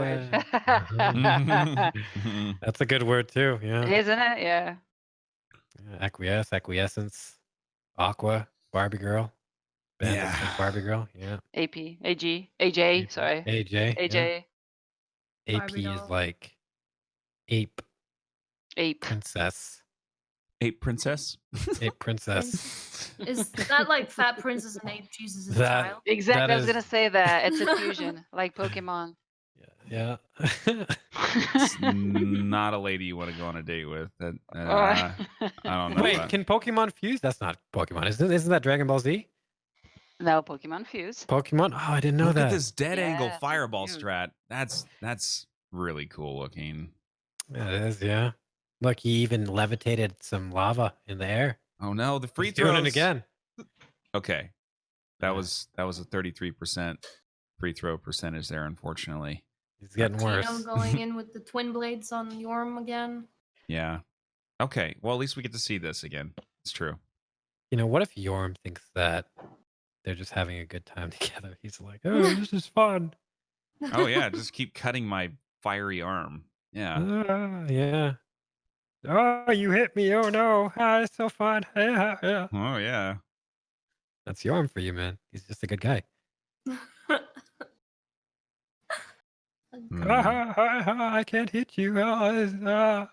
word.
That's a good word too. Yeah.
Isn't it? Yeah.
Acquiesce, acquiescence, Aqua, Barbie Girl, band that sang Barbie Girl. Yeah.
AP, AG, AJ. Sorry,
AJ.
AJ.
Yeah. AP
Barbie
is
doll.
like ape
Ape.
princess.
Ape princess.
Ape princess.
Is that like Fat Princess and Ape Jesus is a
That-
child?
Exactly.
That
I was
is-
gonna say that it's a fusion, like Pokemon.
Yeah.
It's not a lady you want to go on a date with. I don't know.
Wait,
about-
can Pokemon fuse? That's not Pokemon. Isn't that Dragon Ball Z?
No, Pokemon Fuse.
Pokemon? Oh, I didn't know
Look
that.
at this dead angle
Yeah,
fireball
cute.
strat. That's really cool looking.
Yeah, it is, yeah. Look, he even levitated some lava in the air.
Oh no, the free
He's
throws
doing it again.
Okay, that
Yeah.
was a 33% free throw percentage there. Unfortunately,
He's getting worse.
Tino going in with the twin blades on Yorm again.
yeah. Okay, well at least we get to see this again. It's true.
You know, what if Yorm thinks that they're just having a good time together? He's like, oh, this is fun.
Oh yeah, just keep cutting my fiery arm. Yeah.
Yeah. Oh, you hit me. Oh, no. Ah, it's so fun. Yeah, yeah.
Oh yeah.
That's Yorm for you, man. He's just a good guy.
Hmm.
I can't hit you. Rawr,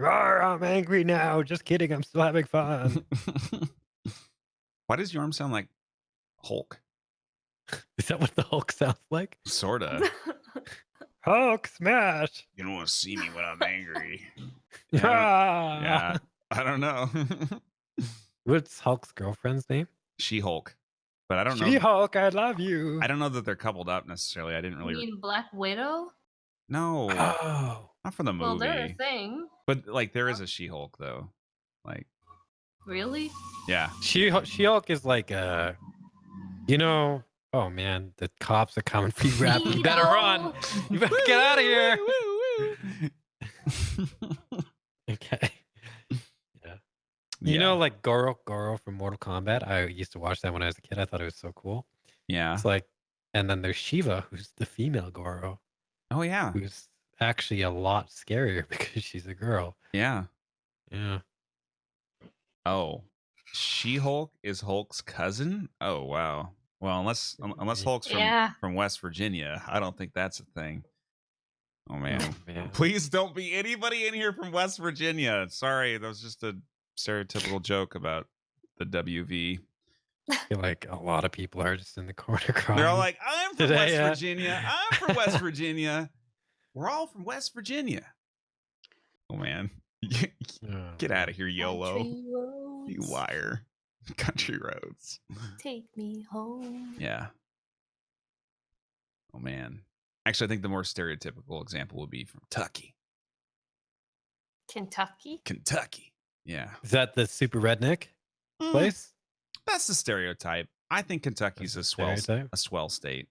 I'm angry now. Just kidding. I'm still having fun.
Why does your arm sound like Hulk?
Is that what the Hulk sounds like?
Sorta.
Hulk smash.
You don't want to see me when I'm angry.
Yeah.
Yeah. I don't know.
What's Hulk's girlfriend's name?
She-Hulk. But I don't know.
She-Hulk, I love you.
I don't know that they're coupled up necessarily. I didn't
You
really.
mean Black Widow?
No,
Oh.
not for the
Well, they're a
movie.
thing.
But like, there is a She-Hulk though. Like,
Really?
yeah.
She-Hulk is like you know, oh man, the cops are coming for you, Rap. You better run. You better get out of here. Okay. Yeah. You know, like Goro from Mortal Kombat. I used to watch that when I was a kid. I thought it was so cool.
Yeah.
It's like, and then there's Shiva, who's the female Goro,
Oh yeah.
who's actually a lot scarier because she's a girl.
Yeah.
Yeah.
Oh, She-Hulk is Hulk's cousin. Oh wow. Well, unless Hulk's from West Virginia, I don't think that's a thing. Oh man.
Oh, man.
Please don't be anybody in here from West Virginia. Sorry, that was just a stereotypical joke about the WV.
I feel like a lot of people are just in the corner crying.
They're all like, I'm from
Today,
West
yeah.
Virginia. I'm from West Virginia. We're all from West Virginia. Oh man.
Oh,
Get out of here, YOLO.
Country roads,
You liar. Country roads.
take me home.
Yeah. Oh man. Actually, I think the more stereotypical example would be from Kentucky. Kentucky. Yeah.
Is that the super redneck place?
That's the stereotype. I think Kentucky's
That's
a
the stereotype?
swell state.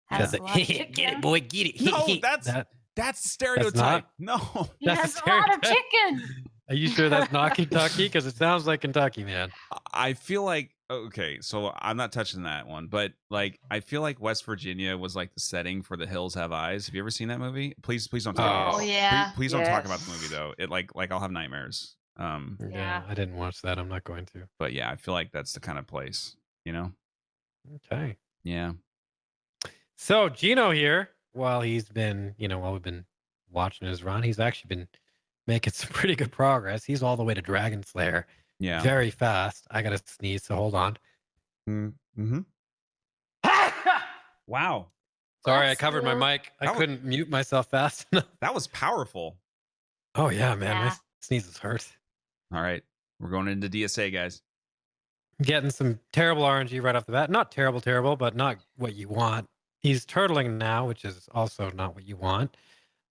Has
That's
a lot of
get it,
chicken.
boy, get it.
No, that's
that.
the stereotype. No.
He
That's
has
a
a lot of
stereotype.
chicken.
Are you sure that's not Kentucky? Because it sounds like Kentucky, man.
I feel like okay, so I'm not touching that one, but like I feel like West Virginia was like the setting for The Hills Have Eyes. Have you ever seen that movie? Please don't talk.
Oh, yeah.
Please don't talk
Yes.
about the movie though. It like I'll have nightmares.
Yeah.
I didn't watch that. I'm not going to.
But yeah, I feel like that's the kind of place, you know?
Okay.
Yeah.
So Gino here, while he's been, while we've been watching his run, he's actually been making some pretty good progress. He's all the way to Dragon Slayer
Yeah.
very fast. I gotta sneeze, so hold on.
Mm-hmm. Wow.
Sorry, I
Bless
covered my
you.
mic. I
That was-
couldn't mute myself fast enough.
That was powerful.
Oh yeah, man, my
Yeah.
sneezes hurt.
All right. We're going into DSA, guys.
Getting some terrible RNG right off the bat. Not terrible, but not what you want. He's turtling now, which is also not what you want.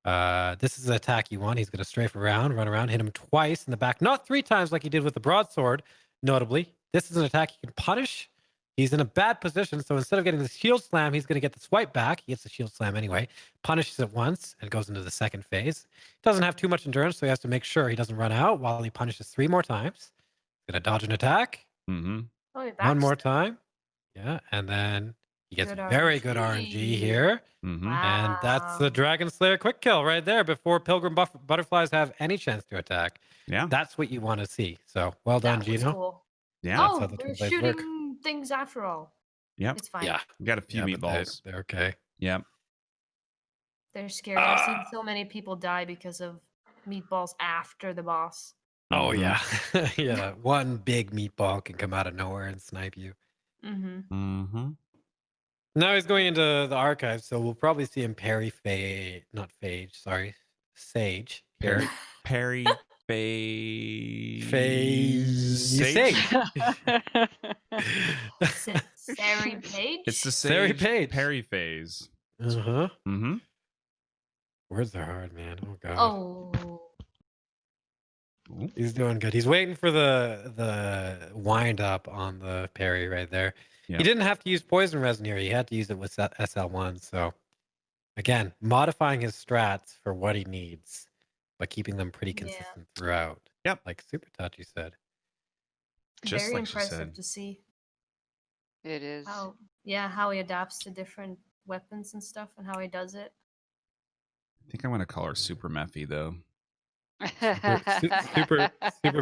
This is an attack you want. He's going to strafe around, run around, hit him twice in the back. Not 3 times like he did with the broadsword, notably. This is an attack he can punish. He's in a bad position, so instead of getting the shield slam, he's going to get the swipe back. He gets the shield slam anyway, punishes it once, and goes into the second phase. Doesn't have too much endurance, so he has to make sure he doesn't run out while he punishes 3 more times. He's going to dodge an attack.
Mm-hmm.
Oh, he
One more
backstepped.
time. Yeah, and then he gets
Good
very good RNG here.
Mm-hmm.
And that's the
Wow.
Dragon Slayer quick kill right there before Pilgrim Butterflies have any chance to attack.
Yeah.
That's what you want to see. So well done,
That was
Gino.
cool.
Yeah.
That's
Oh,
how the
they're
twin blades
shooting
work.
things after all.
Yep.
It's fine.
Yeah.
We got a few
Yeah, but
meatballs.
they're okay.
Yep.
They're scary. I've seen so many people die because of meatballs after the boss.
Oh
Mhm.
yeah. Yeah. One big meatball can come out of nowhere and snipe you.
Mm-hmm.
Mm-hmm.
Now he's going into the archives, so we'll probably see him parry Sage here.
Perry phase.
Sage.
Sari Page?
It's the
Sari
Sage
Page.
Perry phase.
Uh-huh.
Mm-hmm.
Words are hard, man. Oh god.
Oh.
He's doing good. He's waiting for the wind up on the parry right there.
Yep.
He didn't have to use poison resin here. He had to use it with SL1. So again, modifying his strats for what he needs, but keeping them pretty
Yeah.
consistent throughout.
Yep.
Like Super Tachi said.
Just
Very
like she
impressive
said.
to see
It is.
how he adapts to different weapons and stuff and how he does it.
I think I'm gonna call her Super Meffy though.
Super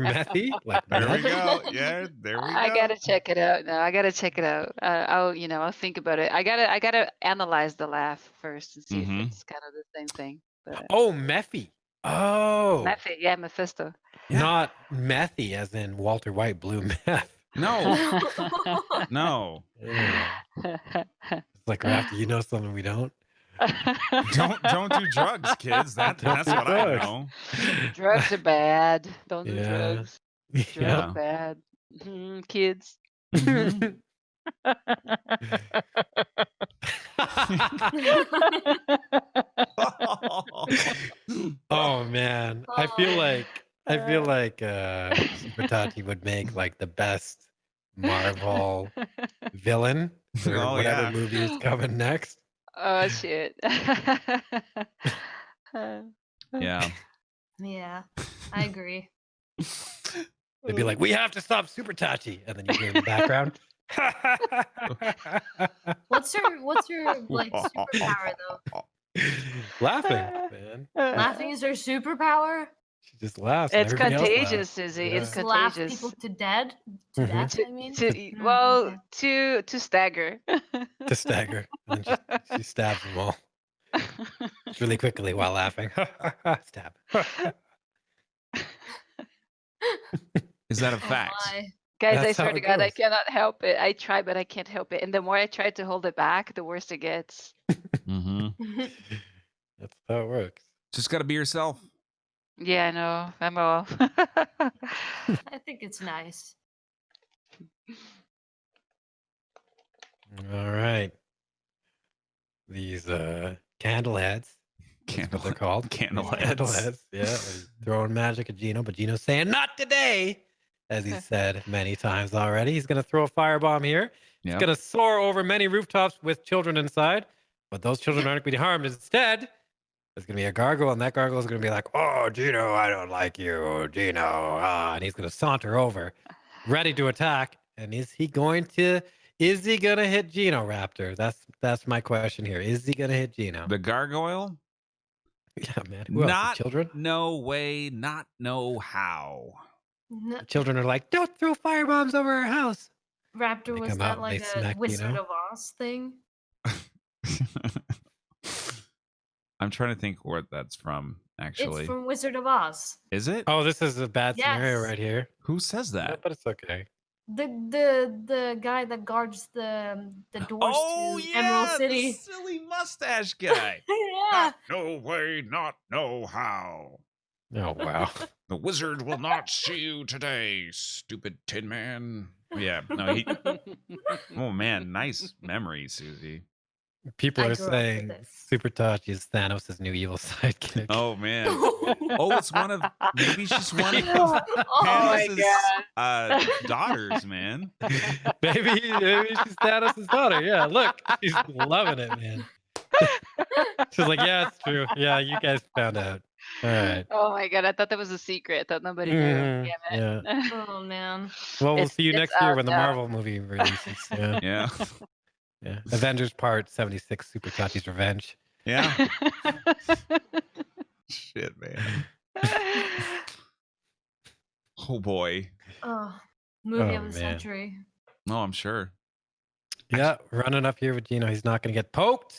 methy? Like
There we
meth?
go. Yeah, there we go.
I gotta check it out. No, I gotta check it out. I'll think about it. I gotta analyze the laugh first and see
Mhm.
if it's kind of the same thing. But
Oh, Mephi. Oh.
Mephi, yeah, Mephisto.
Yeah.
Not methy as in Walter White blue meth.
No, no.
Yeah. It's like Raptor, you know something we don't?
Don't do drugs, kids. That's
Don't
what
do
I
drugs.
know.
Drugs are bad. Don't do
Yeah.
drugs. Drugs
Yeah.
are bad. Kids.
Mhm.
Oh man. I feel like Super Tati would make like the best Marvel villain for
Oh,
whatever
yeah.
movie is coming next.
Oh shit.
Yeah.
Yeah, I agree.
They'd be like, "We have to stop Super Tachi," and then you hear in the background.
What's her like superpower though?
Laughing, man.
Laughing is her superpower?
She just laughs. and
It's
everybody else laughs.
contagious, Susie.
Yeah.
It's
Just laugh
contagious.
people to death? To
Mhm.
death, I mean?
Well,
okay.
to stagger.
To stagger, and then she stabs them all really quickly while laughing. Stab.
Is that a
Oh
fact?
my.
Guys, I
That's
swear
how
to
it
God, I
goes.
cannot help it. I try, but I can't help it. And the more I try to hold it back, the worse it gets.
Mm-hmm.
That's how it works.
Just gotta be yourself.
Yeah, I know. I'm off.
I think it's nice.
All right. These candle heads. That's what they're called.
Candle
These
heads.
Candle heads. Yeah. They're throwing magic at Gino, but Gino's saying not today. As he said many times already. He's gonna throw a firebomb here. It's
Yep.
gonna soar over many rooftops with children inside, but those children aren't gonna be harmed. Instead, there's gonna be a gargoyle, and that gargoyle is gonna be like, "Oh, Gino, I don't like you, Gino," and he's gonna saunter over, ready to attack. And is he gonna hit Gino, Raptor? That's my question here. Is he gonna hit Gino?
The gargoyle?
Yeah, man. Who else?
Not
The children?
no way, not no how.
No,
The children are like, "Don't throw firebombs over our house."
Raptor,
They
was
come
that
out and
like
they
a
smack, you
Wizard
know?
of Oz thing?
I'm trying to think what that's from, actually.
It's from Wizard of Oz.
Is it?
Oh, this is a bad scenario
Yes.
right here.
Who says
No,
that?
but it's okay.
The guy that guards the doors
Oh,
to
yeah,
Emerald
the
City.
silly mustache guy.
Yeah.
No way, not no how.
Oh wow.
The wizard will not see you today, stupid Tin Man. Yeah, no, he. Oh man, nice memory, Susie.
People
I
are
grew up with
saying
it.
Super Touch is Thanos' new evil sidekick.
Oh man. Oh, it's one of maybe it's just one of
Oh my
Candace's daughters, man.
maybe she's Thanos' daughter. Yeah, look, she's loving it, man. She's like, yeah, it's true. Yeah, you guys found out. All right.
Oh my god, I thought that was a secret. I thought nobody knew.
Mhm,
Damn it.
Oh man.
Well, we'll
It's-
see you
it's
next year
out
when the
now.
Marvel movie releases. Yeah.
Yeah.
Yeah. Avengers Part 76, Super Chachi's Revenge.
Yeah. Shit, man. Oh boy.
Oh, movie
Oh,
of the
man.
century.
No, I'm sure.
Yeah, running up here with Gino. He's not going to get poked,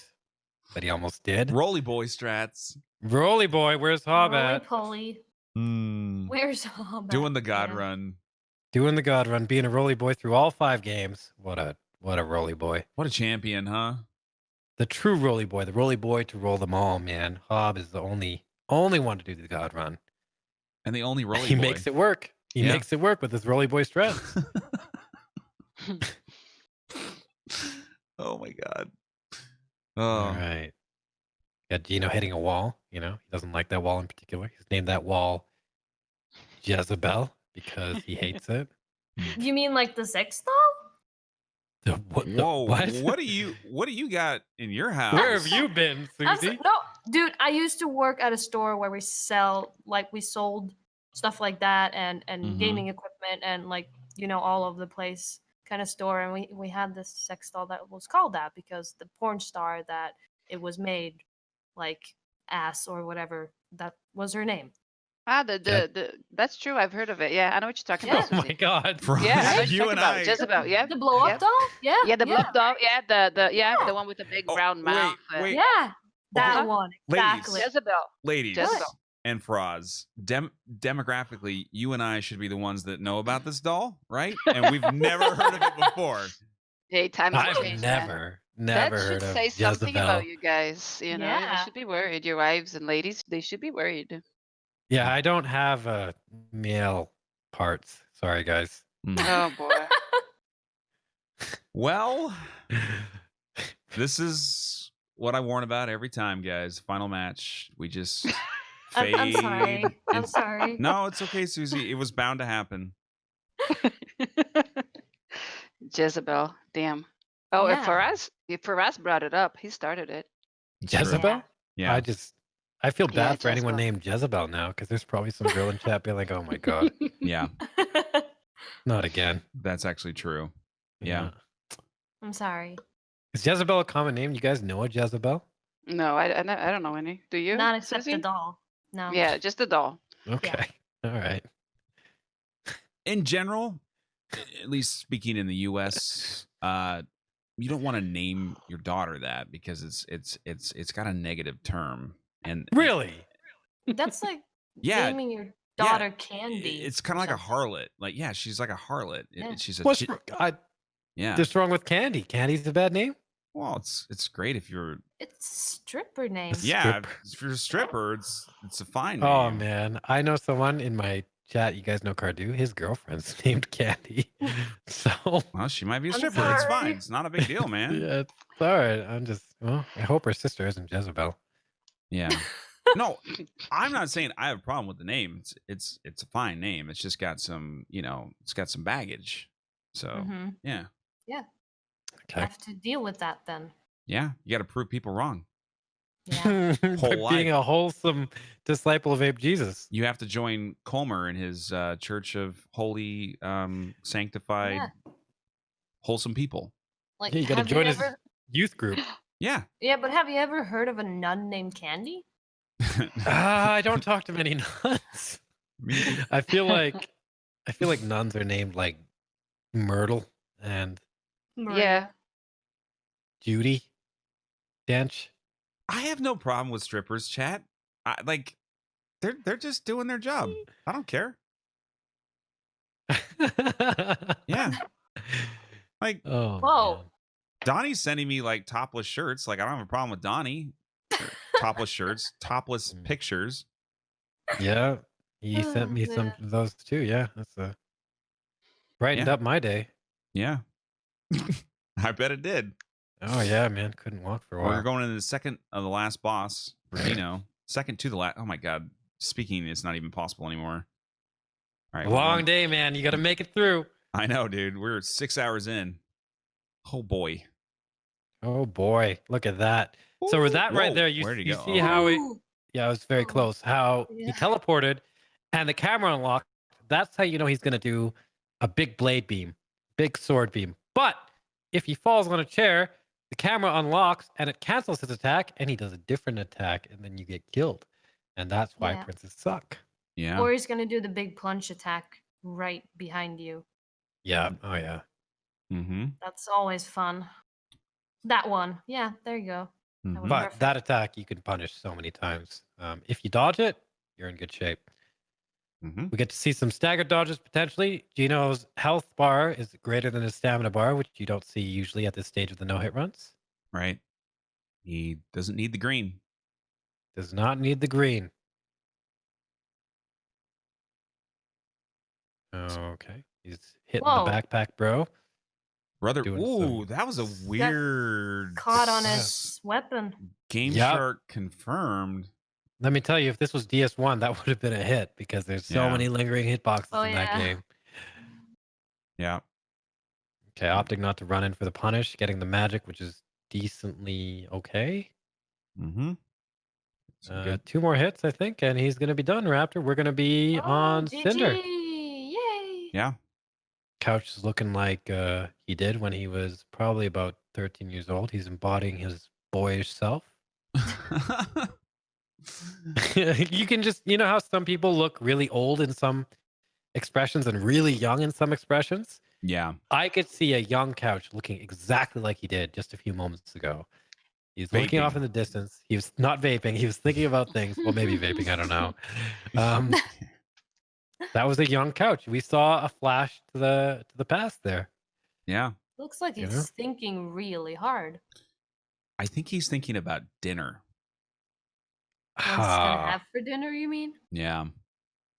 but he almost did.
Rolly boy strats.
Rolly boy, where's Hob
Roly
at?
poly.
Hmm.
Where's Hob?
Doing the God
man?
run.
Doing the God run, being a rolly boy through all 5 games. What a rolly boy.
What a champion, huh?
The true rolly boy, the rolly boy to roll them all, man. Hob is the only one to do the God run.
And the only rolly
He
boy.
makes it work. He
Yeah.
makes it work with his rolly boy stress.
Oh my god.
All
Oh.
right. Got Gino hitting a wall. You know, he doesn't like that wall in particular. He's named that wall Jezebel because he hates it.
You mean like the sex doll?
Whoa.
What?
What do you got in your house?
Where have you been, Susie?
No, dude. I used to work at a store where we sold stuff like that and
Mhm.
gaming equipment and all over the place kind of store. And we had this sex doll that was called that because the porn star that it was made like ass or whatever, that was her name.
That's true. I've heard of it. Yeah, I know what you're talking
Yeah.
about.
Oh my
Susie.
God.
Yeah, I know what
You
you're
and
talking
I.
about. Jezebel. Yeah.
The blow up
Yep.
doll? Yeah.
Yeah, the blood doll. Yeah, the
Yeah.
one with the big
Oh,
round mouth.
wait.
Yeah. That
Okay.
one.
Ladies.
Exactly.
Jezebel.
Ladies
Jezebel.
and Froz, demographically, you and I should be the ones that know about this doll, right? And we've never heard of it before.
Hey, times have
I've
changed, man.
never
That
heard
should
of
say something
Jezebel.
about you guys. You know, you
Yeah.
should be worried. Your wives and ladies, they should be worried.
Yeah, I don't have male parts. Sorry, guys.
Oh boy.
Well, this is what I warn about every time, guys. Final match. We just fade.
I'm sorry. I'm
in-
sorry.
No, it's okay, Susie. It was bound to happen.
Jezebel. Damn. Oh,
Yeah.
if Faraz brought it up, he started it.
It's true.
Jezebel?
Yeah.
I feel
Yeah,
bad for anyone
Jezebel.
named Jezebel now because there's probably some girl in chat being like, oh my God,
Yeah.
not again.
That's actually true. Yeah.
I'm sorry.
Is Jezebel a common name? You guys know a Jezebel?
No, I don't know any. Do you?
Not except
Susie?
the doll. No.
Yeah, just a doll.
Okay. All right.
In general, at least speaking in the US, you don't want to name your daughter that because it's got a negative term. And
Really?
That's like
yeah,
naming your daughter Candy.
it's kind of like a harlot. Like, yeah, she's like a harlot.
Yeah.
She's a
What's
yeah.
what's wrong with Candy? Candy's a bad name?
Well, it's great if you're
It's a stripper name.
yeah,
Stripper.
if you're a stripper, it's a fine
Oh
name.
man, I know someone in my chat. You guys know Cardew. His girlfriend's named Candy. So
Well, she might be a
I'm
stripper. It's
sorry.
fine. It's not a big deal, man.
yeah, it's all right. I hope her sister isn't Jezebel.
Yeah. No, I'm not saying I have a problem with the name. It's a fine name. It's just got some, it's got some baggage. So
Mhm.
yeah,
Okay.
Have to deal with that then.
yeah, you got to prove people wrong.
Yeah.
By
Whole
being
life.
a wholesome disciple of Abe Jesus.
You have to join Colmer in his church of holy, sanctified,
Yeah.
wholesome people.
Like,
Yeah, you got to
have
join
you
his
ever?
youth group.
Yeah.
Yeah, but have you ever heard of a nun named Candy?
I don't talk to many nuns. I feel like nuns are named like Myrtle and
Yeah.
Judy Dench.
I have no problem with strippers, chat. They're just doing their job. I don't care. Yeah. Like
Oh.
Whoa.
man.
Donnie's sending me like topless shirts. Like I don't have a problem with Donnie. Topless shirts, topless
Mm.
pictures.
Yeah. He sent
Oh,
me some
man.
of those too. Yeah. That's brightened
Yeah.
up my day.
Yeah. I bet it did.
Oh yeah, man, couldn't walk for a
We're
while.
going into the second of the last boss for Gino. Second to the last. Oh my god, speaking is not even possible anymore. All right,
A
we're
long
going-
day, man. You got to make it through.
I know, dude. We're 6 hours in. Oh boy.
Oh boy, look at that. So with that right
Whoa,
there, you
where'd he
you
go?
see
Oh.
how it.
Ooh,
Yeah, it was very
Oh,
close. How he
yeah.
teleported, and the camera unlocked. That's how you know he's gonna do a big blade beam, big sword beam. But if he falls on a chair, the camera unlocks and it cancels his attack, and he does a different attack, and then you get killed. And that's why
Yeah.
princes suck.
Yeah.
Or he's gonna do the big plunge attack right behind you.
Yeah. Oh yeah.
Mm-hmm.
That's always fun. That one. Yeah, there you go. That was
But
perfect.
that attack you can punish so many times. If you dodge it, you're in good shape.
Mm-hmm.
We get to see some staggered dodges potentially. Gino's health bar is greater than his stamina bar, which you don't see usually at this stage of the no-hit runs.
Right. He doesn't need the green.
Does not need the green. Okay. He's hitting
Whoa.
the backpack, bro.
Brother.
Doing
Ooh,
some-
that was a weird
Caught on
Yeah.
his weapon.
Game
Yep.
Shark confirmed.
Let me tell you, if this was DS1, that would have been a hit because there's so
Yeah.
many lingering hitboxes
Oh,
in that
yeah.
game.
Yeah.
Okay, opting not to run in for the punish, getting the magic, which is decently okay.
Mm-hmm. Good.
2 more hits, I think, and he's going to be done, Raptor. We're going to be on
GG.
Cinder.
Yay.
Yeah.
Couch is looking like he did when he was probably about 13 years old. He's embodying his boyish self. You can just, you know how some people look really old in some expressions and really young in some expressions?
Yeah.
I could see a young Couch looking exactly like he did just a few moments ago. He's looking off
Vaping.
in the distance. He was not vaping. He was thinking about things. Well, maybe vaping. I don't know. That was a young Couch. We saw a flash to the past there.
Yeah.
Looks like
You
he's
know?
thinking really hard.
I think he's thinking about dinner.
What he's gonna have for dinner, you mean?
Yeah.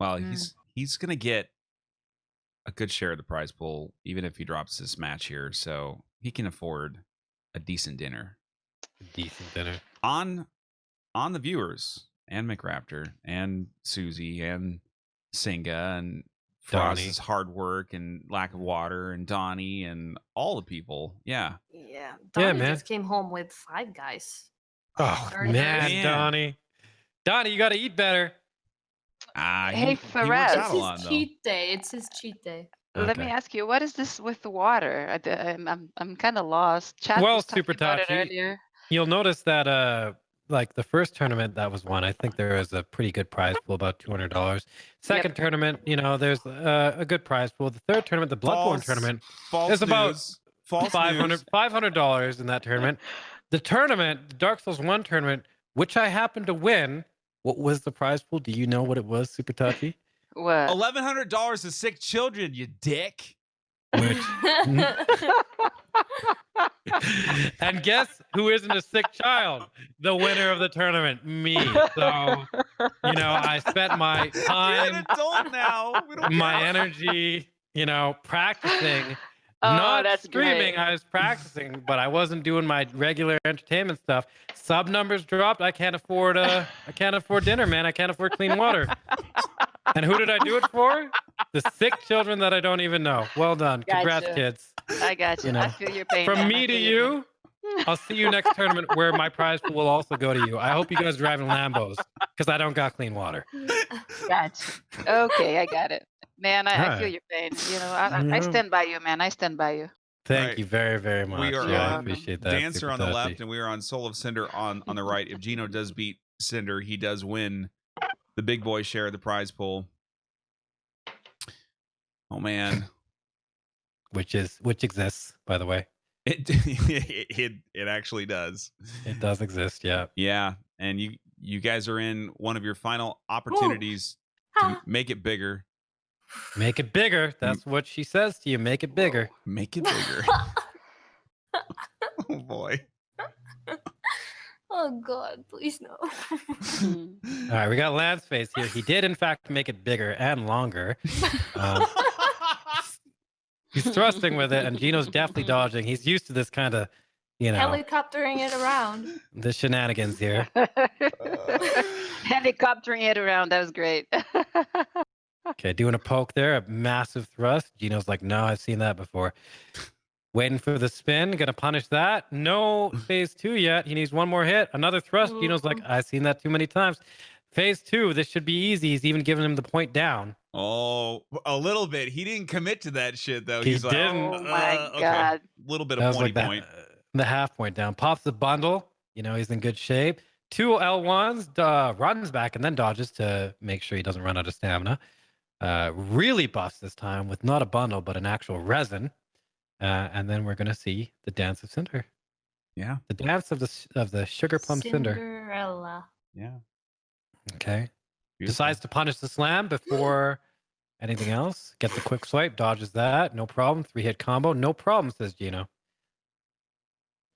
Well,
Mm.
he's gonna get a good share of the prize pool, even if he drops this match here. So he can afford a decent dinner.
Decent dinner.
On the viewers and McRaptor and Susie and Singa and
Donnie.
Frost's hard work and lack of water and Donnie and all the people. Yeah.
Yeah. Donnie
man.
just came home with 5 guys.
Oh,
Burgers.
man, Donnie. Donnie, you got to eat better.
Hey,
He works
Faraz.
out
It's
a lot,
his
though.
cheat day. It's his cheat day.
Let me
Okay.
ask you, what is this with the water? I'm kind of lost. Chat
Well,
was talking
Super
about it
Tachi,
earlier.
You'll notice that like the first tournament that was won, I think there was a pretty good prize pool, about $200. Second tournament, you know, there's a good prize pool. The third tournament, the Bloodborne tournament,
False
There's about
news. False
$500 $500 in that tournament. The tournament, the Dark Souls 1 tournament, which I happened to win. What was the prize pool? Do you know what it was, Super Tachi?
What?
$1,100 to sick children, you dick.
Which and guess who isn't a sick child? The winner of the tournament, me. So, you know, I spent my
You're an
time,
adult now. We don't
my
care.
energy, you know, practicing.
Oh,
Not
that's
streaming,
great.
I was practicing, but I wasn't doing my regular entertainment stuff. Sub numbers dropped. I can't afford dinner, man. I can't afford clean water. And who did I do it for? The sick children that I don't even know. Well done. Congrats,
Gotcha.
kids.
I got you.
You know,
I feel your pain.
From
man. I
me to
feel your
you, I'll see you next tournament where my prize pool will also go to you. I hope you guys are driving Lambos because I don't got clean water.
pain. Gotcha. Okay, I got it. Man, I feel
Alright.
your pain. You know, I stand by you, man. I stand by you.
Thank
Right.
you very, very much.
We are
Yeah, I
on
appreciate that.
Dancer
Super
on the
Tachi.
left, and we are on Soul of Cinder on the right. If Gino does beat Cinder, he does win the big boy share of the prize pool. Oh man,
which exists, by the way.
it actually does.
It does exist. Yeah.
Yeah, and you guys are in one of your final opportunities to make it bigger.
Make it bigger. That's what she says to you. Make it bigger.
Make it bigger. Oh boy.
Oh God, please no.
All right, we got Lance face here. He did, in fact, make it bigger and longer. He's thrusting with it, and Gino's definitely dodging. He's used to this kind of you know,
Helicoptering it around.
the shenanigans here.
Helicoptering it around. That was great.
Okay, doing a poke there, a massive thrust. Gino's like, no, I've seen that before. Waiting for the spin, gonna punish that. No phase 2 yet. He needs one more hit. Another thrust. Gino's like, I've seen that too many times. Phase 2, this should be easy. He's even giving him the point down.
Oh, a little bit. He didn't commit to that shit though.
He
He's like,
didn't.
Oh my
okay.
God.
Little bit
That
of
was like
point.
the half point down. Pops the bundle. You know, he's in good shape. 2 L1s, runs back and then dodges to make sure he doesn't run out of stamina. Really buffs this time with not a bundle, but an actual resin. And then we're going to see the dance of Cinder.
Yeah.
The dance of the sugar plum Cinder.
Cinderella.
Yeah.
Okay.
Beautiful.
Decides to punish the slam before anything else. Gets a quick swipe, dodges that. No problem. 3-hit combo. No problem, says Gino.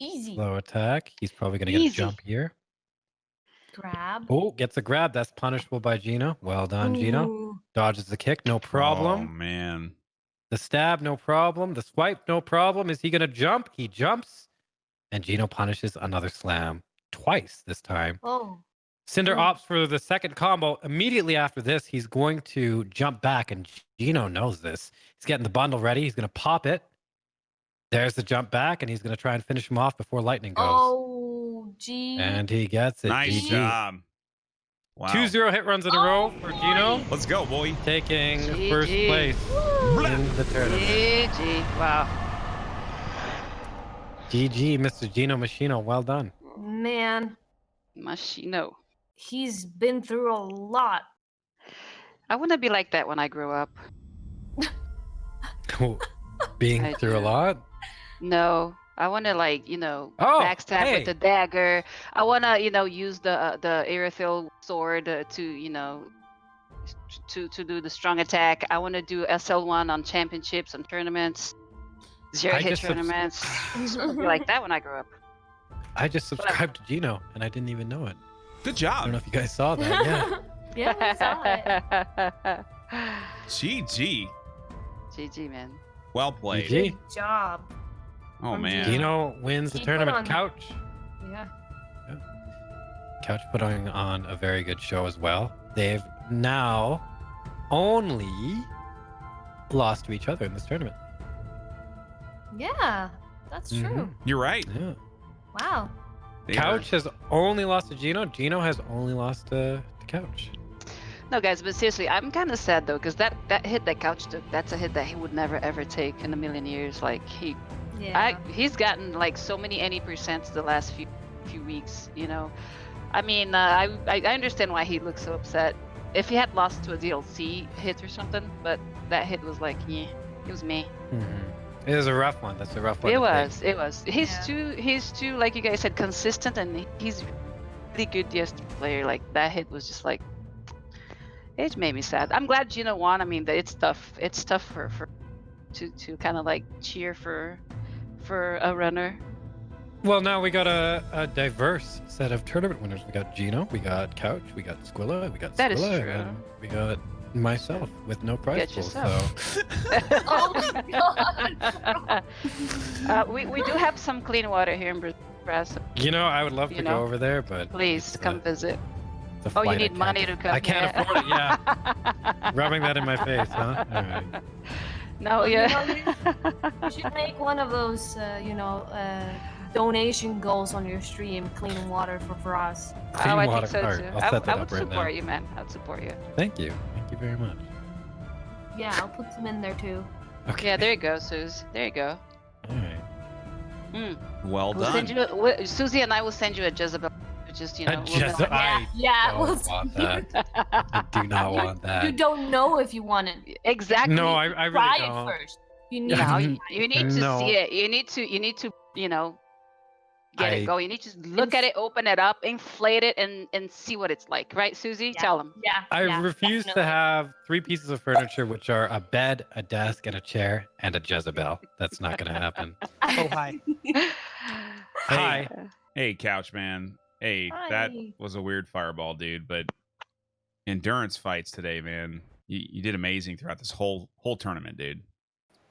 Easy.
Low attack. He's probably going to get a
Easy.
jump here.
Grab.
Oh, gets a grab. That's punishable by Gino. Well done, Gino.
Ooh.
Dodges the kick. No
Oh
problem.
man.
The stab, no problem. The swipe, no problem. Is he going to jump? He jumps. And Gino punishes another slam. Twice this time.
Oh.
Cinder
Ooh.
opts for the second combo. Immediately after this, he's going to jump back. And Gino knows this. He's getting the bundle ready. He's going to pop it. There's the jump back. And he's going to try and finish him off before lightning goes.
Oh, gee.
And he gets it.
Nice
GG.
job. Wow.
2-0 hit runs in a row for Gino.
Let's go, boy.
Taking
GG.
first place in the tournament.
GG. Wow.
GG, Mr. GinoMachino. Well done.
Man,
Machino.
he's been through a lot.
I want to be like that when I grow up.
Being
I
through a
do.
lot.
No, I want to backstab
hey.
with the dagger. I want to use the Aerithil sword to do the strong attack. I want to do SL1 on championships and tournaments, zero hit tournaments. I wanna be like that when I grow up.
I just subscribed to Gino and I didn't even know it.
Good
I
job.
don't know if you guys saw that. Yeah.
Yeah, we saw it.
GG.
GG, man.
Well played.
GG.
Good job.
Oh
From
man.
Gino wins the
Keep it
tournament.
on.
Couch.
Yeah.
Couch putting on a very good show as well. They've now only lost to each other in this tournament.
Yeah, that's true.
Mhm.
You're right.
Yeah.
Wow.
They
Couch has only lost to Gino. Gino has only lost to Couch.
No, guys, but seriously, I'm kind of sad though, because that hit that Couch took, that's a hit that he would never ever take in a million years. Like
Yeah.
he's gotten like so many any percents the last few weeks. I mean, I understand why he looks so upset. If he had lost to a DLC hit or something, but that hit was like, yeah, it was me.
Mm-hmm. It was a rough one. That's a rough one.
It
to take.
was.
Yeah.
He's too, like you guys said, consistent, and he's really good DS player. Like that hit was just like, it made me sad. I'm glad Gino won. I mean, it's tough. It's tough for to kind of like cheer for a runner.
Well, now we got a diverse set of tournament winners. We got Gino, we got Couch, we got Squilla, we got
That is
Squilla,
true.
and we got myself with no prize
Get
pool.
yourself.
So
Oh my god.
We do have some clean water here in Brazil.
I would love to
You
go
know,
over there, but
Please come visit.
it's a
Oh, you
flight I
need
can't-
money to come.
I can't afford it. Yeah, rubbing that in my face, huh? All right.
No,
Well,
yeah.
You should make one of those, donation goals on your stream, clean water for us.
Clean
I
water.
think so
All
too.
right, I'll set that
I would
up right
support
now.
you, man. I'd support you.
Thank you very much.
Yeah, I'll put some in there too.
Okay.
Yeah, there you go, Suze. There you go.
All right.
Well
We'll
done.
send you Susie and I will send you a Jezebel. Just
A
we'll
Jezebel. I
Yeah,
don't
we'll
want that. I do not want that.
You don't know if you want it.
exactly.
No, I really
Try
don't.
it first. You need
No,
to.
you need to
No.
see it. You need to get it going. You need to look at it, open it up, inflate it, and see what it's like. Right, Susie?
Yeah.
Tell them.
Yeah.
I
yeah,
refuse to
definitely.
have 3 pieces of furniture, which are a bed, a desk, and a chair, and a Jezebel. That's not going to happen.
Oh, hi.
Hi.
Hey, Couch man. Hey, that
Hi.
was a weird fireball, dude. But endurance fights today, man. You did amazing throughout this whole tournament, dude.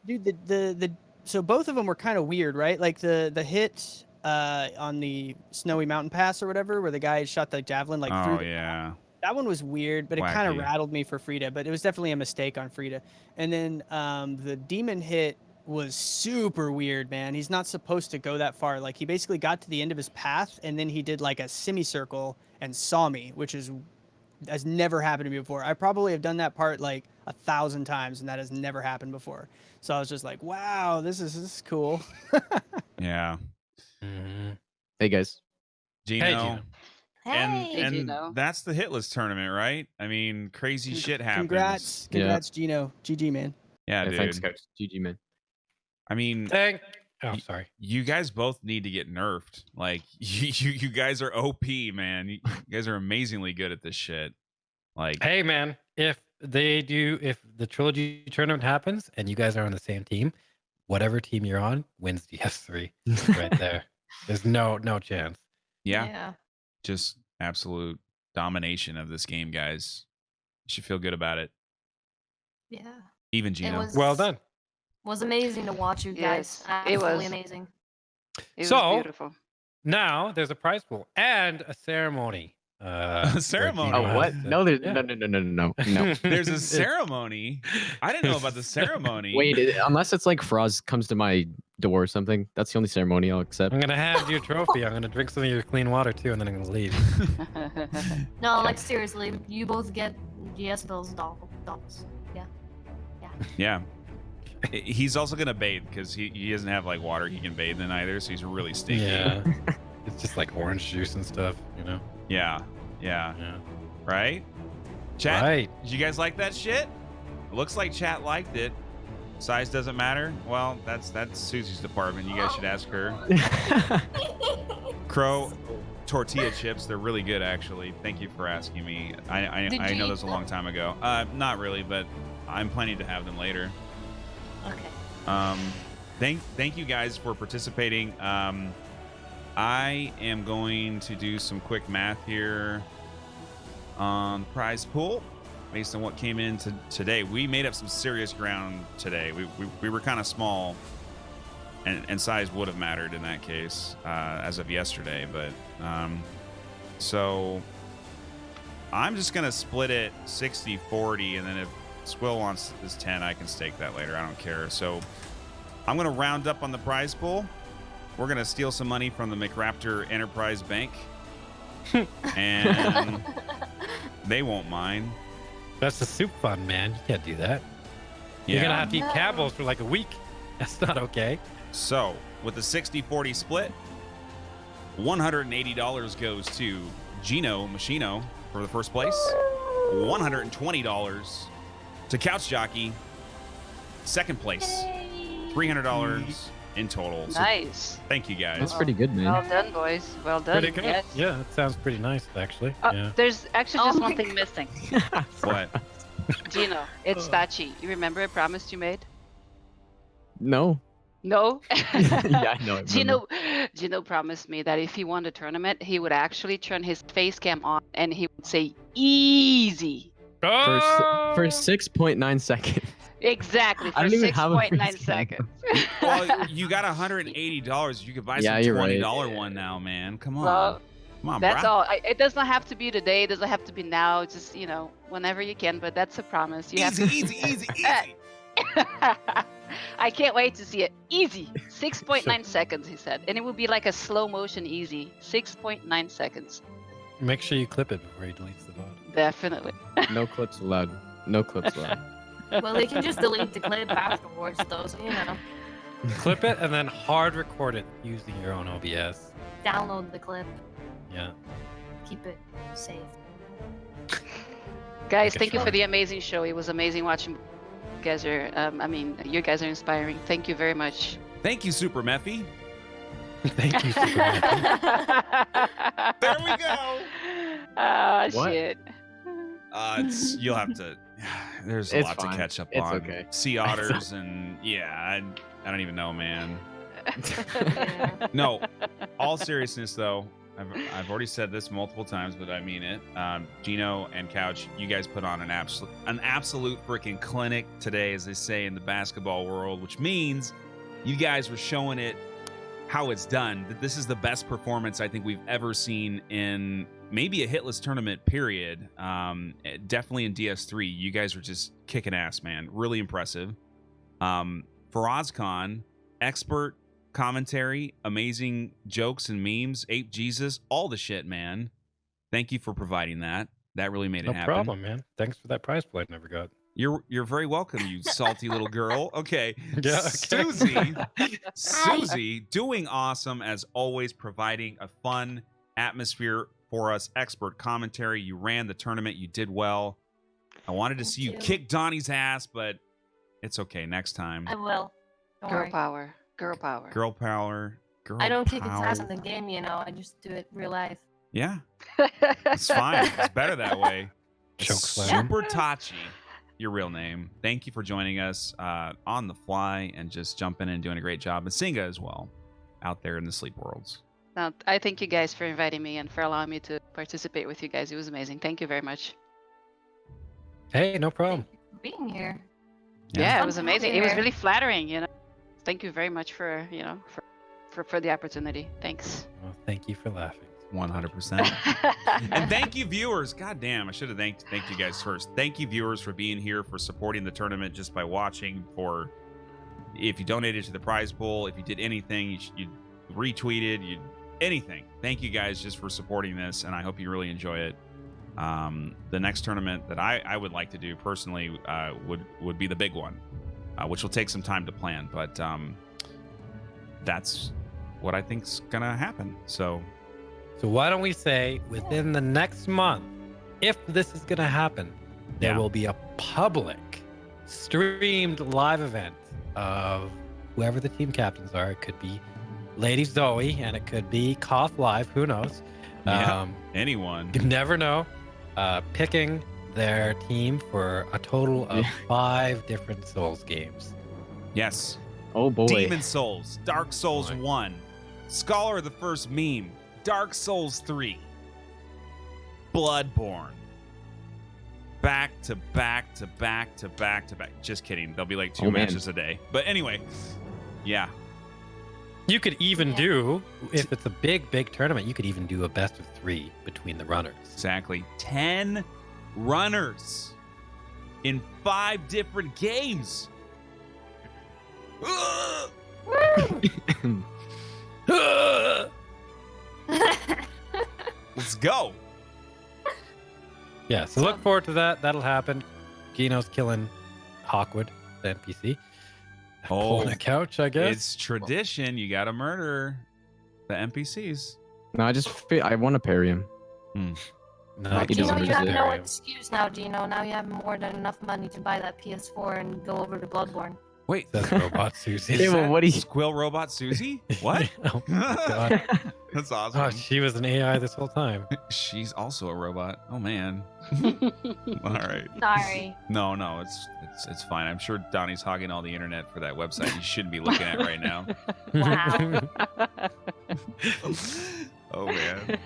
Dude, so both of them were kind of weird, right? Like the hit on the Snowy Mountain Pass or whatever, where the guy shot the javelin like through.
Oh yeah.
That one was weird, but it kind of
Wacky.
rattled me for Frida. But it was definitely a mistake on Frida. And then the demon hit was super weird, man. He's not supposed to go that far. Like he basically got to the end of his path, and then he did like a semicircle and saw me, which has never happened to me before. I probably have done that part like 1,000 times, and that has never happened before. So I was just like, wow, this is cool.
Yeah.
Mhm.
Hey guys.
Gino.
Hey, Gino.
Hey.
And
Gino.
that's the Hitless Tournament, right? I mean, crazy shit happens.
Congrats, Gino. GG, man.
Yeah,
Yeah,
dude.
thanks, Coach. GG, man.
I mean,
Oh, sorry.
you guys both need to get nerfed. Like you guys are OP, man. You guys are amazingly good at this shit. Like,
Hey, man, if the trilogy tournament happens and you guys are on the same team, whatever team you're on wins DS3 right there. There's no chance.
yeah, just absolute domination of this game, guys. You should feel good about it.
Yeah.
Even Gino.
was-
Well done.
Was amazing to watch you guys.
Yes, it
Absolutely
was.
amazing.
It
So-
was beautiful.
Now there's a prize pool and a ceremony.
A ceremony?
Oh, what? No, there's
Yeah.
no.
There's a ceremony. I didn't know about the ceremony.
Wait, unless it's like Froz comes to my door or something. That's the only ceremony I'll accept.
I'm gonna hand you a trophy. I'm gonna drink some of your clean water too, and then I'm gonna leave.
No, like seriously, you both get GS Bills dolls. Yeah.
Yeah. He's also gonna bathe because he doesn't have like water he can bathe in either, so he's really stinky.
Yeah, it's just like orange juice and stuff, you know.
Yeah.
Yeah.
Right? Chat,
Right.
did you guys like that shit? It looks like chat liked it. Size doesn't matter. Well, that's Susie's department. You guys should ask her. Crow tortilla chips, they're really good actually. Thank you for asking me. I
Did
know
you
this
eat
a long time ago. Not really, but I'm planning to have them later.
Okay.
Thank you guys for participating. I am going to do some quick math here on the prize pool based on what came in today. We made up some serious ground today. We were kind of small, and size would have mattered in that case as of yesterday. But so I'm just gonna split it 60-40, and then if Squill wants this 10, I can stake that later. I don't care. So I'm gonna round up on the prize pool. We're gonna steal some money from the McRaptor Enterprise Bank, and they won't mind.
That's the soup fund, man. You can't do that.
Yeah.
You're gonna have to eat
No.
Cabos for like a week. That's not okay.
So with the 60-40 split, $180 goes to GinoMachino for the first place. $120 to CouchJockey, second place. $300 in total. So
Nice.
thank you guys.
That's pretty good,
Well
man.
done, boys. Well done.
Pretty good.
Yes.
Yeah, that sounds pretty nice, actually. Yeah.
There's actually
Oh
just
my
one thing missing.
What?
Gino, it's Stachi. You remember a promise you made?
No.
No?
Yeah, I know. I remember.
Gino promised me that if he won the tournament, he would actually turn his face cam on and he would say easy.
For 6.9 seconds.
Exactly,
I
for
don't even have a
6.9
face cam.
seconds.
Well, you got $180. You could buy
Yeah,
some
you're
$20
right.
one now, man. Come on.
Well,
Come on,
That's
bruh.
all. It does not have to be today. It doesn't have to be now. Just, whenever you can. But that's a promise. You have to.
Easy.
I can't wait to see it. Easy. 6.9 seconds, he said. And it will be like a slow motion easy. 6.9 seconds.
Make sure you clip it before he deletes the VOD.
Definitely.
No clips allowed. No clips allowed.
Well, they can just delete the clip afterwards, though, so
Clip it and then hard record it using your own OBS.
download the clip,
Yeah.
keep it safe.
Guys,
Okay,
thank you
sure.
for the amazing show. It was amazing watching. You guys are, you guys are inspiring. Thank you very much.
Thank you, Super Meffy.
Thank you, Superman.
There we go.
Ah,
What?
shit.
You'll have to. There's a
It's
lot
fine.
to catch up
It's
on.
okay.
Sea otters and I don't even know, man.
Yeah.
No, all seriousness though, I've already said this multiple times, but I mean it. Gino and Couch, you guys put on an absolute freaking clinic today, as they say in the basketball world, which means you guys were showing it how it's done. This is the best performance I think we've ever seen in maybe a Hitless Tournament, period. Definitely in DS3. You guys are just kicking ass, man. Really impressive. For OzCon, expert commentary, amazing jokes and memes, Ape Jesus, all the shit, man. Thank you for providing that. That really made it happen.
No problem, man. Thanks for that prize plate I never got.
You're very welcome, you salty little girl. Okay.
Yeah, okay.
Susie, doing awesome as always, providing a fun atmosphere for us. Expert commentary. You ran the tournament. You did well. I wanted to see you kick Donnie's ass, but it's okay. Next time.
I will. Don't worry.
power. Girl power.
Girl power. Girl
I don't kick its
power.
ass in the game, you know. I just do it real life.
Yeah, it's fine. It's better that way.
Choke slam.
Super Tachi, your real name. Thank you for joining us on the fly and just jumping in and doing a great job. And Singa as well, out there in the sleep worlds.
No, I thank you guys for inviting me and for allowing me to participate with you guys. It was amazing. Thank you very much.
Hey, no problem.
Thank you for being here.
Yeah, it
Fun
was
to
amazing.
be
It was
here.
really flattering, you know. Thank you very much for, for the opportunity. Thanks.
Well, thank you for laughing.
100%. And thank you, viewers. God damn, I should have thanked you guys first. Thank you, viewers, for being here, for supporting the tournament just by watching. For if you donated to the prize pool, if you did anything, you retweeted, you anything. Thank you guys just for supporting this, and I hope you really enjoy it. The next tournament that I would like to do personally would be the big one, which will take some time to plan, but that's what I think's gonna happen. So
why don't we say within the next month, if this is going to happen, there will be a public streamed live event of whoever the team captains are. It could be Lady Zoe and it could be Koth Live. Who knows?
Anyone.
You never know. Picking their team for a total of 5 different Souls games.
Yes.
Oh boy.
Demon Souls, Dark Souls 1, Scholar of the First Meme, Dark Souls 3, Bloodborne. Back to back to back to back to back. Just kidding. There'll be like 2 matches a day. But anyway, yeah.
You could even do, if it's a big tournament, you could even do a best of 3 between the runners.
Exactly. 10 runners in 5 different games. Let's go.
Yeah, so look forward to that. That'll happen. Gino's killing Hawkwood, the NPC. Pulling a couch, I guess.
It's tradition. You got to murder the NPCs.
No, I want to parry him.
No,
He
Gino,
doesn't
you have no
deserve it.
excuse now, Gino. Now you have more than enough money to buy that PS4 and go over to Bloodborne.
Wait,
That's Robot Susie.
Yeah, well, what do you-
Squill Robot Susie? What?
Oh my god.
That's awesome.
Oh, she was an AI this whole time.
She's also a robot. Oh man. All right.
Sorry.
No, it's fine. I'm sure Donnie's hogging all the internet for that website you shouldn't be looking at right now.
Wow.
Oh man.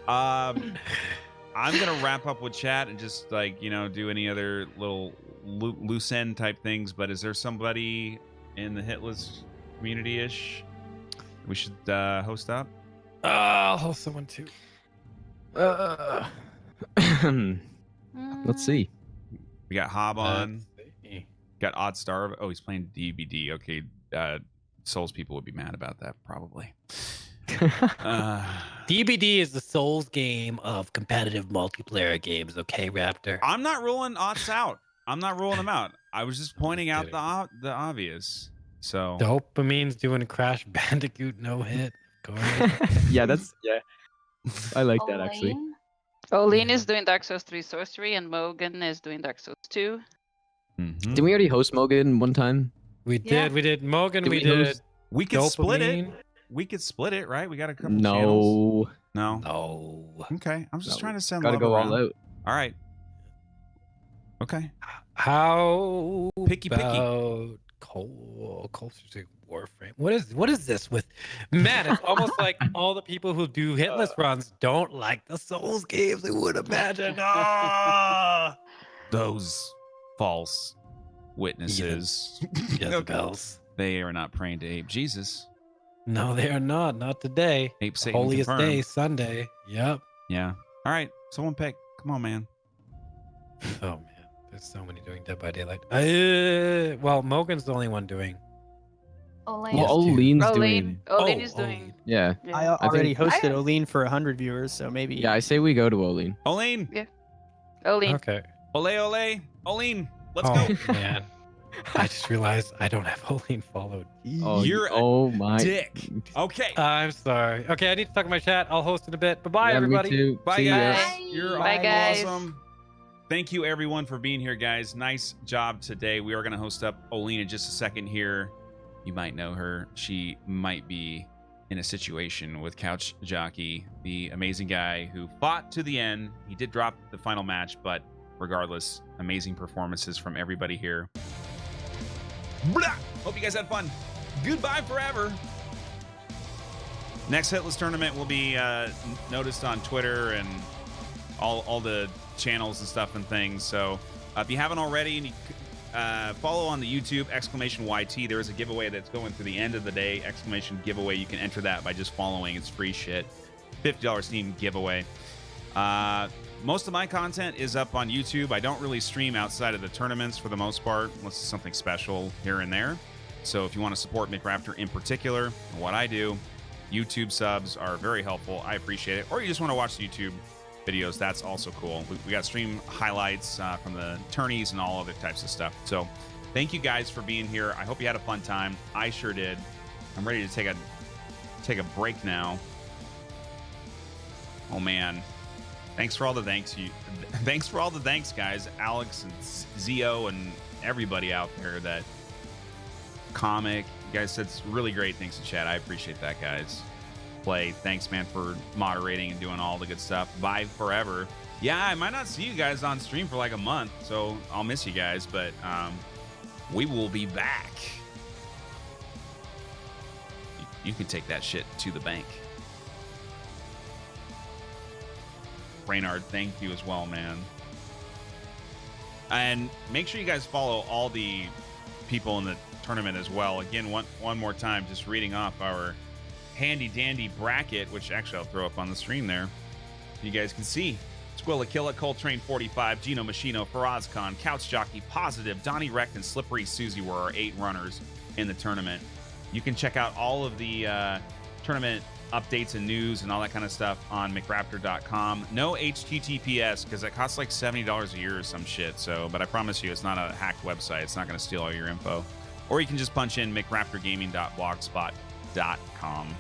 I'm gonna wrap up with chat and just do any other little loose end type things. But is there somebody in the Hitless community-ish we should host up?
I'll host someone too.
Let's see.
We got Hob on.
Let's see.
Got Odd Star. Oh, he's playing DBD. Okay, Souls people would be mad about that probably.
DBD is the Souls game of competitive multiplayer games. Okay, Raptor.
I'm not ruling Odds out. I'm not ruling them out. I was just pointing out
kidding.
the obvious. So
Dopamine's doing Crash Bandicoot no hit.
Yeah, I like that actually.
Elaine?
Olin is doing Dark Souls 3 Sorcery, and Mogan is doing Dark Souls 2.
Mhm.
Didn't we already host Mogan one time?
We
Yeah.
did Mogan.
Did
We
we
did
host-
we could split it.
Dopamine.
We could split it, right? We got a couple channels.
No.
No.
No.
Okay. I'm just
No,
trying to send
Gotta
love
go
around.
all out.
All right. Okay.
How
Picky.
about culture Warframe? What is this with? Man, it's almost like all the people who do hitless runs don't like the Souls games. I would imagine.
Those false witnesses.
Jezebels.
They are not praying to ape Jesus.
No, they are not. Not today.
Ape Satan
Holiest
confirmed.
day, Sunday. Yep.
Yeah. All right. Someone pick. Come on, man.
Oh man, there's so many doing Dead by Daylight. Well, Mogan's the only one doing.
Olay.
Well,
Yes,
Olean's
Olin.
doing.
Olin
Oh,
is doing.
Olin.
Yeah.
I
Yeah.
already
think-
hosted
I-
Olin for 100 viewers, so maybe.
Yeah, I say we go to Olean.
Olin.
Olin.
Okay.
Ole. Olin. Let's
oh
go.
man, I just realized I don't have Olin followed.
Oh,
You're a
oh my
dick. Okay.
I'm sorry. Okay, I need to talk to my chat. I'll host in a bit. Bye-bye,
Yeah,
everybody.
Me too.
Bye,
See
guys.
ya.
Bye.
You're
Bye,
all
guys.
awesome. Thank you, everyone, for being here, guys. Nice job today. We are going to host up Olin in just a second here. You might know her. She might be in a situation with CouchJockey, the amazing guy who fought to the end. He did drop the final match, but regardless, amazing performances from everybody here. Blah! Hope you guys had fun. Goodbye forever. Next Hitless Tournament will be noticed on Twitter and all the channels and stuff and things. So if you haven't already, and you, follow on the YouTube !YT. There is a giveaway that's going through the end of the day. !giveaway. You can enter that by just following. It's free shit. $50 Steam giveaway. Most of my content is up on YouTube. I don't really stream outside of the tournaments for the most part, unless it's something special here and there. So if you want to support McRaptor in particular, what I do, YouTube subs are very helpful. I appreciate it. Or you just want to watch the YouTube videos, that's also cool. We got stream highlights from the tourneys and all other types of stuff. So thank you guys for being here. I hope you had a fun time. I sure did. I'm ready to take a break now. Oh man. Thanks for all the thanks, guys. Alex and Zio and everybody out there that comic. You guys said really great things in chat. I appreciate that, guys. Play. Thanks, man, for moderating and doing all the good stuff. Bye forever. Yeah, I might not see you guys on stream for like a month, so I'll miss you guys, but we will be back. You can take that shit to the bank. Reynard, thank you as well, man. And make sure you guys follow all the people in the tournament as well. Again, one more time, just reading off our handy dandy bracket, which actually I'll throw up on the stream there. You guys can see Squilla Killa, Coltrane 45, GinoMachino, FarazKhan, CouchJockey, Positive, Donnie Wrecked, and Slippery Susie were our 8 runners in the tournament. You can check out all of the tournament updates and news and all that kind of stuff on McRaptor.com. No HTTPS because it costs like $70 a year or some shit. So, but I promise you, it's not a hacked website. It's not going to steal all your info. Or you can just punch in McRaptorGaming.blogspot.com.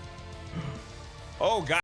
Oh, God.